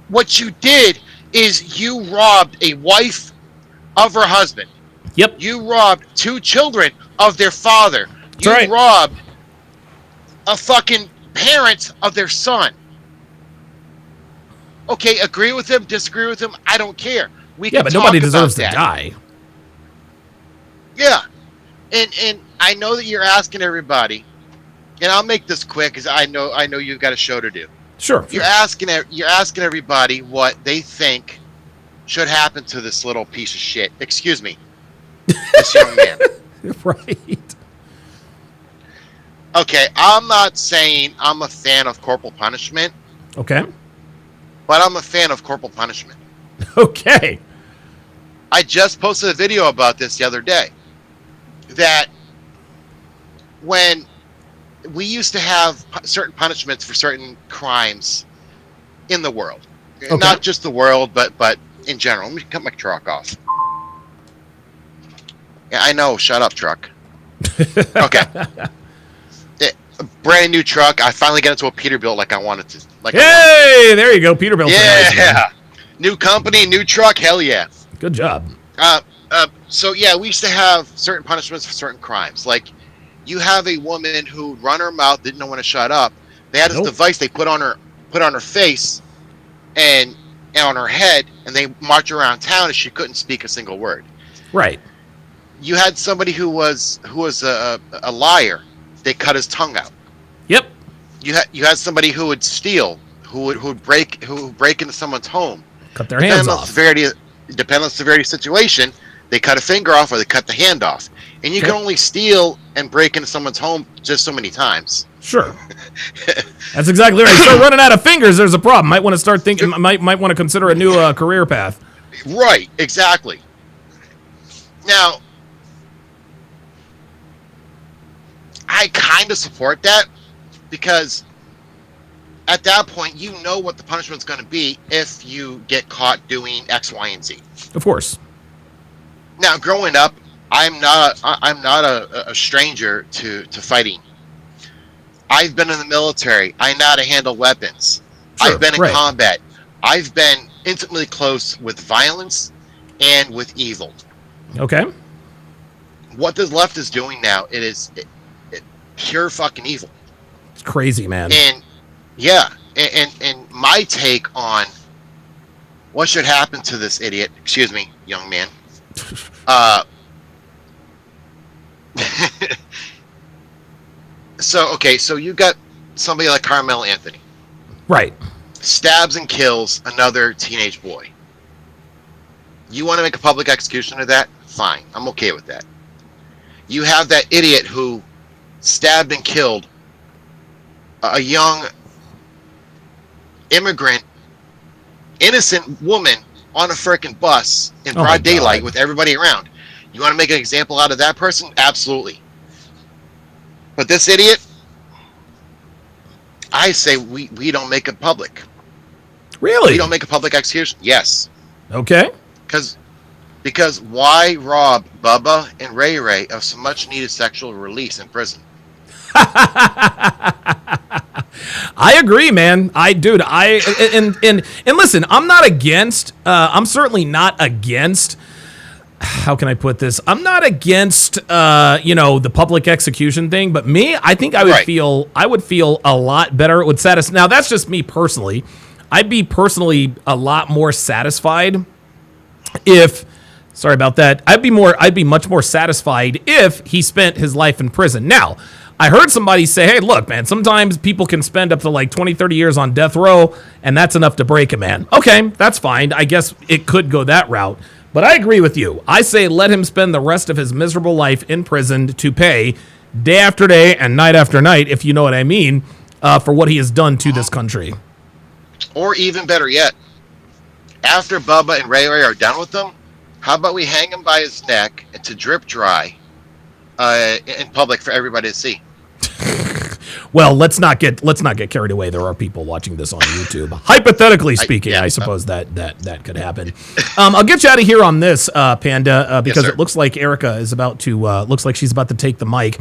What you did is you robbed a wife of her husband. Yep. You robbed 2 children of their father. You robbed a fucking parent of their son. Okay, agree with him, disagree with him, I don't care. But nobody deserves to die. Yeah. And I know that you're asking everybody, and I'll make this quick because I know you've got a show to do. Sure. You're asking everybody what they think should happen to this little piece of shit. Excuse me. This young man. Right. Okay, I'm not saying I'm a fan of corporal punishment. Okay. But I'm a fan of corporal punishment. Okay. I just posted a video about this the other day. That when we used to have certain punishments for certain crimes in the world. Okay. Not just the world, but in general. Let me cut my truck off. Yeah, I know. Shut up, truck. Okay. A brand new truck. I finally got into a Peterbilt like I wanted to. Hey, there you go. Peterbilt. Yeah. New company, new truck. Hell yeah. Good job. So yeah, we used to have certain punishments for certain crimes. Like, you have a woman who run her mouth, didn't know when to shut up. They had this device they put on her face and on her head, and they march around town, and she couldn't speak a single word. Right. You had somebody who was a liar. They cut his tongue out. Yep. You had somebody who would steal, who would break into someone's home. Cut their hands off. Depending on the severity of the situation, they cut a finger off or they cut the hand off. And you can only steal and break into someone's home just so many times. Sure. That's exactly right. Start running out of fingers, there's a problem. Might want to start thinking, might want to consider a new career path. Right, exactly. Now, I kind of support that because at that point, you know what the punishment's going to be if you get caught doing X, Y, and Z. Of course. Now, growing up, I'm not a stranger to fighting. I've been in the military. I know how to handle weapons. Sure, I've been in combat. I've been intimately close with violence and with evil. Okay. What this left is doing now, it is pure fucking evil. It's crazy, man. And yeah, and my take on what should happen to this idiot, excuse me, young man. So you got somebody like Carmel Anthony. Right. Stabs and kills another teenage boy. You want to make a public execution of that? Fine. I'm okay with that. You have that idiot who stabbed and killed a young immigrant, innocent woman on a freaking bus in broad daylight with everybody around. You want to make an example out of that person? Absolutely. But this idiot, I say we don't make it public. Really? We don't make a public execution. Yes. Okay. Because why rob Bubba and Ray Ray of some much needed sexual release in prison? I agree, man. And listen, I'm not against. I'm certainly not against. How can I put this? I'm not against, the public execution thing. But me, I think I would feel a lot better. It would satisfy. Now that's just me personally. I'd be personally a lot more satisfied if. Sorry about that. I'd be much more satisfied if he spent his life in prison. Now, I heard somebody say, hey, look, man, sometimes people can spend up to like 20, 30 years on death row, and that's enough to break a man. Okay, that's fine. I guess it could go that route. But I agree with you. I say let him spend the rest of his miserable life in prison to pay day after day and night after night, if you know what I mean, for what he has done to this country. Or even better yet, after Bubba and Ray Ray are done with them, how about we hang him by his neck to drip dry in public for everybody to see? Well, let's not get carried away. There are people watching this on YouTube. Hypothetically speaking, I suppose that could happen. I'll get you out of here on this, Panda, because it looks like Erica is about to. Looks like she's about to take the mic.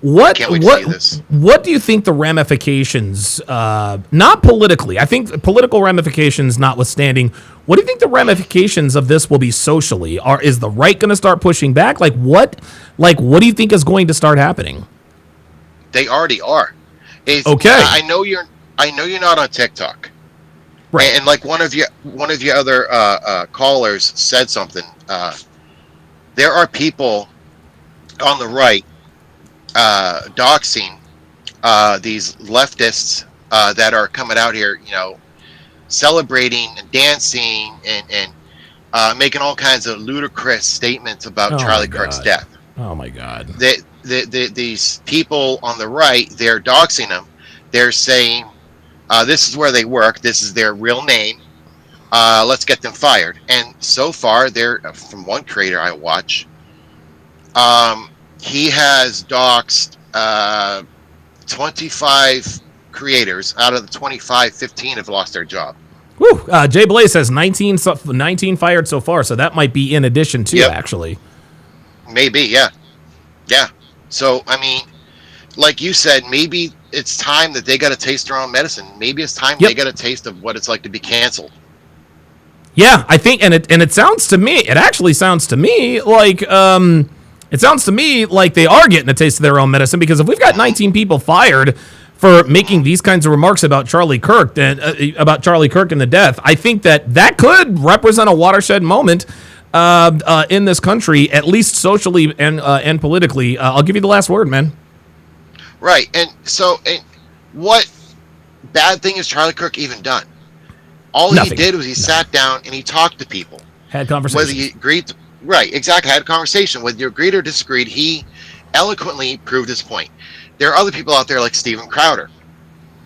What do you think the ramifications? Not politically. I think political ramifications notwithstanding. What do you think the ramifications of this will be socially? Is the right going to start pushing back? What do you think is going to start happening? They already are. Okay. I know you're not on TikTok, right? And like one of your other callers said something. There are people on the right doxing these leftists that are coming out here, celebrating and dancing and making all kinds of ludicrous statements about Charlie Kirk's death. Oh my God! These people on the right, they're doxing them. They're saying, this is where they work. This is their real name. Let's get them fired. And so far, they're from one creator I watch. He has doxed 25 creators. Out of the 25, 15 have lost their job. Whew. Jay Blaze says 19 fired so far, so that might be in addition to, actually. Maybe, yeah. Yeah. So, I mean, like you said, maybe it's time that they got to taste their own medicine. Maybe it's time they got a taste of what it's like to be canceled. Yeah, I think, and it sounds to me, it actually sounds to me like, they are getting a taste of their own medicine, because if we've got 19 people fired for making these kinds of remarks about Charlie Kirk and the death, I think that could represent a watershed moment in this country, at least socially and politically. I'll give you the last word, man. Right, and so what bad thing has Charlie Kirk even done? All he did was he sat down and he talked to people. Had conversations. Whether he agreed, right, exactly, had a conversation. Whether you agreed or disagreed, he eloquently proved his point. There are other people out there like Steven Crowder.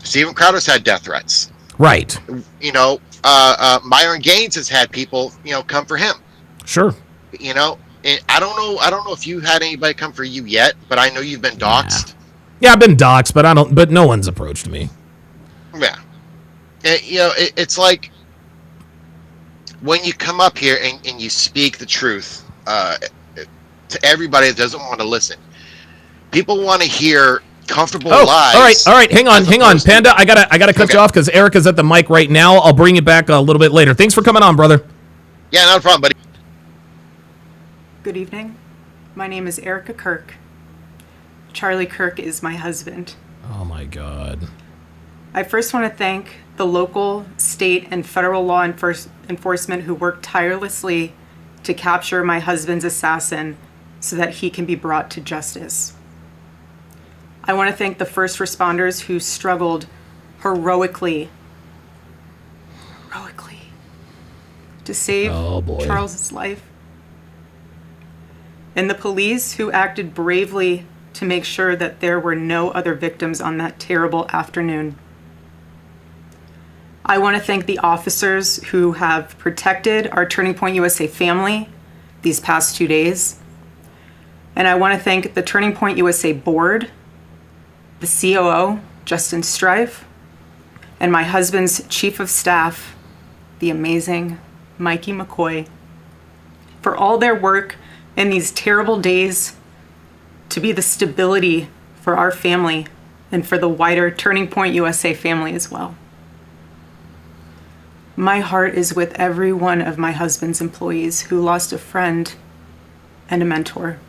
Steven Crowder's had death threats. Right. Myron Gaines has had people, come for him. Sure. And I don't know if you had anybody come for you yet, but I know you've been doxxed. Yeah, I've been doxxed, but no one's approached me. Yeah. It's like when you come up here and you speak the truth to everybody that doesn't want to listen. People want to hear comfortable lies. All right. Hang on, Panda. I gotta cut you off because Erica's at the mic right now. I'll bring you back a little bit later. Thanks for coming on, brother. Yeah, not a problem, buddy. Good evening. My name is Erika Kirk. Charlie Kirk is my husband. Oh my God. I first want to thank the local, state, and federal law enforcement who worked tirelessly to capture my husband's assassin so that he can be brought to justice. I want to thank the first responders who struggled heroically to save Charles's life, and the police who acted bravely to make sure that there were no other victims on that terrible afternoon. I want to thank the officers who have protected our Turning Point USA family these past 2 days. And I want to thank the Turning Point USA board, the COO, Justin Strife, and my husband's chief of staff, the amazing Mikey McCoy, for all their work in these terrible days to be the stability for our family and for the wider Turning Point USA family as well. My heart is with every one of my husband's employees who lost a friend and a mentor.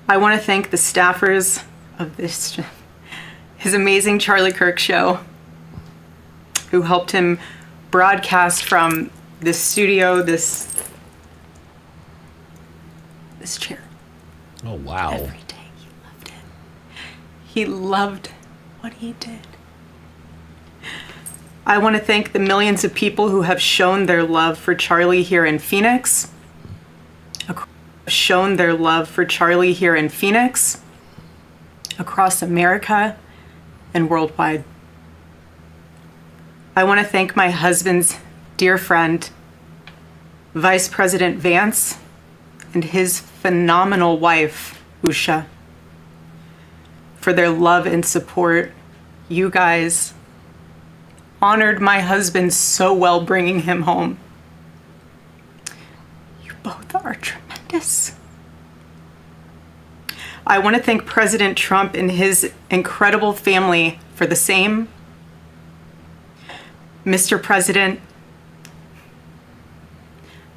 I want to thank the staffers of his amazing Charlie Kirk show, who helped him broadcast from this studio, this chair. Oh, wow. Every day he He loved what he did. I want to thank the millions of people who have shown their love for Charlie here in Phoenix. Shown their love for Charlie here in Phoenix, across America, and worldwide. I want to thank my husband's dear friend, Vice President Vance, and his phenomenal wife, Usha, for their love and support. You guys honored my husband so well bringing him home. You both are tremendous. I want to thank President Trump and his incredible family for the same. Mr. President,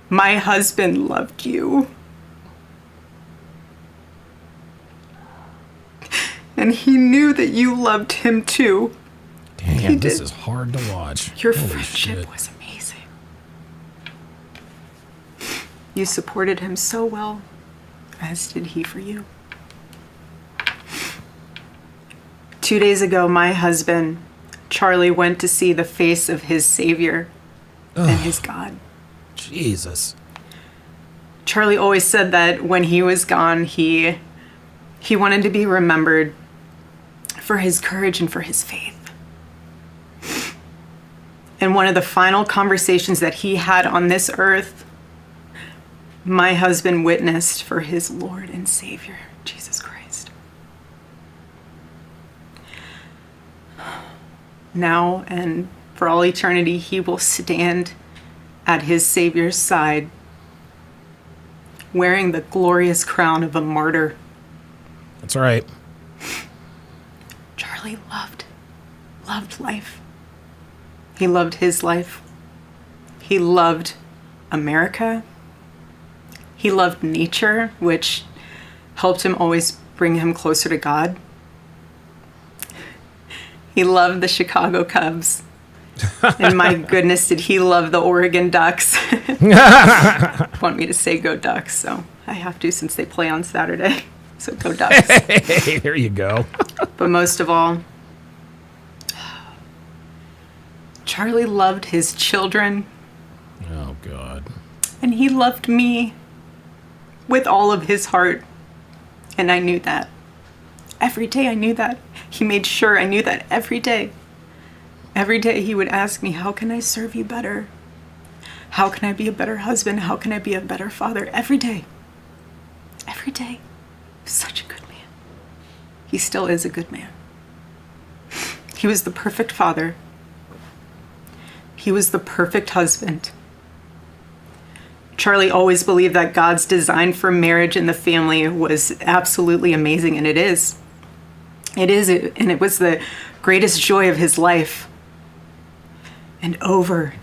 my husband loved you. And he knew that you loved him too. Damn, this is hard to watch. Your Holy friendship shit. was amazing. You supported him so well, as did he for you. 2 days ago, my husband, Charlie, went to see the face of his Savior and his God. Jesus. Charlie always said that when he was gone, he wanted to be remembered for his courage and for his faith. And one of the final conversations that he had on this earth, my husband witnessed for his Lord and Savior, Jesus Christ. Now and for all eternity, he will stand at his Savior's side, wearing the glorious crown of a martyr. That's right. Charlie loved life. He loved his life. He loved America. He loved nature, which helped him always bring him closer to God. He loved the Chicago Cubs. And my goodness, did he love the Oregon Ducks. Want me to say go Ducks, so I have to since they play on Saturday. So go Ducks. Hey, there you go. But most of all, Charlie loved his children. Oh, God. And he loved me with all of his heart. And I knew that. Every day I knew that. He made sure I knew that every day. Every day he would ask me, how can I serve you better? How can I be a better husband? How can I be a better father? Every day. Every day. Such a good man. He still is a good man. He was the perfect father. He was the perfect husband. Charlie always believed that God's design for marriage and the family was absolutely amazing, and it is. It is, and it was the greatest joy of his life. And over,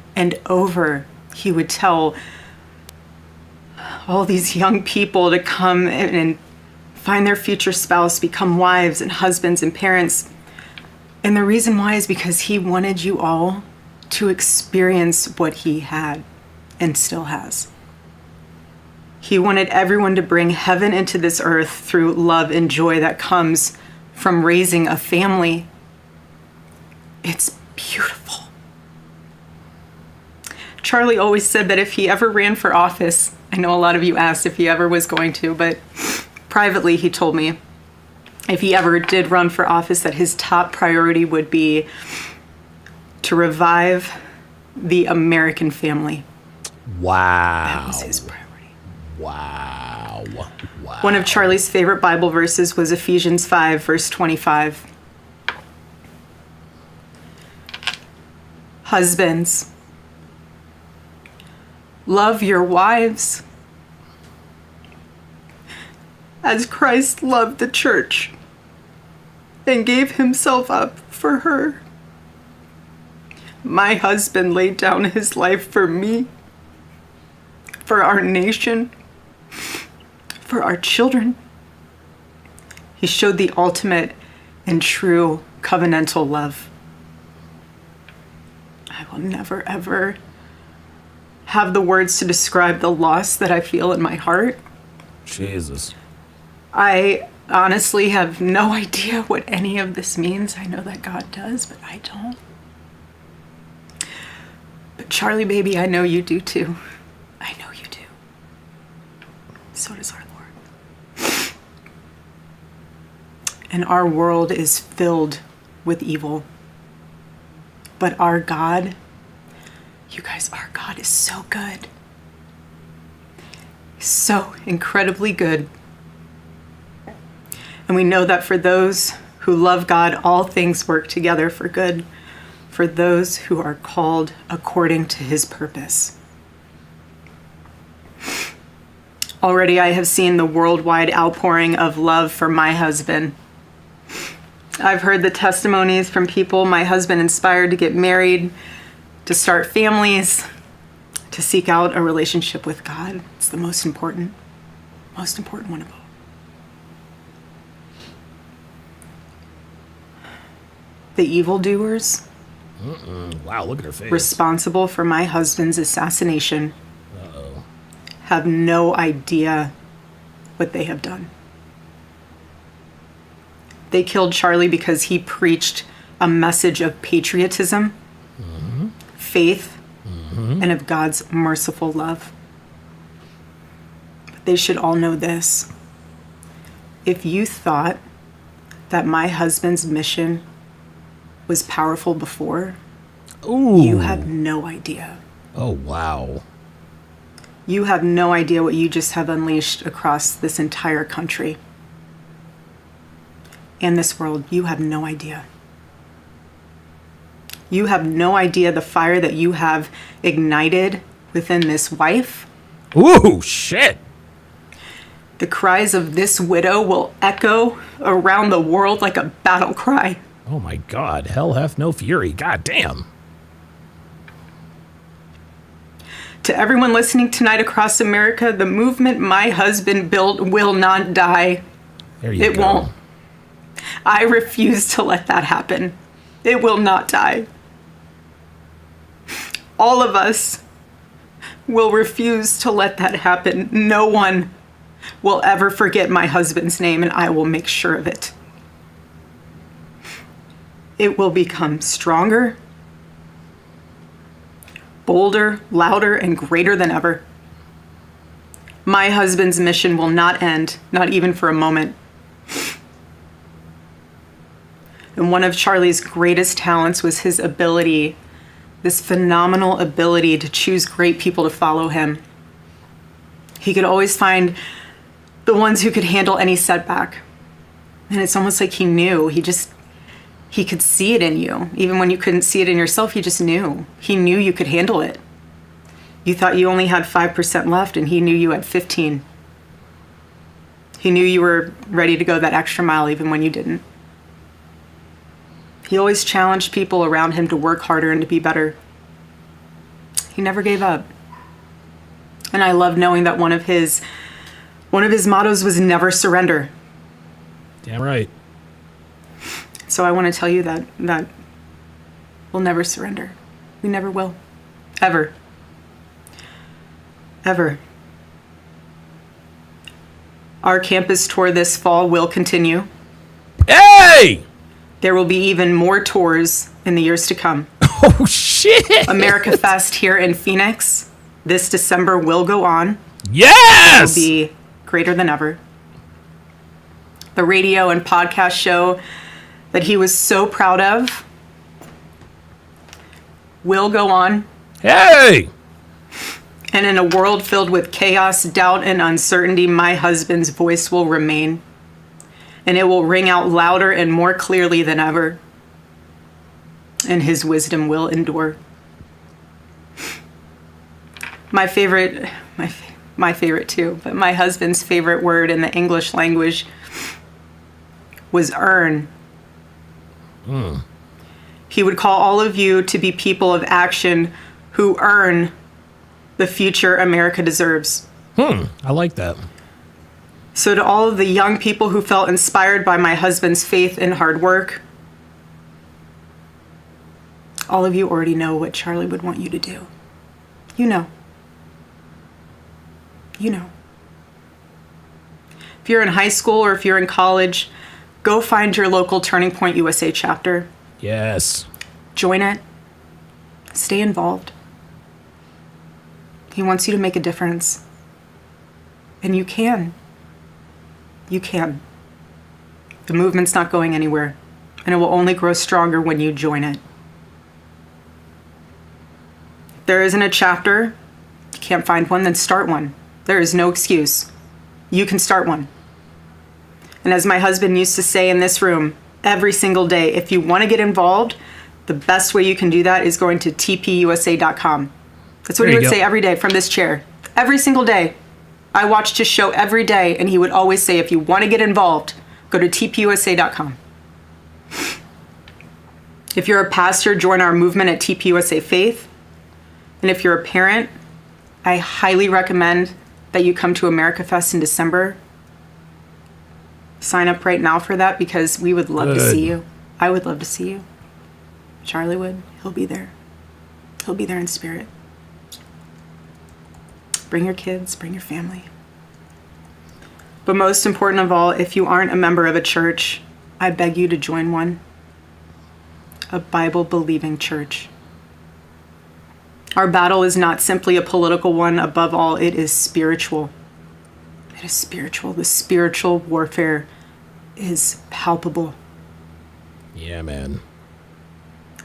he would tell all these young people to come and find their future spouse, become wives and husbands and parents. And the reason why is because he wanted you all to experience what he had and still has. He wanted everyone to bring heaven into this earth through love and joy that comes from raising a family. It's beautiful. Charlie always said that if he ever ran for office, I know a lot of you asked if he ever was going to, but privately he told me if he ever did run for office that his top priority would be to revive the American family. Wow. That was his priority. Wow. One of Charlie's favorite Bible verses was Ephesians 5, verse 25. Husbands, love your wives as Christ loved the church and gave himself up for her. My husband laid down his life for me, for our nation, for our children. He showed the ultimate and true covenantal love. I will never, ever have the words to describe the loss that I feel in my heart. Jesus. I honestly have no idea what any of this means. I know that God does, but I don't. But Charlie, baby, I know you do too. I know you do. So does our Lord. And our world is filled with evil. But our God, you guys, our God is so good. So incredibly good. And we know that for those who love God, all things work together for good, for those who are called according to his purpose. Already I have seen the worldwide outpouring of love for my husband. I've heard the testimonies from people my husband inspired to get married, to start families, to seek out a relationship with God. It's the most important one of all. The evildoers, wow, look at her face, responsible for my husband's assassination, have no idea what they have done. They killed Charlie because he preached a message of patriotism, faith, and of God's merciful love. But they should all know this. If you thought that my husband's mission was powerful before, you have no idea. Oh, wow. You have no idea what you just have unleashed across this entire country and this world. You have no idea. You have no idea the fire that you have ignited within this wife. Ooh, shit. The cries of this widow will echo around the world like a battle cry. Oh my God, hell hath no fury. God damn. To everyone listening tonight across America, the movement my husband built will not die. There you It go. won't. I refuse to let that happen. It will not die. All of us will refuse to let that happen. No one will ever forget my husband's name, and I will make sure of it. It will become stronger, bolder, louder, and greater than ever. My husband's mission will not end, not even for a moment. And one of Charlie's greatest talents was his ability, this phenomenal ability to choose great people to follow him. He could always find the ones who could handle any setback. And it's almost like he knew. He could see it in you. Even when you couldn't see it in yourself, he just knew. He knew you could handle it. You thought you only had 5% left, and he knew you had 15. He knew you were ready to go that extra mile even when you didn't. He always challenged people around him to work harder and to be better. He never gave up. And I love knowing that one of his mottos was never surrender. Damn right. So I want to tell you that we'll never surrender. We never will. Ever. Ever. Our campus tour this fall will continue. Hey! There will be even more tours in the years to come. Oh, shit! America Fest here in Phoenix this December will go on. Yes! It will be greater than ever. The radio and podcast show that he was so proud of will go on. Hey! And in a world filled with chaos, doubt, and uncertainty, my husband's voice will remain. And it will ring out louder and more clearly than ever. And his wisdom will endure. My favorite too, but my husband's favorite word in the English language was earn. He would call all of you to be people of action who earn the future America deserves. I like that. So to all of the young people who felt inspired by my husband's faith and hard work, all of you already know what Charlie would want you to do. You know. You know. If you're in high school or if you're in college, go find your local Turning Point USA chapter. Yes. Join it. Stay involved. He wants you to make a difference. And you can. You can. The movement's not going anywhere, and it will only grow stronger when you join it. If there isn't a chapter, you can't find one, then start one. There is no excuse. You can start one. And as my husband used to say in this room every single day, if you want to get involved, the best way you can do that is going to tpusa.com. That's what he would say every day from this chair. Every single day. I watched his show every day, and he would always say, if you want to get involved, go to tpusa.com. If you're a pastor, join our movement at TPUSA Faith. And if you're a parent, I highly recommend that you come to America Fest in December. Sign up right now for that because we would love to see you. I would love to see you. Charlie would. He'll be there. He'll be there in spirit. Bring your kids, bring your family. But most important of all, if you aren't a member of a church, I beg you to join one. A Bible-believing church. Our battle is not simply a political one. Above all, it is spiritual. It is spiritual. The spiritual warfare is palpable. Yeah, man.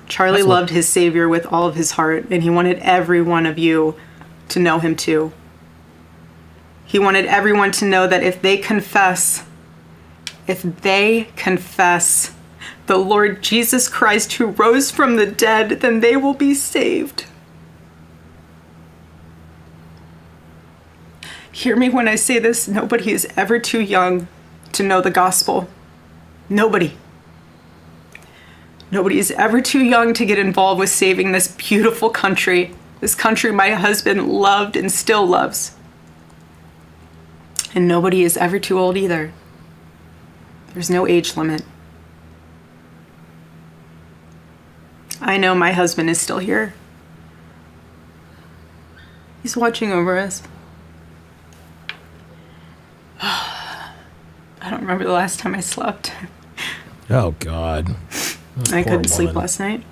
Charlie loved his Savior with all of his heart, and he wanted every one of you to know him too. He wanted everyone to know that if they confess the Lord Jesus Christ who rose from the dead, then they will be saved. Hear me when I say this, nobody is ever too young to know the gospel. Nobody. Nobody is ever too young to get involved with saving this beautiful country. This country my husband loved and still loves. And nobody is ever too old either. There's no age limit. I know my husband is still here. He's watching over us. I don't remember the last time I slept. Oh, God. I couldn't sleep last night.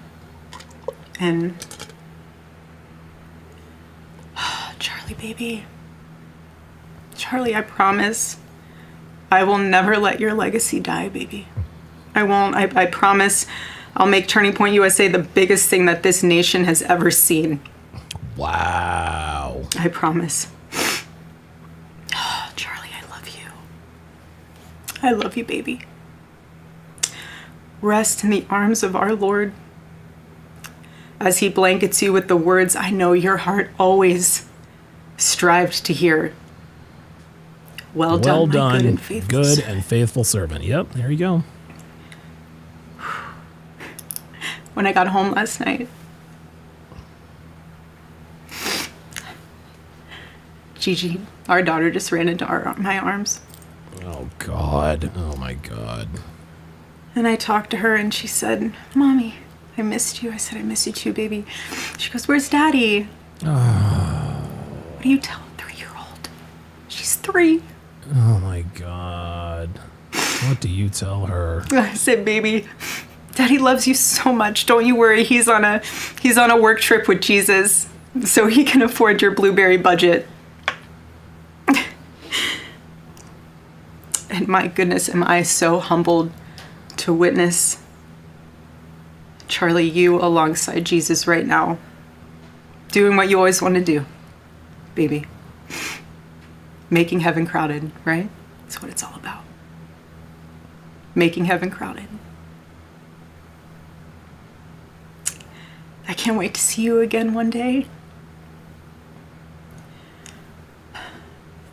And Charlie, baby. Charlie, I promise I will never let your legacy die, baby. I won't. I promise I'll make Turning Point USA the biggest thing that this nation has ever seen. Wow. I promise. Oh, Charlie, I love you. I love you, baby. Rest in the arms of our Lord as he blankets you with the words I know your heart always strived to hear. Well done, my good and faithful servant. Yep, there you go. When I got home last night, Gigi, our daughter, just ran into my arms. Oh, God. Oh, my God. And I talked to her and she said, Mommy, I missed you. I said, I miss you too, baby. She goes, where's Daddy? What do you tell a 3-year-old? She's 3. Oh, my God. What do you tell her? I said, baby, Daddy loves you so much. Don't you worry. He's on a work trip with Jesus, so he can afford your blueberry budget. And my goodness, am I so humbled to witness, Charlie, you alongside Jesus right now, doing what you always want to do, baby. Making heaven crowded, right? That's what it's all about. Making heaven crowded. I can't wait to see you again one day.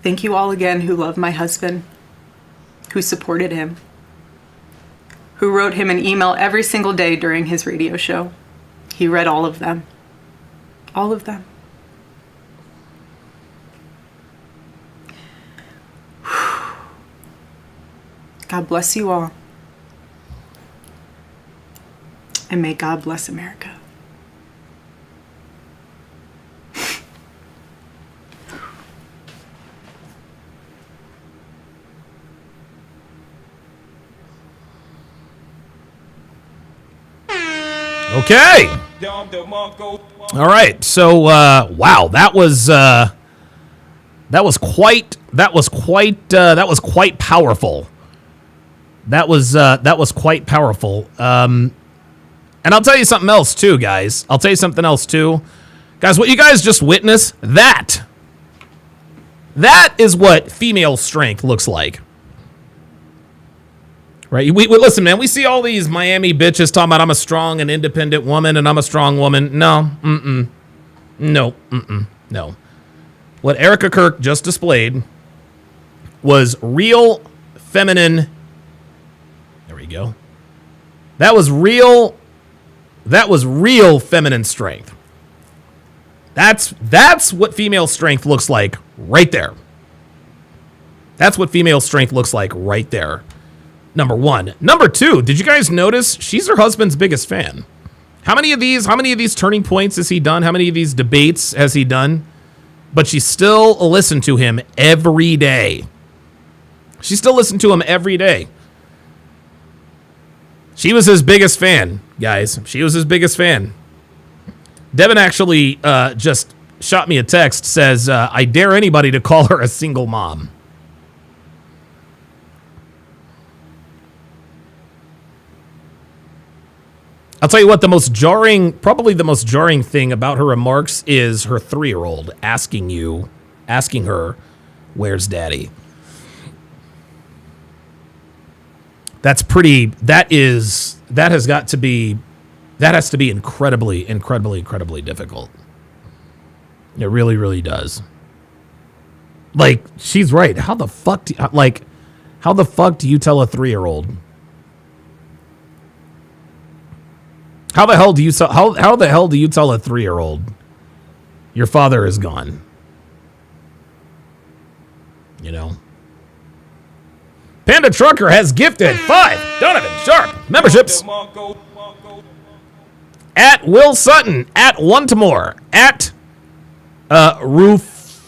Thank you all again who love my husband, who supported him, who wrote him an email every single day during his radio show. He read all of them. All of them. God bless you all. And may God bless America. Okay. All right. So, wow, that was quite powerful. That was quite powerful. And I'll tell you something else too, guys. I'll tell you something else too. Guys, what you guys just witnessed, that is what female strength looks like. Right? We listen, man, we see all these Miami bitches talking about I'm a strong and independent woman and I'm a strong woman. No. No. What Erica Kirk just displayed was real feminine. There we go. That was real feminine strength. That's what female strength looks like right there. That's what female strength looks like right there. Number one. Number two, did you guys notice she's her husband's biggest fan? How many of these turning points has he done? How many of these debates has he done? But she still listened to him every day. She still listened to him every day. She was his biggest fan, guys. She was his biggest fan. Devin actually just shot me a text, says, I dare anybody to call her a single mom. I'll tell you what, probably the most jarring thing about her remarks is her 3-year-old asking her, where's daddy? That has to be incredibly difficult. It really, really does. Like, she's right. How the fuck do you tell a 3-year-old? How the hell do you tell a 3-year-old your father is gone? You know? Panda Trucker has gifted 5 Donovan Sharp memberships. At Will Sutton, at One to More, at Rufus,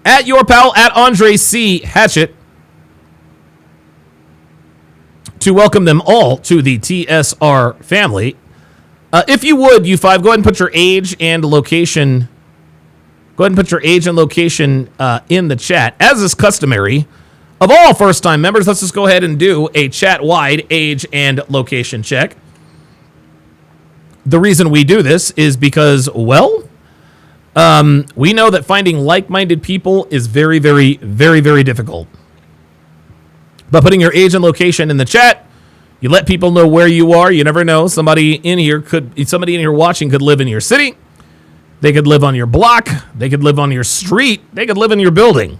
at Your Pal, at Andre C. Hatchet, to welcome them all to the TSR family. If you would, you 5, go ahead and put your age and location. Go ahead and put your age and location in the chat. As is customary, of all first-time members, let's just go ahead and do a chat-wide age and location check. The reason we do this is because, well, we know that finding like-minded people is very, very, very, very difficult. By putting your age and location in the chat, you let people know where you are. You never know. Somebody in here watching could live in your city. They could live on your block. They could live on your street. They could live in your building.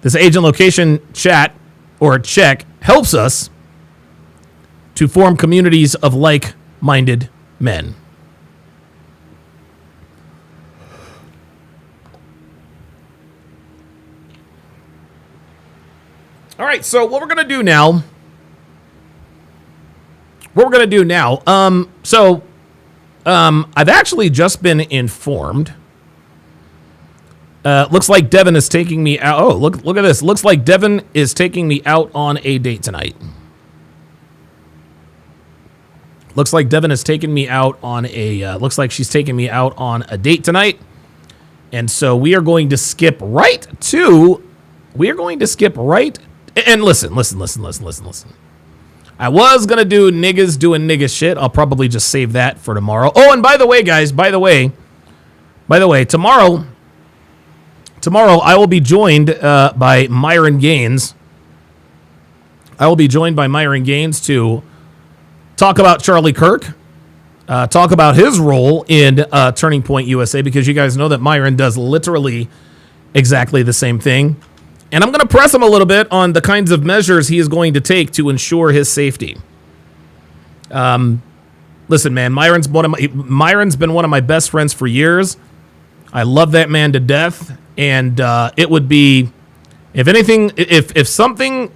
This age and location chat or check helps us to form communities of like-minded men. All right, so what we're going to do now, I've actually just been informed. Looks like Devin is taking me out. Oh, look at this. Looks like Devin is taking me out on a date tonight. Looks like Devin is taking me out on looks like she's taking me out on a date tonight. And so we are going to skip right to, and listen. I was going to do niggas doing nigga shit. I'll probably just save that for tomorrow. Oh, and by the way, guys, tomorrow I will be joined by Myron Gaines. I will be joined by Myron Gaines to talk about Charlie Kirk, talk about his role in Turning Point USA, because you guys know that Myron does literally exactly the same thing. And I'm going to press him a little bit on the kinds of measures he is going to take to ensure his safety. Listen, man, Myron's been one of my best friends for years. I love that man to death. And it would be, if anything, if something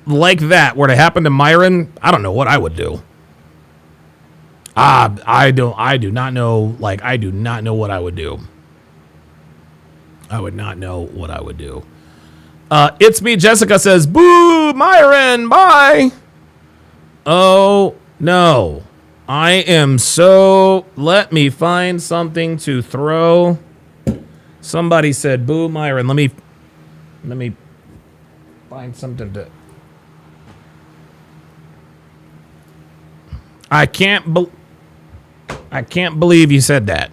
like that were to happen to Myron, I don't know what I would do. I do not know what I would do. I would not know what I would do. It's me, Jessica says, boo, Myron, bye. Oh, no. I am so... Let me find something to throw. Somebody said, boo, Myron. Let me find something to... I can't believe you said that.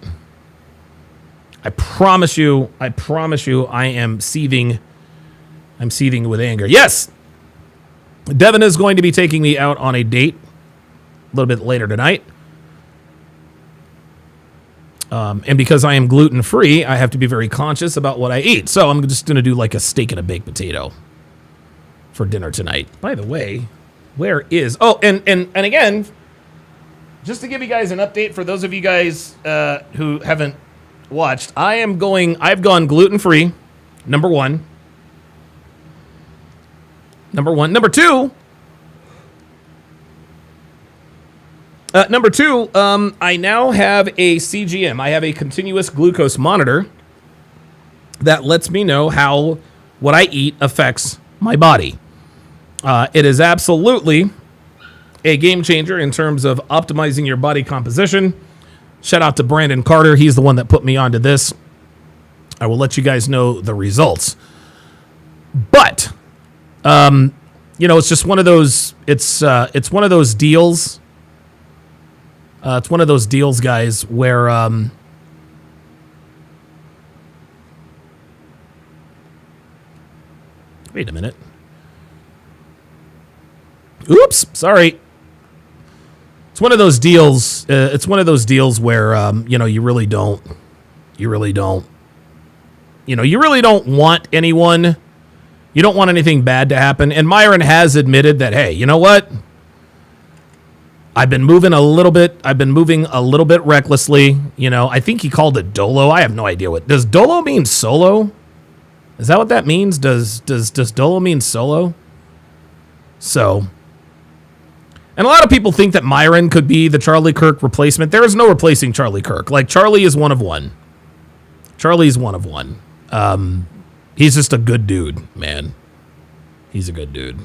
I promise you, I am seething. I'm seething with anger. Yes! Devin is going to be taking me out on a date a little bit later tonight. And because I am gluten-free, I have to be very conscious about what I eat. So I'm just going to do like a steak and a baked potato for dinner tonight. By the way, where is... Oh, and again, just to give you guys an update for those of you guys who haven't watched, I've gone gluten-free, number one. Number two, I now have a CGM. I have a continuous glucose monitor that lets me know how what I eat affects my body. It is absolutely a game changer in terms of optimizing your body composition. Shout out to Brandon Carter. He's the one that put me onto this. I will let you guys know the results. But, it's just one of those, it's one of those deals. It's one of those deals, guys, where, wait a minute. Oops, sorry. It's one of those deals. Where, you really don't want anyone. You don't want anything bad to happen. And Myron has admitted that, hey, you know what? I've been moving a little bit recklessly. I think he called it dolo. I have no idea does dolo mean solo? Is that what that means? Does dolo mean solo? So, and a lot of people think that Myron could be the Charlie Kirk replacement. There is no replacing Charlie Kirk. Like, Charlie is one of one. Charlie's one of one. He's just a good dude, man. He's a good dude.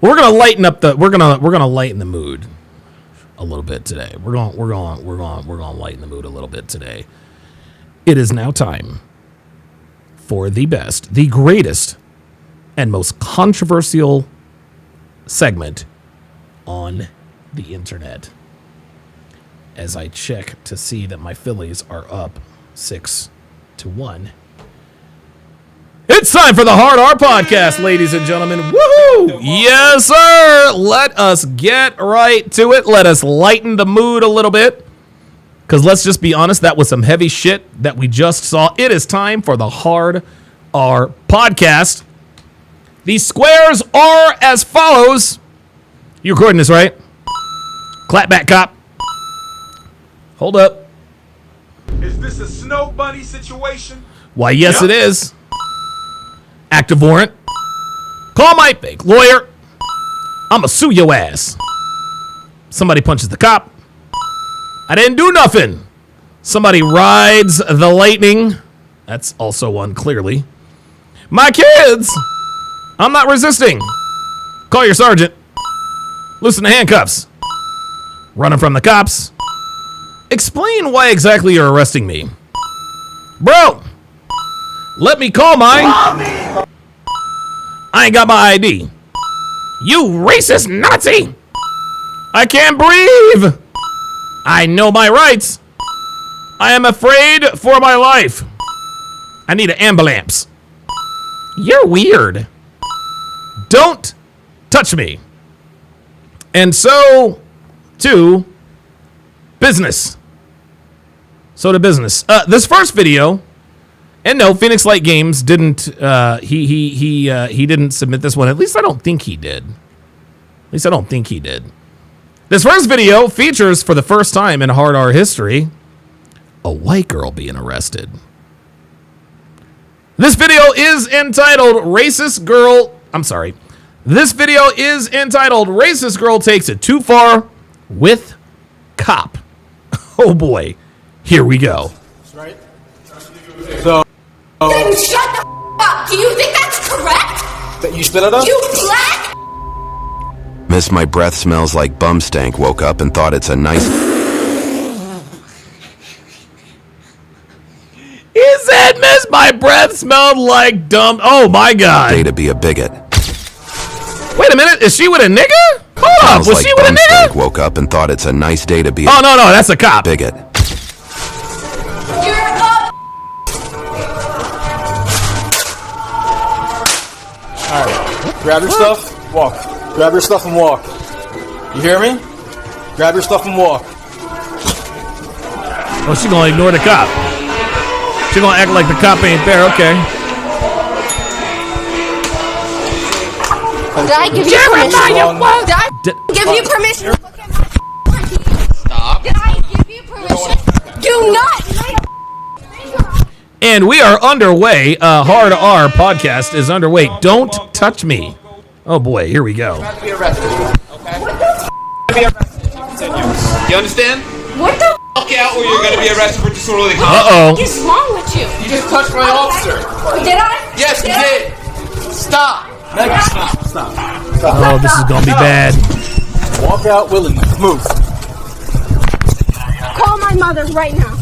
We're gonna lighten up we're gonna lighten the mood a little bit today. We're gonna lighten the mood a little bit today. It is now time for the best, the greatest, and most controversial segment on the internet. As I check to see that my Phillies are up 6-1. It's time for the Hard R Podcast, ladies and gentlemen. Woohoo! Yes, sir! Let us get right to it. Let us lighten the mood a little bit. Because let's just be honest, that was some heavy shit that we just saw. It is time for the Hard R Podcast. The squares are as follows. You recording this, right? Clap back, cop. Hold up. Is this a snow bunny situation? Why, yes, it is. Active warrant. Call my fake lawyer. I'ma sue your ass. Somebody punches the cop. I didn't do nothing. Somebody rides the lightning. That's also one, clearly. My kids. I'm not resisting. Call your sergeant. Loosen the handcuffs. Running from the cops. Explain why exactly you're arresting me. Bro, let me call my... I ain't got my ID. You racist Nazi! I can't breathe! I know my rights. I am afraid for my life. I need an ambulance. You're weird. Don't touch me. And so, to business. So to business. This first video, and no, Phoenix Light Games didn't. He didn't submit this one. At least I don't think he did. This first video features, for the first time in Hard R history, a white girl being arrested. This video is entitled "Racist Girl." This video is entitled "Racist Girl Takes It Too Far with Cop." Oh boy, here we go. So Then shut the up. Do you think that's correct? That you spit at us? You black. Miss My Breath Smells Like Bum Stank woke up and thought it's a nice... He said, Miss My Breath Smelled Like Dumb... Oh, my God. ...day to be a bigot. Wait a minute. Is she with a nigga? Hold up. Was Like she with a Bum nigga? Stank woke up and thought it's a nice day to be Oh, no, that's a cop. Bigot. You're up. Alright. Grab your stuff, walk. Grab your stuff and walk. You hear me? Grab your stuff and walk. Oh, she gonna ignore the cop. She gonna act like the cop ain't there. Okay. Did I give you permission? Did I give you permission? Stop. Did I give you permission? Do not. And we are underway. Hard R podcast is underway. Don't touch me. Oh boy, here we go. Be arrested. Okay? Be arrested. You understand? What the? Walk out or you're gonna be arrested for disorderly conduct. What is wrong with you? You just touched my officer. Did I? Yes, you did. Stop. Maggie, stop. Oh, this is gonna be bad. Walk out willingly. Move. Call my mother right now.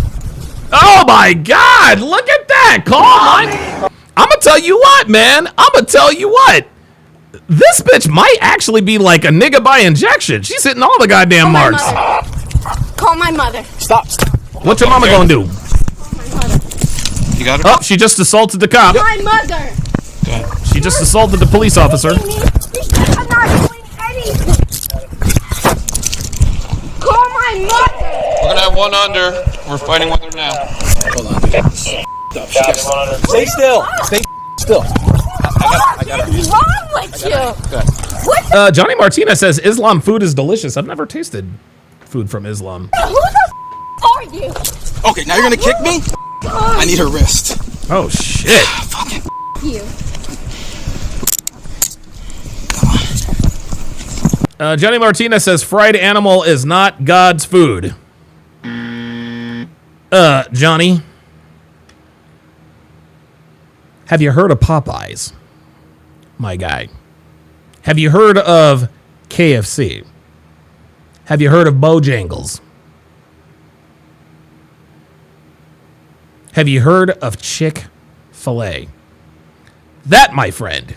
Oh my God! Look at that. Call my. I'm gonna tell you what, man. I'm gonna tell you what. This bitch might actually be like a nigga by injection. She's hitting all the goddamn marks. Call my mother. Stop. What's your mama gonna do? You got her? Oh, she just assaulted the cop. My mother. She just assaulted the police officer. I'm not doing anything. Call my mother. We're gonna have one under. We're fighting with her now. Hold on. Stay still. Stay still. I got What's wrong with you? What? Johnny Martinez says Islam food is delicious. I've never tasted food from Islam. Who the are you? Okay, now you're gonna kick me? I need her wrist. Oh shit. Fucking you. Johnny Martinez says fried animal is not God's food. Johnny, have you heard of Popeyes? My guy. Have you heard of KFC? Have you heard of Bojangles? Have you heard of Chick-fil-A? That, my friend,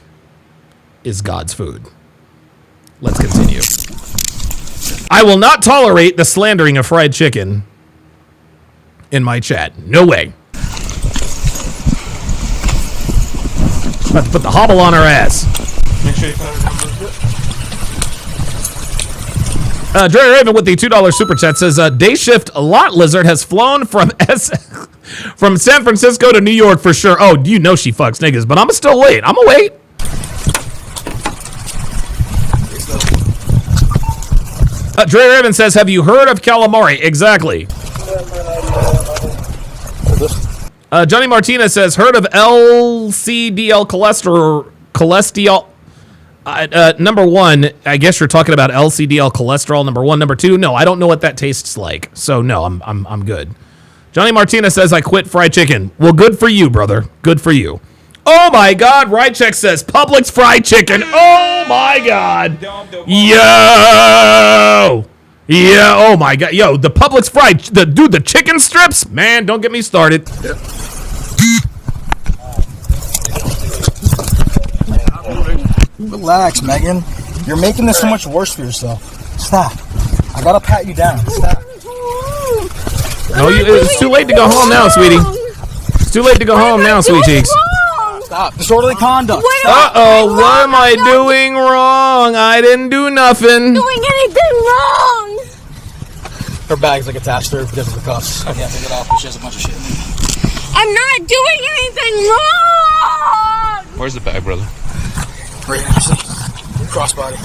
is God's food. Let's continue. I will not tolerate the slandering of fried chicken in my chat. No way. About to put the hobble on her ass. Make sure you put her Dre Raven with the $2 super chat says, Day Shift Lot Lizard has flown from from San Francisco to New York for sure. Oh, you know she fucks niggas, but I'ma still wait. I'ma wait. Dre Raven says, have you heard of calamari? Exactly. Johnny Martinez says, heard of LCDL cholesterol? Number one, I guess you're talking about LCDL cholesterol. Number one, number two, no, I don't know what that tastes like. So no, I'm good. Johnny Martinez says, I quit fried chicken. Well, good for you, brother. Good for you. Oh my God, Rycheck says Publix fried chicken. Oh my God. Yo. Yeah, oh my God. Yo, the Publix fried, the chicken strips, man, don't get me started. Relax, Megan. You're making this so much worse for yourself. Stop. I gotta pat you down. Stop. No, it's too late to go home now, sweetie. It's too late to go home now, sweet cheeks. Stop. Disorderly conduct. Uh-oh, what am I doing wrong? I didn't do nothing. Doing anything wrong? Her bag's like attached to her because of the cuffs. I can't take it off because she has a bunch of shit in it. I'm not doing anything wrong. Where's the bag, brother? Right here, see? Crossbody.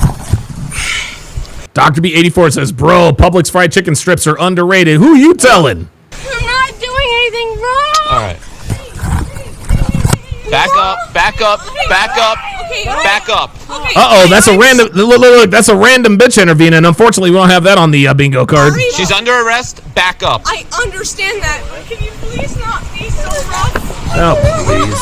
Dr. B84 says, bro, Publix fried chicken strips are underrated. Who you telling? I'm not doing anything wrong. All right. Back up, back up, back up, back up. Uh-oh, that's a random, look, that's a random bitch intervening, and unfortunately we don't have that on the bingo card. She's under arrest, back up. I understand that, but can you please not be so rough? Oh, please.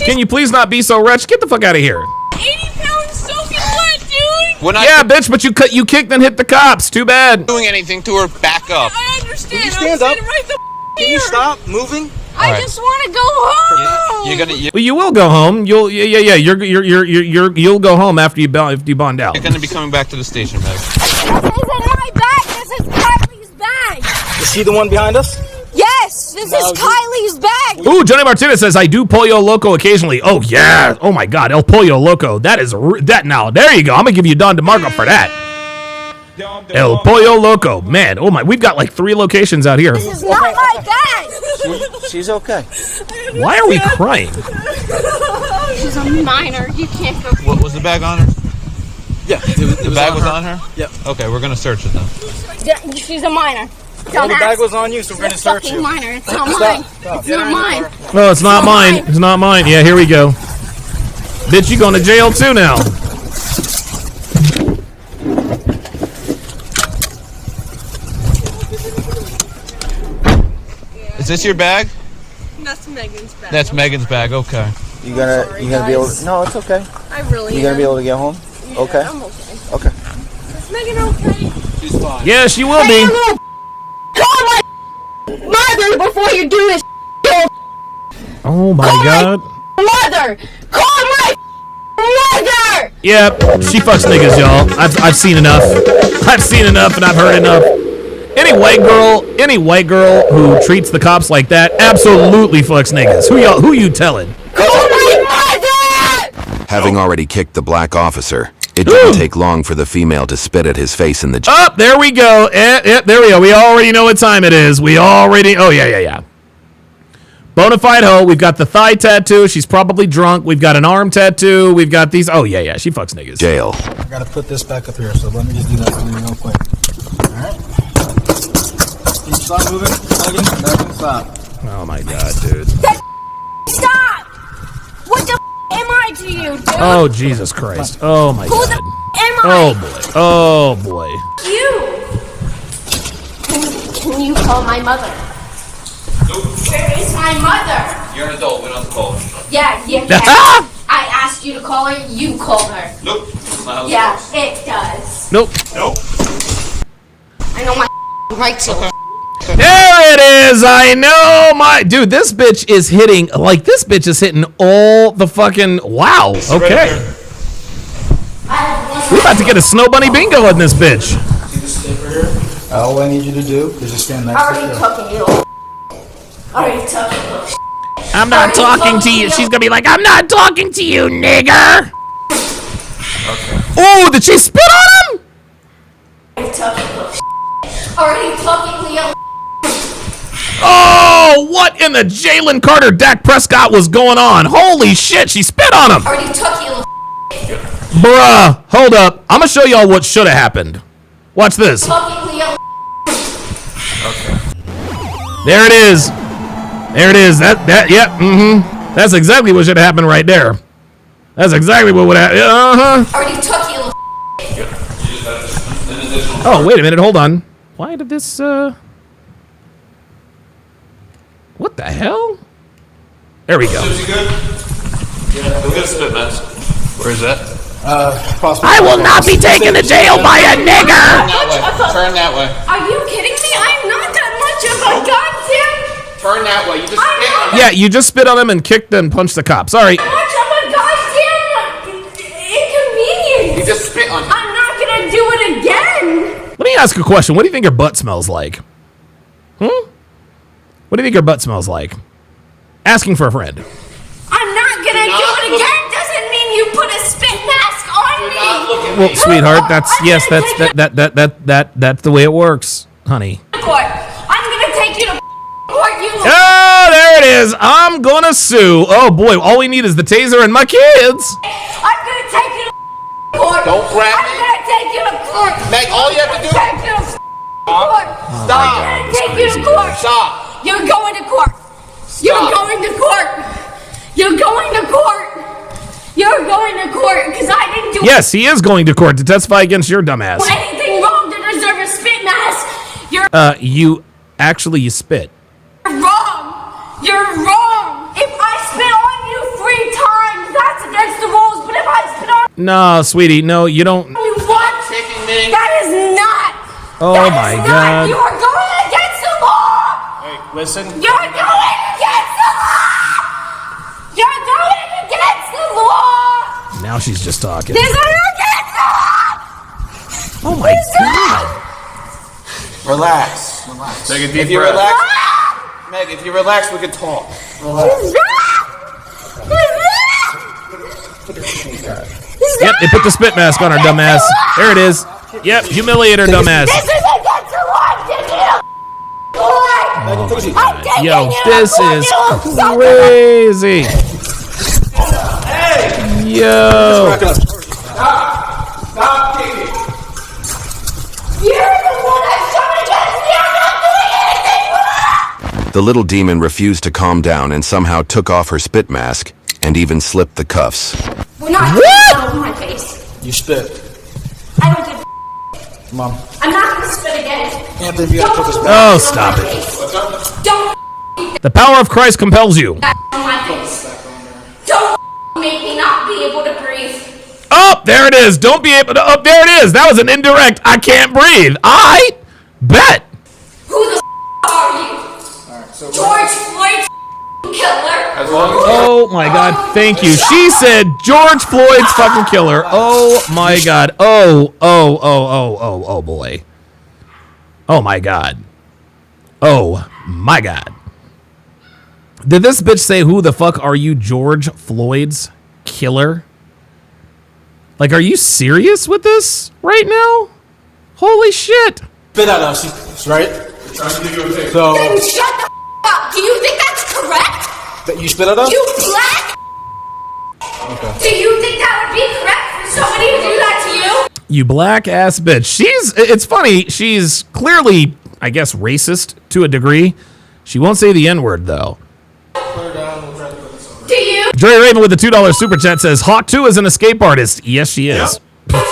Can you please not be so wretched? Get the fuck out of here. 80 pounds soaking wet, dude. When Yeah, bitch, but you kicked and hit the cops. Too bad. doing anything to her, back up. I understand. Can you I'm stand up? standing right the Can you stop moving? I Alright. just want to go home. Well, you will go home. You'll you'll go home after you bond out. You're gonna be coming back to the station, Meg. This isn't my bag. This is Kylie's bag. Is she the one behind us? Yes, this is Kylie's bag. Ooh, Johnny Martinez says I do Pollo Loco occasionally. Oh yeah. Oh my God, El Pollo Loco. That is that now. There you go. I'm gonna give you Don DeMarco for that. El Pollo Loco, man. Oh my, we've got like 3 locations out here. This is not my bag. She's okay. Why are we crying? She's a minor. You can't go. What was the bag on her? Yeah, the bag was on her. Yeah. Okay, we're gonna search it then. Yeah, she's a minor. Well, the bag was on you, so we're gonna search Fucking you. minor. It's not mine. It's not mine. No, it's not mine. It's not mine. Yeah, here we go. Bitch, you going to jail too now. Is this your bag? That's Megan's bag. That's Megan's bag. Okay. You gonna be able to? No, it's okay. I really. You gonna be able to get home? Yeah, Okay. I'm okay. Okay. Is Megan okay? She's fine. Yeah, she will be. Call my mother before you do this. Oh my God. Mother. Call my mother. Yep, she fucks niggas, y'all. I've seen enough. I've seen enough and I've heard enough. Any white girl who treats the cops like that absolutely fucks niggas. Who you telling? Call my mother. Having already kicked the black officer, it didn't take long for the female to spit at his face in the Up, there we go. There we go. We already know what time it is. Oh yeah. Bonafide hoe. We've got the thigh tattoo. She's probably drunk. We've got an arm tattoo. We've got these. Oh yeah. She fucks niggas. jail. I gotta put this back up here, so let me just do that for you real quick. Alright. Can you stop moving? Megan, stop. Oh my God, dude. Stop. What the am I to you, dude? Oh Jesus Christ. Oh my Who God. the am I? Oh boy. You. Can you call my mother? Where is my mother? You're an adult, we don't have to call her. Yeah. I asked you to call her, you call her. Nope. That's not how this Yeah, works. it does. Nope. I know my right to. There it is. I know my dude. This bitch is hitting all the fucking wow. Okay. We're about to get a snow bunny bingo in this bitch. See this sticker here? All I need you to do is just stand next to Already her. talking, you. Already talking, little. I'm not talking to you. She's gonna be like, I'm not talking to you, nigger. Oh, did she spit on him? Already talking, little. Already talking, Leo. Oh, what in the Jalen Carter Dak Prescott was going on? Holy shit, she spit on him. Already talking, little. Bruh, hold up. I'm gonna show y'all what should have happened. Watch this. Talking, Leo. There it is. There it is. Yep. That's exactly what should have happened right there. That's exactly what would happen. Already talking, little. Oh, wait a minute. Hold on. Why did this, what the hell? There we go. Is he good? Yeah, we got a spit mask. Where is that? I will not be taken to jail by a nigger. Turn that way. Are you kidding me? I'm not that much of a goddamn. Turn that way. You just spit on him. Yeah, you just spit on him and kicked and punched the cop. Sorry. Much of a goddamn inconvenience. You just spit on him. I'm not gonna do it again. Let me ask a question. What do you think your butt smells like? What do you think your butt smells like? Asking for a friend. I'm not gonna do it again. Doesn't mean you put a spit mask on me. Well, sweetheart, that's the way it works, honey. Court. I'm gonna take you to court. You. Oh, there it is. I'm gonna sue. Oh boy, all we need is the taser and my kids. I'm gonna take you to court. Don't grab I'm gonna take you to court. Meg, all you have to do. Take you to court. Stop. I'm gonna take you to court. Stop. You're going to court. You're going to court. You're going to court. You're going to court because I didn't do Yes, he is going to court to testify against your dumbass. anything wrong to deserve a spit mask. You're You spit. wrong. You're wrong. If I No, sweetie, no, you don't. You want kicking me? That is not. Oh my God. You are going against the law. Hey, listen. You're going against the law. You're going against the law. Now she's just talking. This is against the law. Oh my God. Relax. Take a deep If you breath. relax, Meg, if you relax, we can talk. Relax. Yep, they put the spit mask on her dumbass. There it is. Yep, humiliate her dumbass. This is against the law. Yo, this is crazy. Yo. Stop kicking. You're the one that's coming against me. I'm not doing anything. The little demon refused to calm down and somehow took off her spit mask and even slipped the cuffs. We're not doing that over my face. You spit. I don't give Mom. I'm not going to spit again. Anthony, you gotta put this back. Oh, stop it. Don't The power of Christ compels you. that on my face. Don't make me not be able to breathe. Oh, there it is. Don't be able to. Oh, there it is. That was an indirect. I can't breathe. I bet. Who the are you? George Floyd killer. Oh my God. Thank you. She said George Floyd's fucking killer. Oh my God. Oh boy. Oh my God. Oh my God. Did this bitch say, who the fuck are you, George Floyd's killer? Like, are you serious with this right now? Holy shit. Spit at us, right? So, Then shut the up. Do you think that's correct? that you spit at us? You black? Okay. Do you think that would be correct for somebody to do that to you? You black ass bitch. It's funny. She's clearly, I guess, racist to a degree. She won't say the N-word, though. Do you? Jerry Raven with the $2 super chat says, Hawk 2 is an escape artist. Yes, she is. Yep.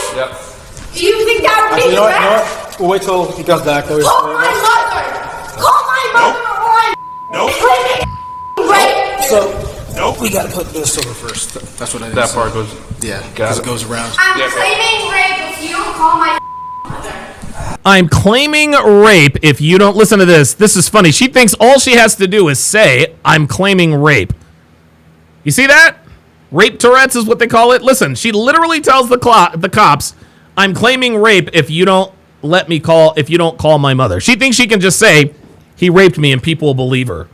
Do you think that would Actually, be you know what? correct? We'll wait till he comes back. Call my mother! Call my mother or I'm claiming rape! So, we gotta put this over first. That's what I did. That part goes. Yeah, because it goes around. I'm claiming rape if you don't call my mother. I'm claiming rape if you don't listen to this. This is funny. She thinks all she has to do is say, I'm claiming rape. You see that? Rape Tourette's is what they call it. Listen, she literally tells the cops, I'm claiming rape if you don't call my mother. She thinks she can just say, he raped me and people will believe her.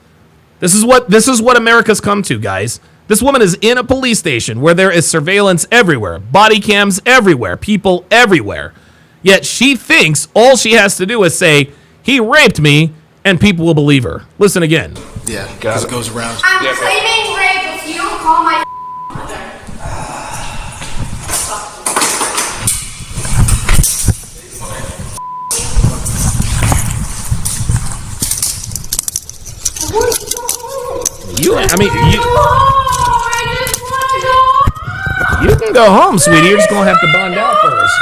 This is what America's come to, guys. This woman is in a police station where there is surveillance everywhere, body cams everywhere, people everywhere. Yet she thinks all she has to do is say, he raped me, and people will believe her. Listen again. Yeah, because it goes around. I'm claiming rape if you don't call my mother. You can go home, sweetie. You're just gonna have to bond out first.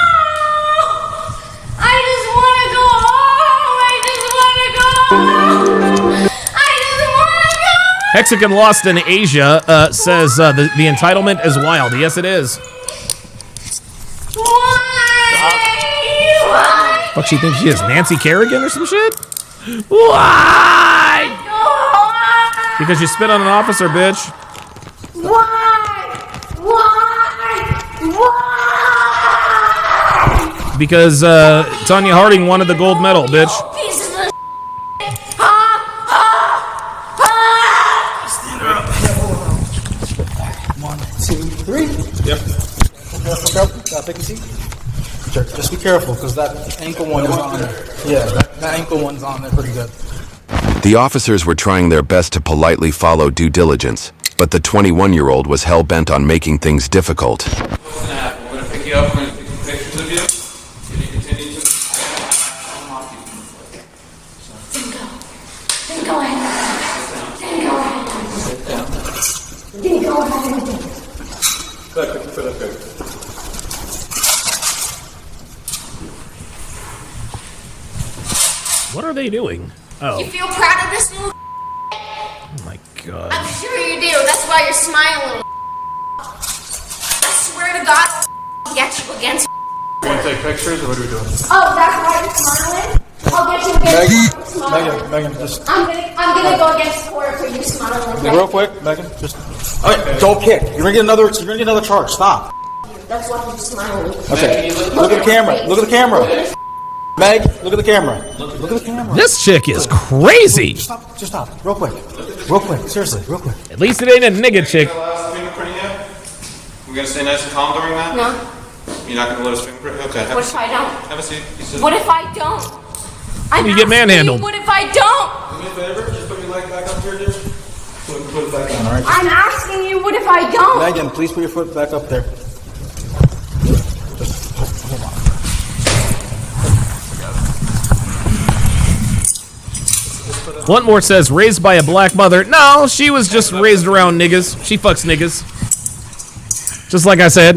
I just want to go home. Hexican Lost in Asia says the entitlement is wild. Yes, it is. Fuck, she thinks she is Nancy Kerrigan or some shit? Why? Because you spit on an officer, bitch. Because Tanya Harding wanted the gold medal, bitch. One, two, three. Yep. Look up. Take a seat. Sure. Just be careful, because that ankle one is on there. Yeah, that ankle one's on there pretty good. The officers were trying their best to politely follow due diligence, but the 21-year-old was hell-bent on making things difficult. We're going to pick you up. We're going to take pictures of you. Can you continue to... Then go ahead. What are they doing? Oh. You feel proud of this new? Oh my god. I'm sure you do. That's why you're smiling. I swear to God, get you against. Want to take pictures or what are we doing? Oh, that's right, smiling. I'll get you against smiling. Megan, just. I'm gonna go against the court for you smiling. Okay? Real quick, Megan, just. All right, don't kick. You're gonna get another charge. Stop. That's why you're smiling. Okay. Look at the camera. Look at the camera. Meg, look at the camera. Look at the camera. This chick is crazy. Just stop. Real quick. Real quick. Seriously, real quick. At least it ain't a nigga chick. We're gonna stay nice and calm during that? No. You're not gonna let us fingerprint? Okay. What if I don't? Have a seat. What if I don't? You get manhandled. What if I don't? Do me a favor. Just put your leg back up here, dude. Put it back down, all right? I'm asking you, what if I don't? Megan, please put your foot back up there. Just hold on. Bluntmore says, raised by a black mother. No, she was just raised around niggas. She fucks niggas. Just like I said.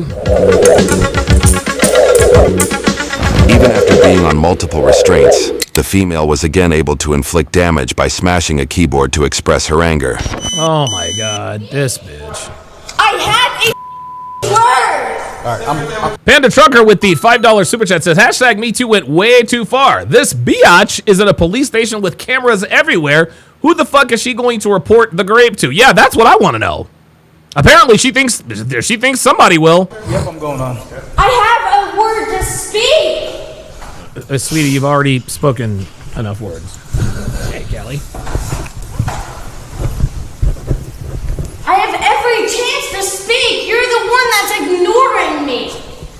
Even after being on multiple restraints, the female was again able to inflict damage by smashing a keyboard to express her anger. Oh my god, this bitch. I had a word! Alright, Panda Trucker with the $5 super chat says, hashtag Me Too went way too far. This biatch is at a police station with cameras everywhere. Who the fuck is she going to report the grape to? Yeah, that's what I want to know. Apparently she thinks somebody will. Yep, I'm going on. I have a word to speak! Sweetie, you've already spoken enough words. Hey, Kelly. I have every chance to speak. You're the one that's ignoring me.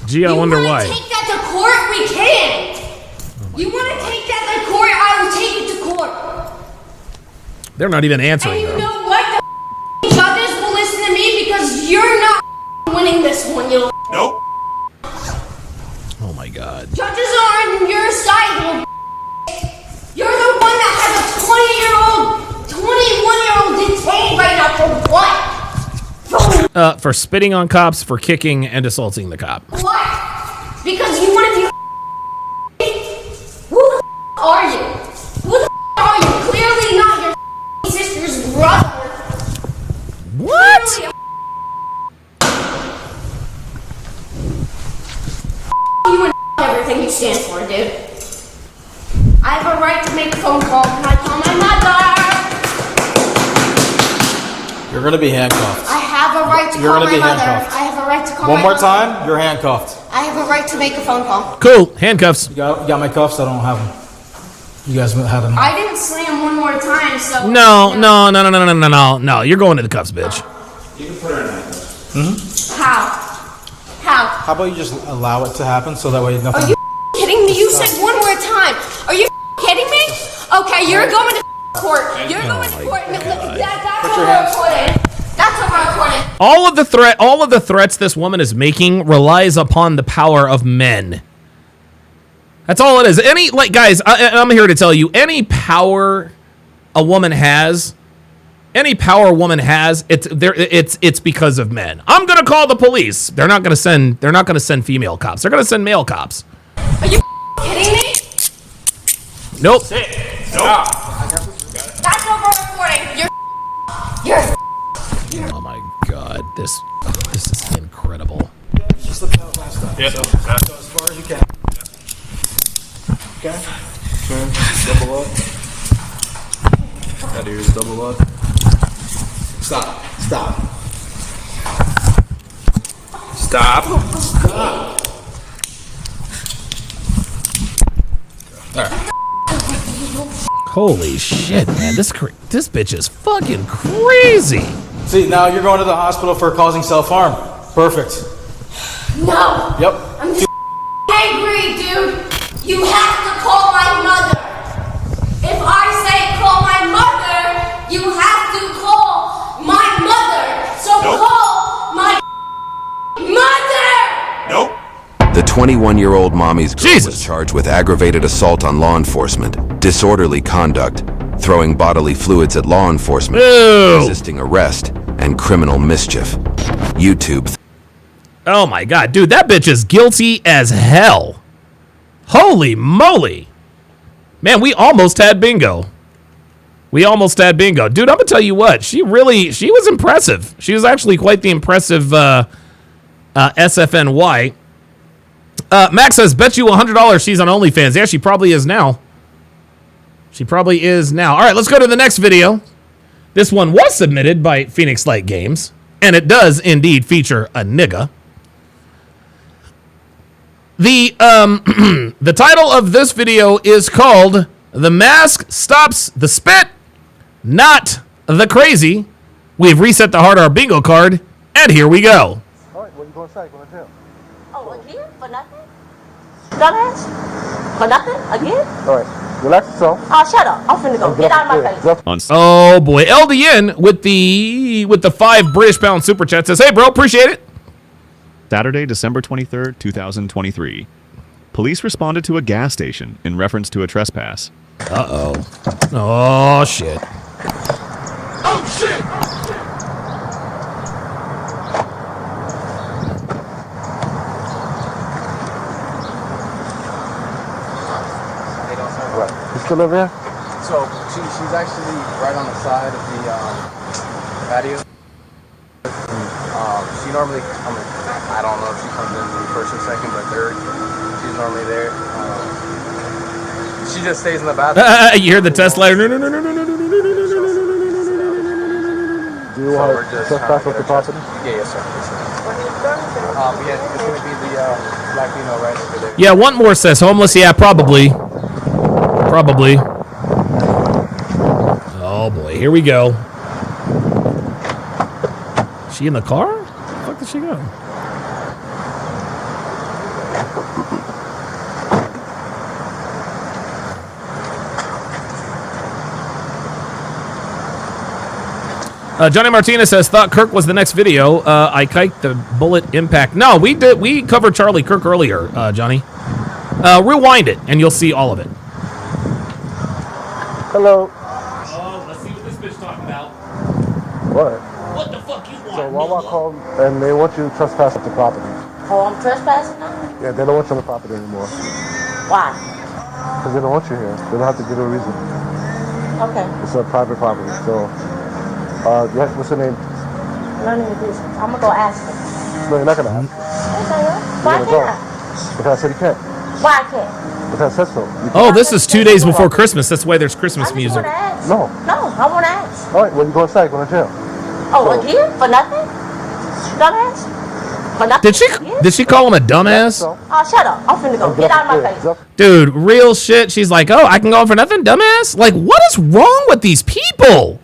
Gee, I wonder why. You want to take that to court? We can. You want to take that to court? I will take it to court. They're not even answering And you her. know what? The judges will listen to me because you're not winning this one, you. Nope. Oh my god. Judges are on your side, little. You're the one that has a 21-year-old detained right now for what? For spitting on cops, for kicking and assaulting the cop. What? Because you want to be. Who the are you? Who the are you? Clearly not your sister's brother. What? You and everything you stand for, dude. I have a right to make a phone call. Can I call my mother? You're gonna be handcuffed. I have a right to You're call gonna my be mother. handcuffed. I have a right to call One my more mother. time, you're handcuffed. I have a right to make a phone call. Cool, handcuffs. You got my cuffs? I don't have them. You guys had them. I didn't slam one more time, so. No. You're going to the cuffs, bitch. You can put her in handcuffs. Mm-hmm. How? How about you just allow it to happen so that way nothing. Are you kidding me? You said one more time. Are you kidding me? Okay, you're going to court. You're going to court. Look, that's over-recorded. That's over-recorded. All of the threats this woman is making relies upon the power of men. That's all it is. Guys, I'm here to tell you, any power a woman has, it's because of men. I'm gonna call the police. They're not gonna send female cops. They're gonna send male cops. Are you kidding me? Nope. Stop. That's over-recording. You're. Oh my god, this is incredible. Just slipped out last time. Yep. So as far as you can. Okay. Turn. Double up. That ear's double up. Stop. Alright. Holy shit, man! This bitch is fucking crazy. See, now you're going to the hospital for causing self-harm. Perfect. No. Yep. I'm just angry, dude. You have to call my mother. If I say call my mother, you have to call my mother. So call my mother. Nope. The 21-year-old mommy's girl was charged with aggravated assault on law enforcement, disorderly conduct, throwing bodily fluids at law enforcement, resisting arrest, and criminal mischief. YouTube. Oh my god, dude, that bitch is guilty as hell. Holy moly. Man, we almost had bingo. Dude, I'm gonna tell you what, she was impressive. She was actually quite the impressive SFNY. Max says, bet you $100 she's on OnlyFans. Yeah, she probably is now. She probably is now. All right, let's go to the next video. This one was submitted by Phoenix Light Games, and it does indeed feature a nigga. The the title of this video is called "The Mask Stops the Spit, Not the Crazy." We've reset the hard R bingo card, and here we go. All right, what are you going to say? Going to jail? Oh, again? For nothing? Dumbass? For nothing? Again? All right, relax yourself. Oh, shut up. I'm finna go. Get out of my face. Oh boy, LDN with the 5 British pound super chat says, "Hey bro, appreciate it." Saturday, December 23rd, 2023. Police responded to a gas station in reference to a trespass. Uh-oh. Oh, shit. Oh, shit! You still live here? So she's actually right on the side of the patio. She normally, I don't know if she comes in first or second, but third. She's normally there. She just stays in the bathroom. You hear the Tesla? No, no, no, no, no, no, no, no, no, no. Do you want to trespass with the property? Yeah, yes, sir. Yes, sir. Yeah, it's going to be the black female right over there. Yeah, one more says homeless. Yeah, probably. Probably. Oh boy, here we go. Is she in the car? Where the fuck did she go? Johnny Martinez says, thought Kirk was the next video. I kiked the bullet impact. No, we did. We covered Charlie Kirk earlier, Johnny. Rewind it, and you'll see all of it. Hello. Oh, let's see what this bitch talking about. What? What the fuck you want? So Wawa called and they want you to trespass at the property. Oh, I'm trespassing now? Yeah, they don't want you on the property anymore. Why? Because they don't want you here. They don't have to give a reason. Okay. It's a private property. So, yeah, what's your name? None of your business. I'm gonna go ask them. No, you're not gonna ask. Why You're can't gonna I? go. Because I said you can't. Why I can't? Because I said so. Oh, this is 2 days before Christmas. That's why there's Christmas music. No. No, I want to ask. All right, well, you go inside. Go to jail. Oh, again? For nothing? Dumbass? For nothing? Did she call him a dumbass? Oh, shut up. I'm finna go. Get out of my face. Dude, real shit. She's like, oh, I can go for nothing, dumbass? Like, what is wrong with these people?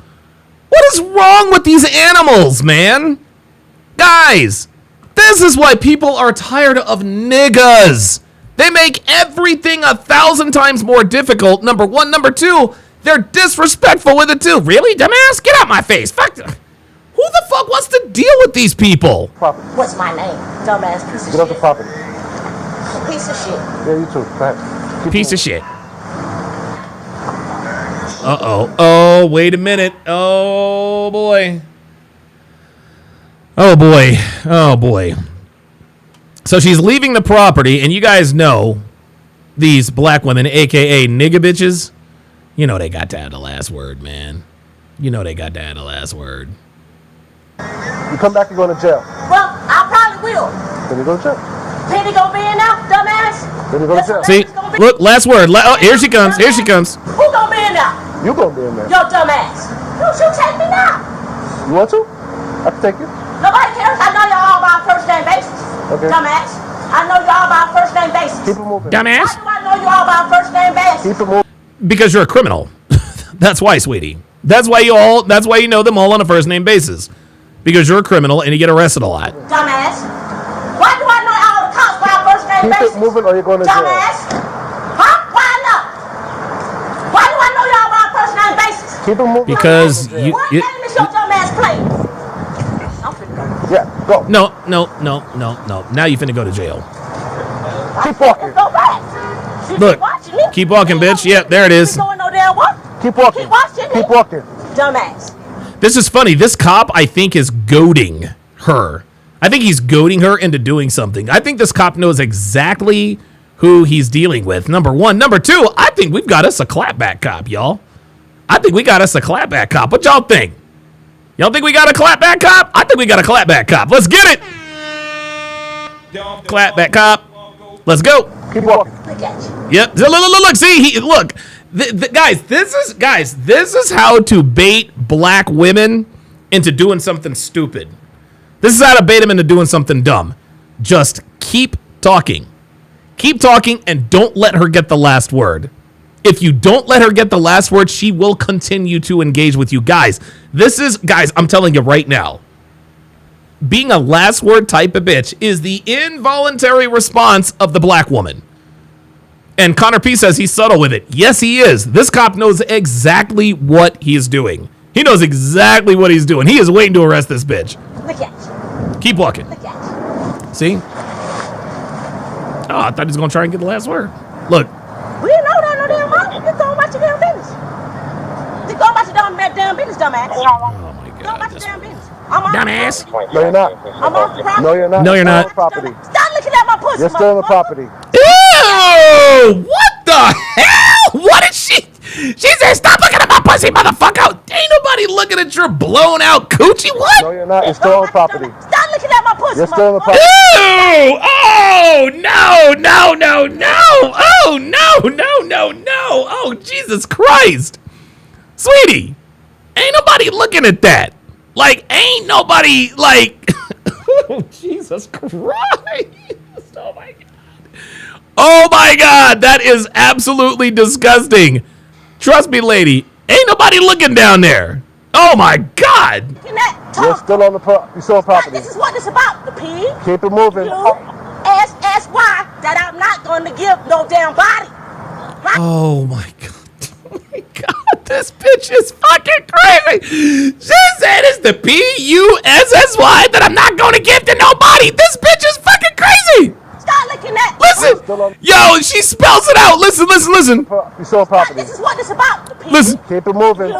What is wrong with these animals, man? Guys, this is why people are tired of niggas. They make everything 1,000 times more difficult, number one. Number two, they're disrespectful with it too. Really, dumbass? Get out my face. Fuck. Who the fuck wants to deal with these people? What's my name? Dumbass piece of shit. Get off the property. Piece of shit. Yeah, you too. Go ahead. Piece of shit. Uh-oh. Oh, wait a minute. Oh, boy. Oh, boy. Oh, boy. So she's leaving the property, and you guys know these black women, a.k.a. nigga bitches, you know they got to have the last word, man. You know they got to have the last word. You come back, you're going to jail. Well, I probably will. Then you go to jail. Penny gonna be in now, dumbass? Then you go to jail. See, look, last word. Oh, here she comes. Here she comes. Who gonna be in there? You gonna be in there. Yo, dumbass. Don't you take me now? You want to? I can take you. Nobody cares. I know y'all all about first name basis. Okay. Dumbass. I know y'all about first name basis. Keep it moving. Dumbass. Why do I know you all about first name basis? Keep it moving. Because you're a criminal. That's why, sweetie. That's why you know them all on a first name basis. Because you're a criminal and you get arrested a lot. Dumbass. Why do I know all the cops by first name basis? Keep it moving or you're going to jail. Dumbass. Huh? Why not? Why do I know y'all by first name basis? Keep it moving. Because What game is your dumbass playing? I'm finna go. Yeah, go. No. Now you finna go to jail. Keep walking. Go back. She Look, watching me. keep walking, bitch. Yep, there it is. Going no damn what? Keep walking. Keep watching me. Keep walking. Dumbass. This is funny. This cop, I think, is goading her. I think he's goading her into doing something. I think this cop knows exactly who he's dealing with, number one. Number two, I think we've got us a clapback cop, y'all. I think we got us a clapback cop. What y'all think? Y'all think we got a clapback cop? I think we got a clapback cop. Let's get it. Clapback cop. Let's go. Keep walking. Yep. Look. See, look. Guys, this is how to bait black women into doing something stupid. This is how to bait them into doing something dumb. Just keep talking. Keep talking and don't let her get the last word. If you don't let her get the last word, she will continue to engage with you. Guys, I'm telling you right now, being a last word type of bitch is the involuntary response of the black woman. And Connor P says he's subtle with it. Yes, he is. This cop knows exactly what he's doing. He knows exactly what he's doing. He is waiting to arrest this bitch. Keep walking. See? Oh, I thought he was going to try and get the last word. Look. We didn't know that no damn well. You go about your damn business. You go about your damn business, dumbass. Oh my God. Go about your damn business. I'm on Dumbass. No, you're not. I'm off the property. No, you're not. No, you're not. Property. Stop looking at my pussy. You're still on the property. Ew! What the hell? What did she? She said, "Stop looking at my pussy, motherfucker." Ain't nobody looking at your blown out coochie. What? No, you're not. You're still on the property. Stop looking at my pussy. You're still on the property. Ew! Oh no! Oh no! Oh Jesus Christ, sweetie, ain't nobody looking at that. Like, ain't nobody like. Oh, Jesus Christ! Oh my God! Oh my God! That is absolutely disgusting. Trust me, lady. Ain't nobody looking down there. Oh my God! You're still on the property. This is what it's about, the pig. Keep it moving. You ask why that I'm not going to give no damn body. Right? Oh my God. Oh my God. This bitch is fucking crazy. She said it's the P-U-S-S-Y that I'm not going to give to nobody. This bitch is fucking crazy. Start looking at. Listen. Yo, she spells it out. Listen. You're still on property. This is what it's about, the pig. Listen. Keep it moving. You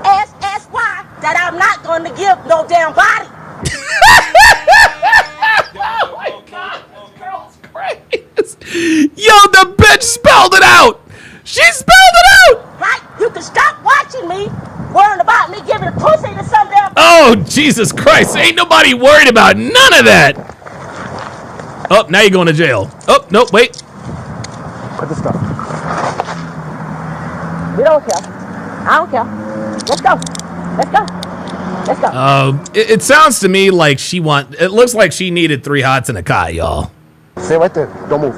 ask why that I'm not going to give no damn body. Oh my God. This girl's crazy. Yo, the bitch spelled it out. She spelled it out. Right? You can stop watching me, worrying about me giving a pussy to some damn. Oh, Jesus Christ. Ain't nobody worried about none of that. Oh, now you're going to jail. Oh, no, wait. Put the stuff. We don't care. I don't care. Let's go. It sounds to me like it looks like she needed 3 hots and a cot, y'all. Stay right there. Don't move.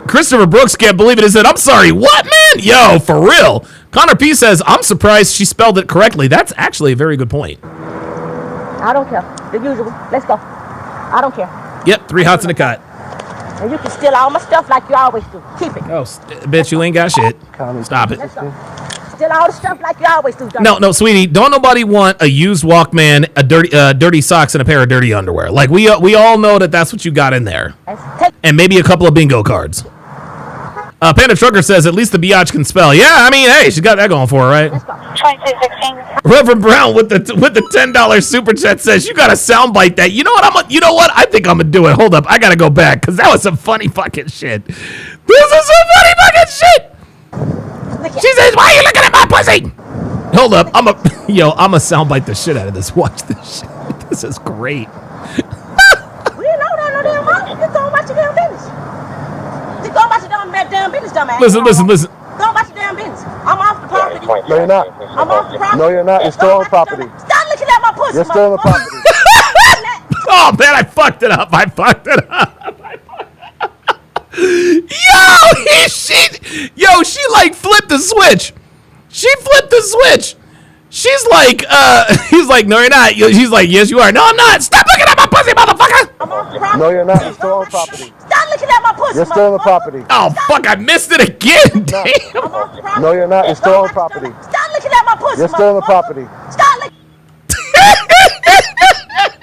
Christopher Brooks can't believe it. He said, "I'm sorry, what, man?" Yo, for real. Connor P says, "I'm surprised she spelled it correctly." That's actually a very good point. I don't care. The usual. Let's go. I don't care. Yep, 3 hots and a cot. And you can steal all my stuff like you always do. Keep it. Oh, bitch, you ain't got shit. Stop it. Let's go. Steal all the stuff like you always do. No, sweetie. Don't nobody want a used Walkman, a dirty socks, and a pair of dirty underwear. Like, we all know that that's what you got in there. And maybe a couple of bingo cards. Panda Trucker says, "At least the biatch can spell." Yeah, I mean, hey, she's got that going for her, right? 2216. Reverend Brown with the $10 super chat says, "You gotta soundbite that." You know what? I think I'm gonna do it. Hold up, I gotta go back because that was some funny fucking shit. This is some funny fucking shit. She says, "Why are you looking at my pussy?" Hold up, I'm a soundbite the shit out of this. Watch this shit. This is great. We didn't know that no damn well. You go about your damn business. You go about your damn business, dumbass. Listen. Go about your damn business. I'm off the property. No, you're not. I'm off the property. No, you're not. You're still on the property. Stop looking at my pussy. You're still on the property. Oh man, I fucked it up. She like flipped the switch. She's like, he's like, "No, you're not." She's like, "Yes, you are." "No, I'm not." "Stop looking at my pussy, motherfucker." I'm off the property. No, you're not. You're still on the property. Stop looking at my pussy. You're still on the property. Oh fuck, I missed it again. Damn. No, you're not. You're still on the property. Stop looking at my pussy. You're still on the property. Stop looking.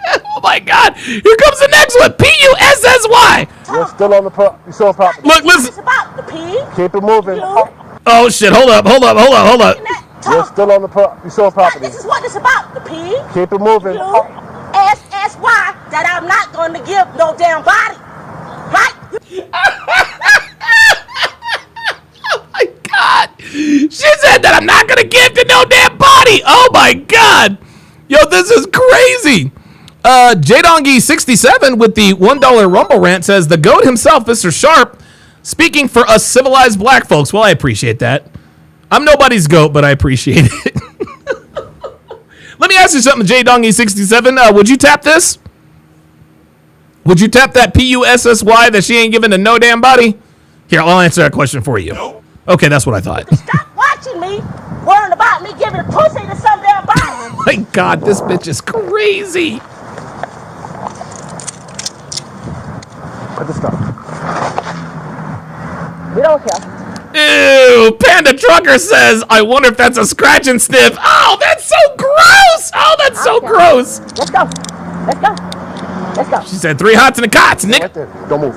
Oh my God, here comes the next one. P-U-S-S-Y. You're still on the property. Look, listen. It's about the pig. Keep it moving. Oh shit, hold up. You're still on the property. This is what it's about, the pig. Keep it moving. You ask why that I'm not going to give no damn body. Right? Oh my God. She said that I'm not going to give to no damn body. Oh my God. Yo, this is crazy. JDongy67 with the $1 Rumble rant says, the GOAT himself, Mr. Sharp, speaking for us civilized black folks. Well, I appreciate that. I'm nobody's GOAT, but I appreciate it. Let me ask you something, JDongy67. Would you tap this? Would you tap that PUSSY that she ain't giving to no damn body? Here, I'll answer that question for you. No. Okay, that's what I thought. Stop watching me, worrying about me giving a pussy to some damn body. My God, this bitch is crazy. Put the stuff. We don't care. Ew, Panda Trucker says, I wonder if that's a scratch and sniff. Oh, that's so gross. Oh, that's so gross. Let's go. Let's go. Let's go. She said 3 hots and a cots, nigga. Right there. Don't move.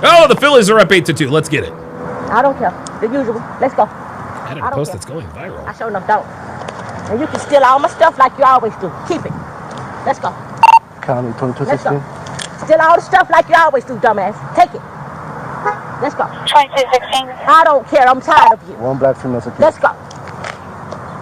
Oh, the Phillies are up 8-2. Let's get it. I don't care. The usual. Let's go. Added a post that's going viral. I sure enough don't. And you can steal all my stuff like you always do. Keep it. Let's go. County 2216. Let's go. Steal all the stuff like you always do, dumbass. Take it. Let's go. 2216. I don't care. I'm tired of you. One black female security. Let's go.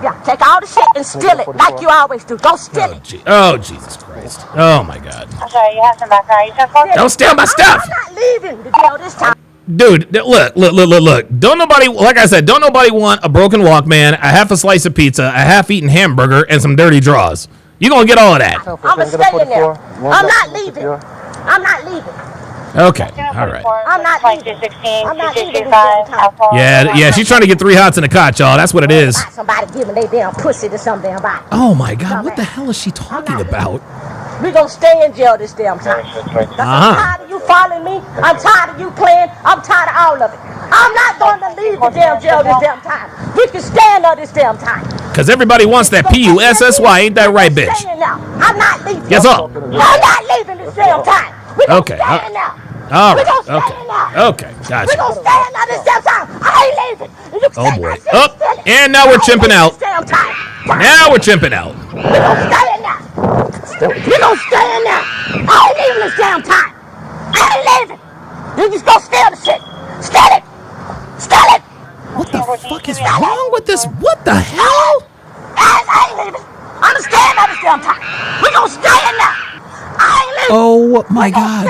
Yeah, take all the shit and steal it like you always do. Go steal it. Oh, Jesus Christ. Oh, my God. I'm sorry, you have some background. Don't steal my stuff. I'm not leaving the jail this time. Dude, look. Don't nobody, like I said, don't nobody want a broken Walkman, a half a slice of pizza, a half-eaten hamburger, and some dirty draws. You're going to get all of that. I'm going to stay in there. I'm not leaving. I'm not leaving. Okay, all right. I'm not leaving. I'm not leaving. Yeah, she's trying to get 3 hots in a cot, y'all. That's what it is. Somebody giving their damn pussy to some damn body. Oh, my God. What the hell is she talking about? We're going to stay in jail this damn time. I'm tired of you following me. I'm tired of you playing. I'm tired of all of it. I'm not going to leave the damn jail this damn time. We can stand up this damn time. Because everybody wants that PUSSY, ain't that right, bitch? I'm not leaving. Yes, sir. I'm not leaving this damn time. We're going to stand now. All We're right. going to stand now. Okay. Gotcha. We're going to stand now this damn time. I ain't leaving. Oh, boy. Up. And now we're chimping out. Now we're chimping out. We're going to stay in now. We're going to stay in now. I ain't leaving this damn time. I ain't leaving. You just go steal the shit. Steal it. Steal it. What the fuck is wrong with this? What the hell? I ain't leaving. I'm staying out this damn time. We're going to stay in now. I ain't leaving. Oh, my God.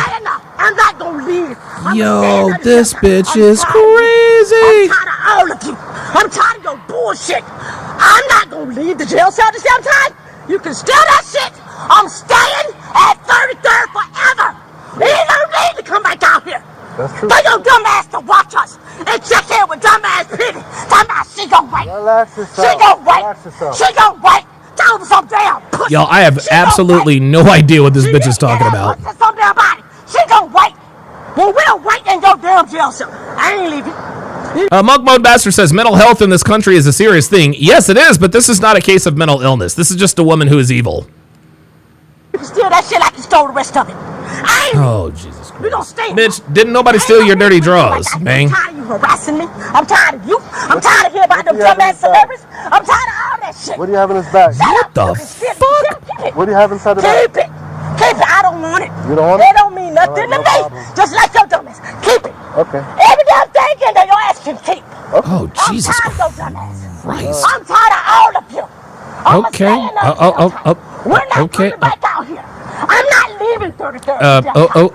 I'm not gonna leave. Yo, this bitch is crazy. I'm tired of all of you. I'm tired of your bullshit. I'm not gonna leave the jail cell this damn time. You can steal that shit. I'm staying at 33rd forever. You don't need to come back out here. That's true. For your dumb ass to watch us and check in with dumb ass Piggy. Dumb ass, she gon' wait. Relax yourself. She gon' wait. Relax yourself. She gon' wait. Tell them some damn pussy. Yo, I have absolutely no idea what this bitch is talking about. Some damn body. She gon' wait. Well, we'll wait in your damn jail cell. I ain't leaving. Monk Mode Master says mental health in this country is a serious thing. Yes, it is, but this is not a case of mental illness. This is just a woman who is evil. You can steal that shit like you stole the rest of it. Oh, Jesus Christ. We don't stay. Bitch, didn't nobody steal your dirty draws, man? I'm tired of you harassing me. I'm tired of you. I'm tired of hearing about them dumbass celebrities. I'm tired of all that shit. What do you have in his bag? What the fuck? What do you have inside the bag? Keep it. Keep it. I don't want it. You don't want it? It don't mean nothing to me. Just like your dumbass. Keep it. Okay. Every damn thing in there your ass can keep. Oh, Jesus I'm tired of your dumbass. Christ. I'm tired of all of you. Okay. We're not Okay. coming back out here. I'm not leaving 33rd.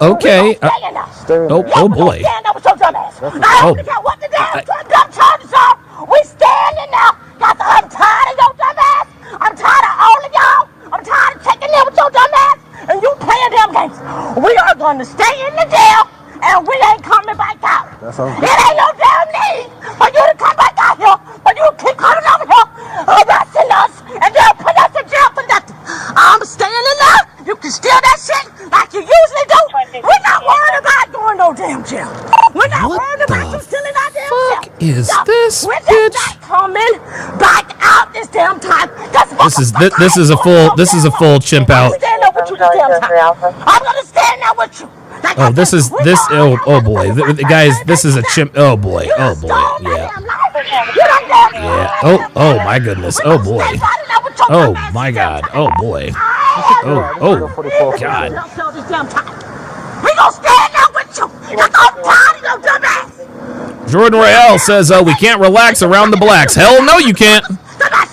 Okay. Oh, boy. Stand up with your dumb ass. I don't care what the damn charges are. We standing now. I'm tired of your dumb ass. I'm tired of all of y'all. I'm tired of checking in with your dumb ass. And you playing damn games. We are going to stay in the jail. And we ain't coming back out. That sounds It good. ain't no damn need for you to come back out here. But you keep coming over here, harassing us, and they'll put us in jail for nothing. I'm staying in there. You can steal that shit like you usually do. We're not worried about going no damn jail. We're not worried about you stealing our damn jail. Is this We're bitch? just not coming back out this damn time. This is a full chimp out. I'm stand up with you this damn time. I'm gonna stand there with you. Oh, oh boy, guys, this is a chimp. Oh boy, yeah. Yeah. Oh my goodness. Oh boy. Oh my God. Oh boy. Oh God. We gonna stand there with you. Like I'm tired of your dumb ass. Jordan Royale says we can't relax around the blacks. Hell no, you can't.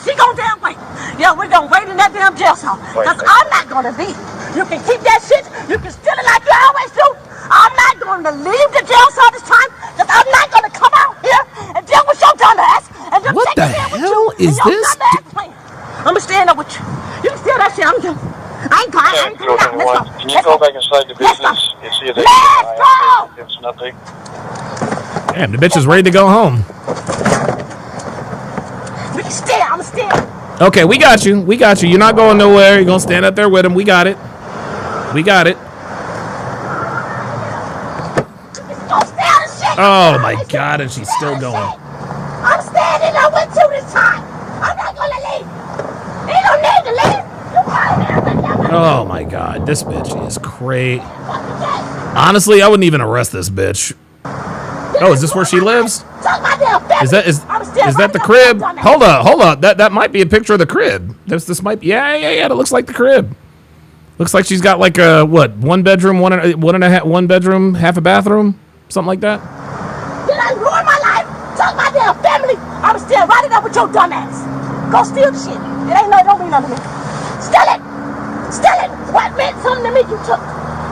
She gon' damn wait. Yeah, we're gonna wait in that damn jail cell. Because I'm not gonna leave. You can keep that shit. You can steal it like you always do. I'm not gonna leave the jail cell this time. Because I'm not gonna come out here and deal with your dumb ass. And just What the hell is this? I'm gonna stand up with you. You can steal that shit. I ain't going. I ain't coming out. Let's go. Can you go back inside the business and see if they Let's go. give us an update? Damn, the bitch is ready to go home. We can stay. I'm gonna stand. Okay, we got you. We got you. You're not going nowhere. You're gonna stand up there with him. We got it. We got it. Oh my God, and she's still going. I'm standing up with you this time. I'm not gonna leave. You don't need to leave. Oh my God, this bitch is crazy. Honestly, I wouldn't even arrest this bitch. Oh, is this where she lives? Is that the crib? Hold up. That might be a picture of the crib. This might be, yeah. It looks like the crib. Looks like she's got like a what? One bedroom, one bedroom, half a bathroom, something like that. Did I ruin my life? Talk my damn family. I'm still riding up with your dumb ass. Go steal the shit. It don't mean nothing to me. Steal it. Steal it. What meant something to me you took.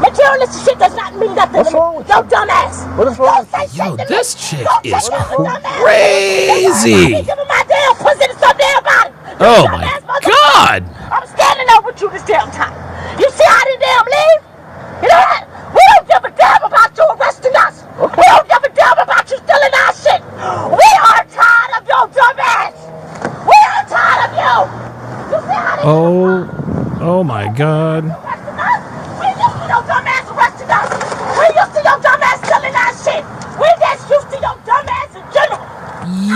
Materialistic shit does not mean nothing to me. Your dumb ass. What is wrong? Yo, this chick is crazy. Oh my God. I'm standing up with you this damn time. You see how they damn leave? You know what? We don't give a damn about you arresting us. Okay. We don't give a damn about you stealing our shit. We are tired of your dumb ass. We are tired of you. You see how they Oh my God. We used to your dumb ass arresting us. We used to your dumb ass stealing our shit. We just used to your dumb ass in general.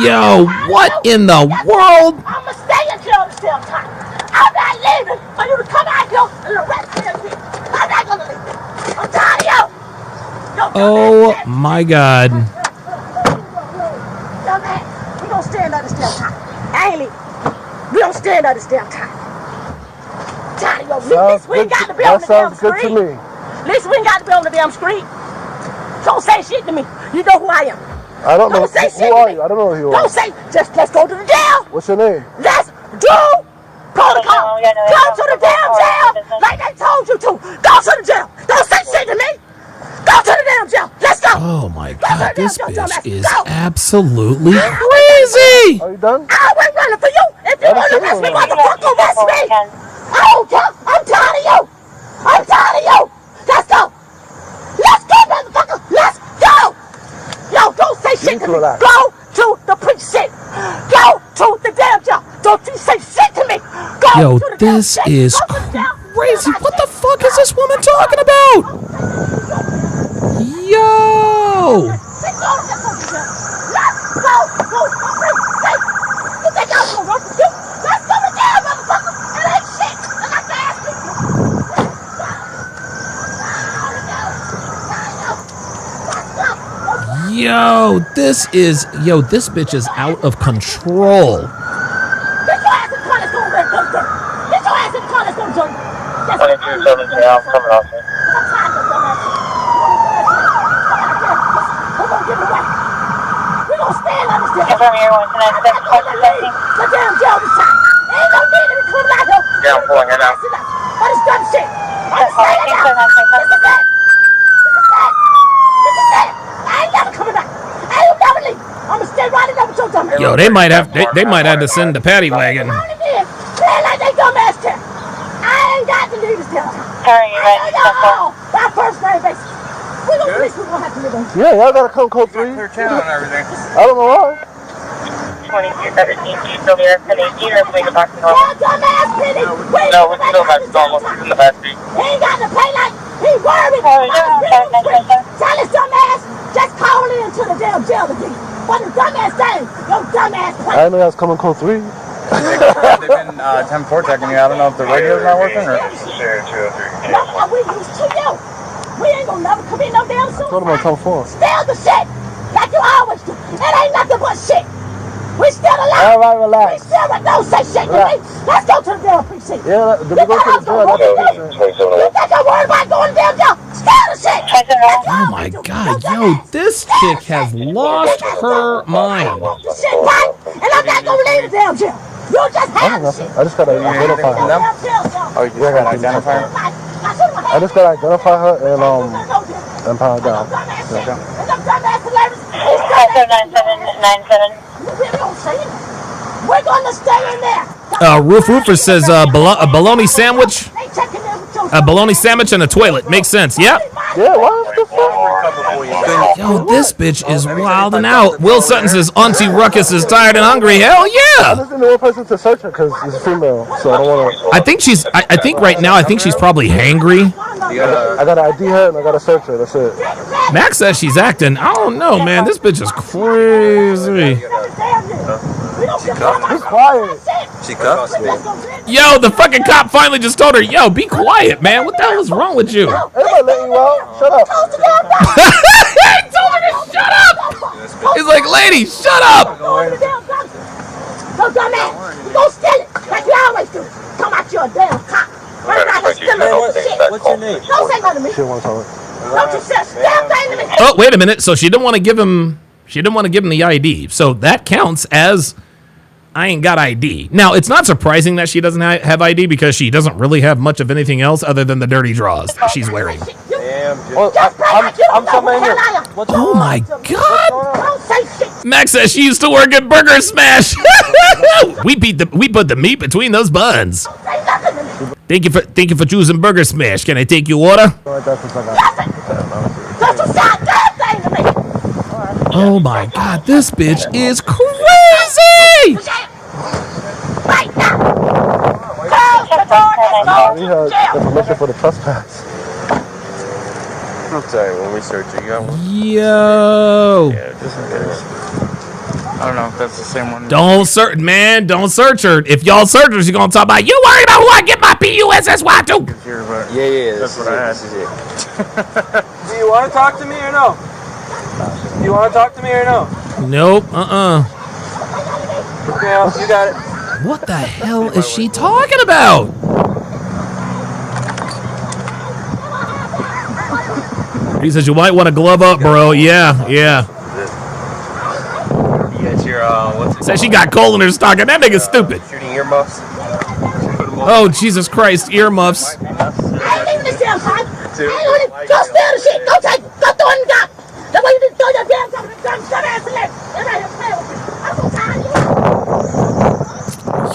Yo, what in the world? I'ma stay in jail this damn time. I'm not leaving for you to come out here and arrest me again. I'm not gonna leave. I'm tired of you. Oh my God. Dumb ass. We don't stand out this damn time. I ain't leaving. We don't stand out this damn time. Tired of you. At least we ain't got to be on the damn street. At least we ain't got to be on the damn street. Don't say shit to me. You know who I am. I don't know. Don't say shit Who to are me. you? I don't know who you are. Don't say. Just let's go to the jail. What's your name? Let's do protocol. Go to the damn jail like they told you to. Go to the jail. Don't say shit to me. Go to the damn jail. Let's go. Oh my God, this bitch is absolutely crazy. Are you done? I ain't running for you. If you want to arrest me, motherfucker, arrest me. I don't care. I'm tired of you. I'm tired of you. Let's go. Let's go, motherfucker. Let's go. Yo, don't say shit to me. Go to the precinct. Go to the damn jail. Don't you say shit to me. Go Yo, to the this damn is crazy. What the fuck is this woman talking about? Yo. Let's go to the precinct. You think I was gonna run for you? Let's go to jail, motherfucker. It ain't shit. I got to ask you. Yo, this bitch is out of control. Get your ass in the car, let's go red gun dirt. Get your ass in the car, let's go dirt. 2217, I'm coming off here. We're gonna give it away. We're gonna stand on this jail. Confirm your 129 The damn jail this time. Ain't no need to be coming out here. Yeah, I'm pulling it out. What is dumb shit? I'm standing out. This is it. I ain't never coming back. I ain't never leave. I'ma stay riding up with your dumb ass. Yo, they might have to send the paddy wagon. Play like they dumb ass can. I ain't got to leave this damn time. Sorry, you're right. That first name basis. We gonna have to live on. Yeah, y'all gotta come code 3. Clear channel and everything. I don't know why. 2217, still there, Penny, or we go back to normal? Your dumb ass Penny. No, we're still back to normal. He's in the back seat. He ain't got to play like he worried. Tell his dumb ass just call in to the damn jail again. What a dumb ass thing. Your dumb ass play. I didn't know y'all was coming code 3. They've been 10-4 checking you. I don't know if the radio's not working or. No, we used to you. We ain't gonna never come in no damn soon. Told him on 10-4. Steal the shit like you always do. It ain't nothing but shit. We still alive. All right, relax. We still alive. Don't say shit to me. Let's go to the damn precinct. Yeah, did we go to the jail? You think I'm worried about going to the damn jail? Steal the shit. Oh my God, yo, this chick has lost her mind. Shit, right? And I'm not gonna leave the damn jail. You You just have shit. I just gotta identify her. Oh, you just gotta identify her? I just gotta identify her and pound down. We're gonna stay in there. Roofer says a bologna sandwich. A bologna sandwich and a toilet. Makes sense. Yep. Yeah, what the fuck? Yo, this bitch is wilding out. Will Sutton says Auntie Ruckus is tired and hungry. Hell I yeah. just need one person to search her because she's a female, so I don't want to. I think she's. I think right now. I think she's probably hangry. I gotta ID her and I gotta search her. That's it. Max says she's acting. I don't know, man. This bitch is crazy. Be quiet. She cuffed? Yo, the fucking cop finally just told her, yo, be quiet, man. What the hell is wrong with you? Everybody letting you out. Shut up. He told her to shut up. He's like, lady, shut up. Go, dumbass. You gon' steal it like you always do. Come out your damn cop. What's your name? Don't say nothing to me. She wants to. Don't you say a damn thing to me. Oh, wait a minute. So she didn't want to give him. She didn't want to give him the ID. So that counts as I ain't got ID. Now, it's not surprising that she doesn't have ID because she doesn't really have much of anything else other than the dirty drawers she's wearing. I'm somewhere here. Oh my God! Max says she used to work at Burger Smash. we put the meat between those buns. Thank you for choosing Burger Smash. Can I take your order? Oh my God! This bitch is crazy. We have information for the trespass. I'm sorry, when we search you got one? Yo. Yeah, just in case. I don't know if that's the same one. Don't search, man. Don't search her. If y'all search her, she's gonna talk about you worried about who I get my PUSSY to. Yeah, that's what I asked. Do you want to talk to me or no? Do you want to talk to me or no? Nope. Yeah, you got it. What the hell is she talking about? He says you might want to glove up, bro. Yeah. You got your, what's it? Says she got coal in her stocking. That nigga's stupid. Shooting earmuffs? Oh, Jesus Christ. Earmuffs. I ain't leaving this damn time. Go steal the shit. Go take it. Go throw it in the dock. That way you didn't throw your damn dumbass in there. Everybody here playing with me. I'm so tired of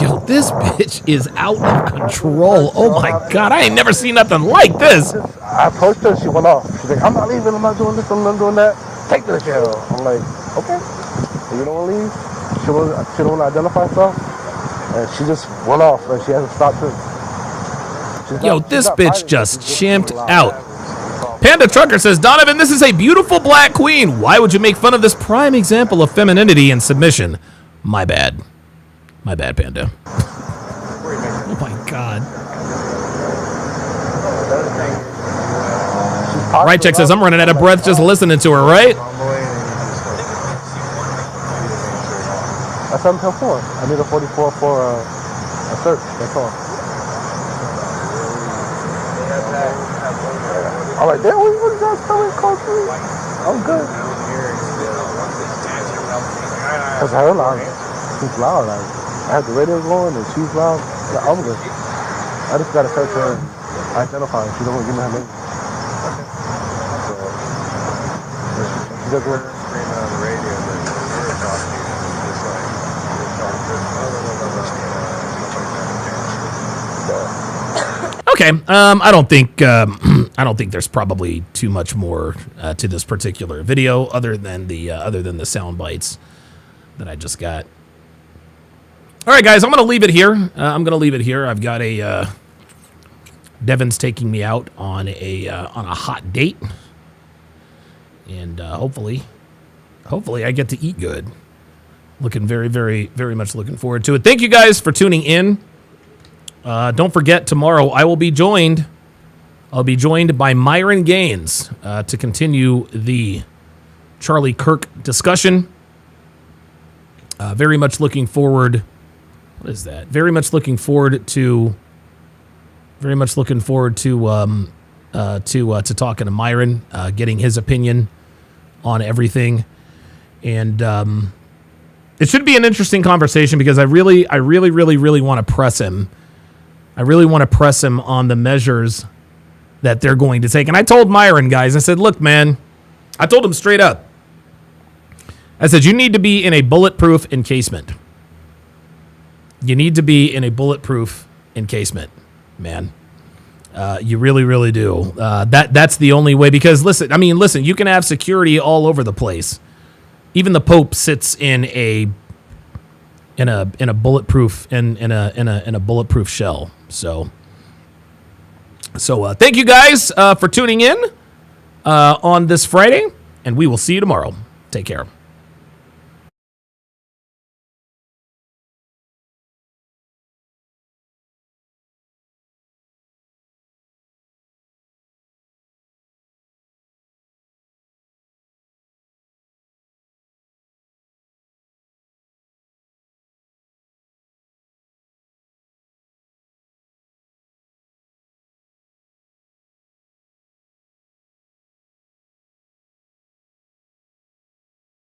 you. Yo, this bitch is out of control. Oh my God. I ain't never seen nothing like this. I approached her, she went off. She's like, I'm not leaving, I'm not doing this, I'm not doing that. Take me to jail. I'm like, okay. You don't want to leave? She don't want to identify herself. And she just went off, and she hasn't stopped since. Yo, this bitch just chimped out. Panda Trucker says, Donovan, this is a beautiful black queen. Why would you make fun of this prime example of femininity and submission? My bad. My bad, Panda. Oh my God. Right Check says, I'm running out of breath just listening to her, right? That's 7-4. I need a 44 for a search, that's all. All right, there, what you guys coming close to me? I'm good. Because her loud, she's loud. Like, I had the radio going and she's loud. Yeah, I'm good. I just got to search her and identify her. She don't want to give me her name. She doesn't want to scream on the radio, but you're talking. Okay, I don't think there's probably too much more to this particular video other than the sound bites that I just got. All right, guys, I'm gonna leave it here. I've got a Devin's taking me out on a hot date, and hopefully I get to eat good. Looking very, very, very much looking forward to it. Thank you guys for tuning in. Don't forget, tomorrow I'll be joined by Myron Gaines to continue the Charlie Kirk discussion. Very much looking forward. What is that? Very much looking forward to talking to Myron, getting his opinion on everything, and it should be an interesting conversation because I really want to press him. I really want to press him on the measures that they're going to take. And I told Myron, guys, I said, look, man, I told him straight up. I said, you need to be in a bulletproof encasement. You need to be in a bulletproof encasement, man. You really do. That's the only way, because listen, you can have security all over the place. Even the Pope sits in a bulletproof in a bulletproof shell. So thank you guys for tuning in on this Friday, and we will see you tomorrow. Take care.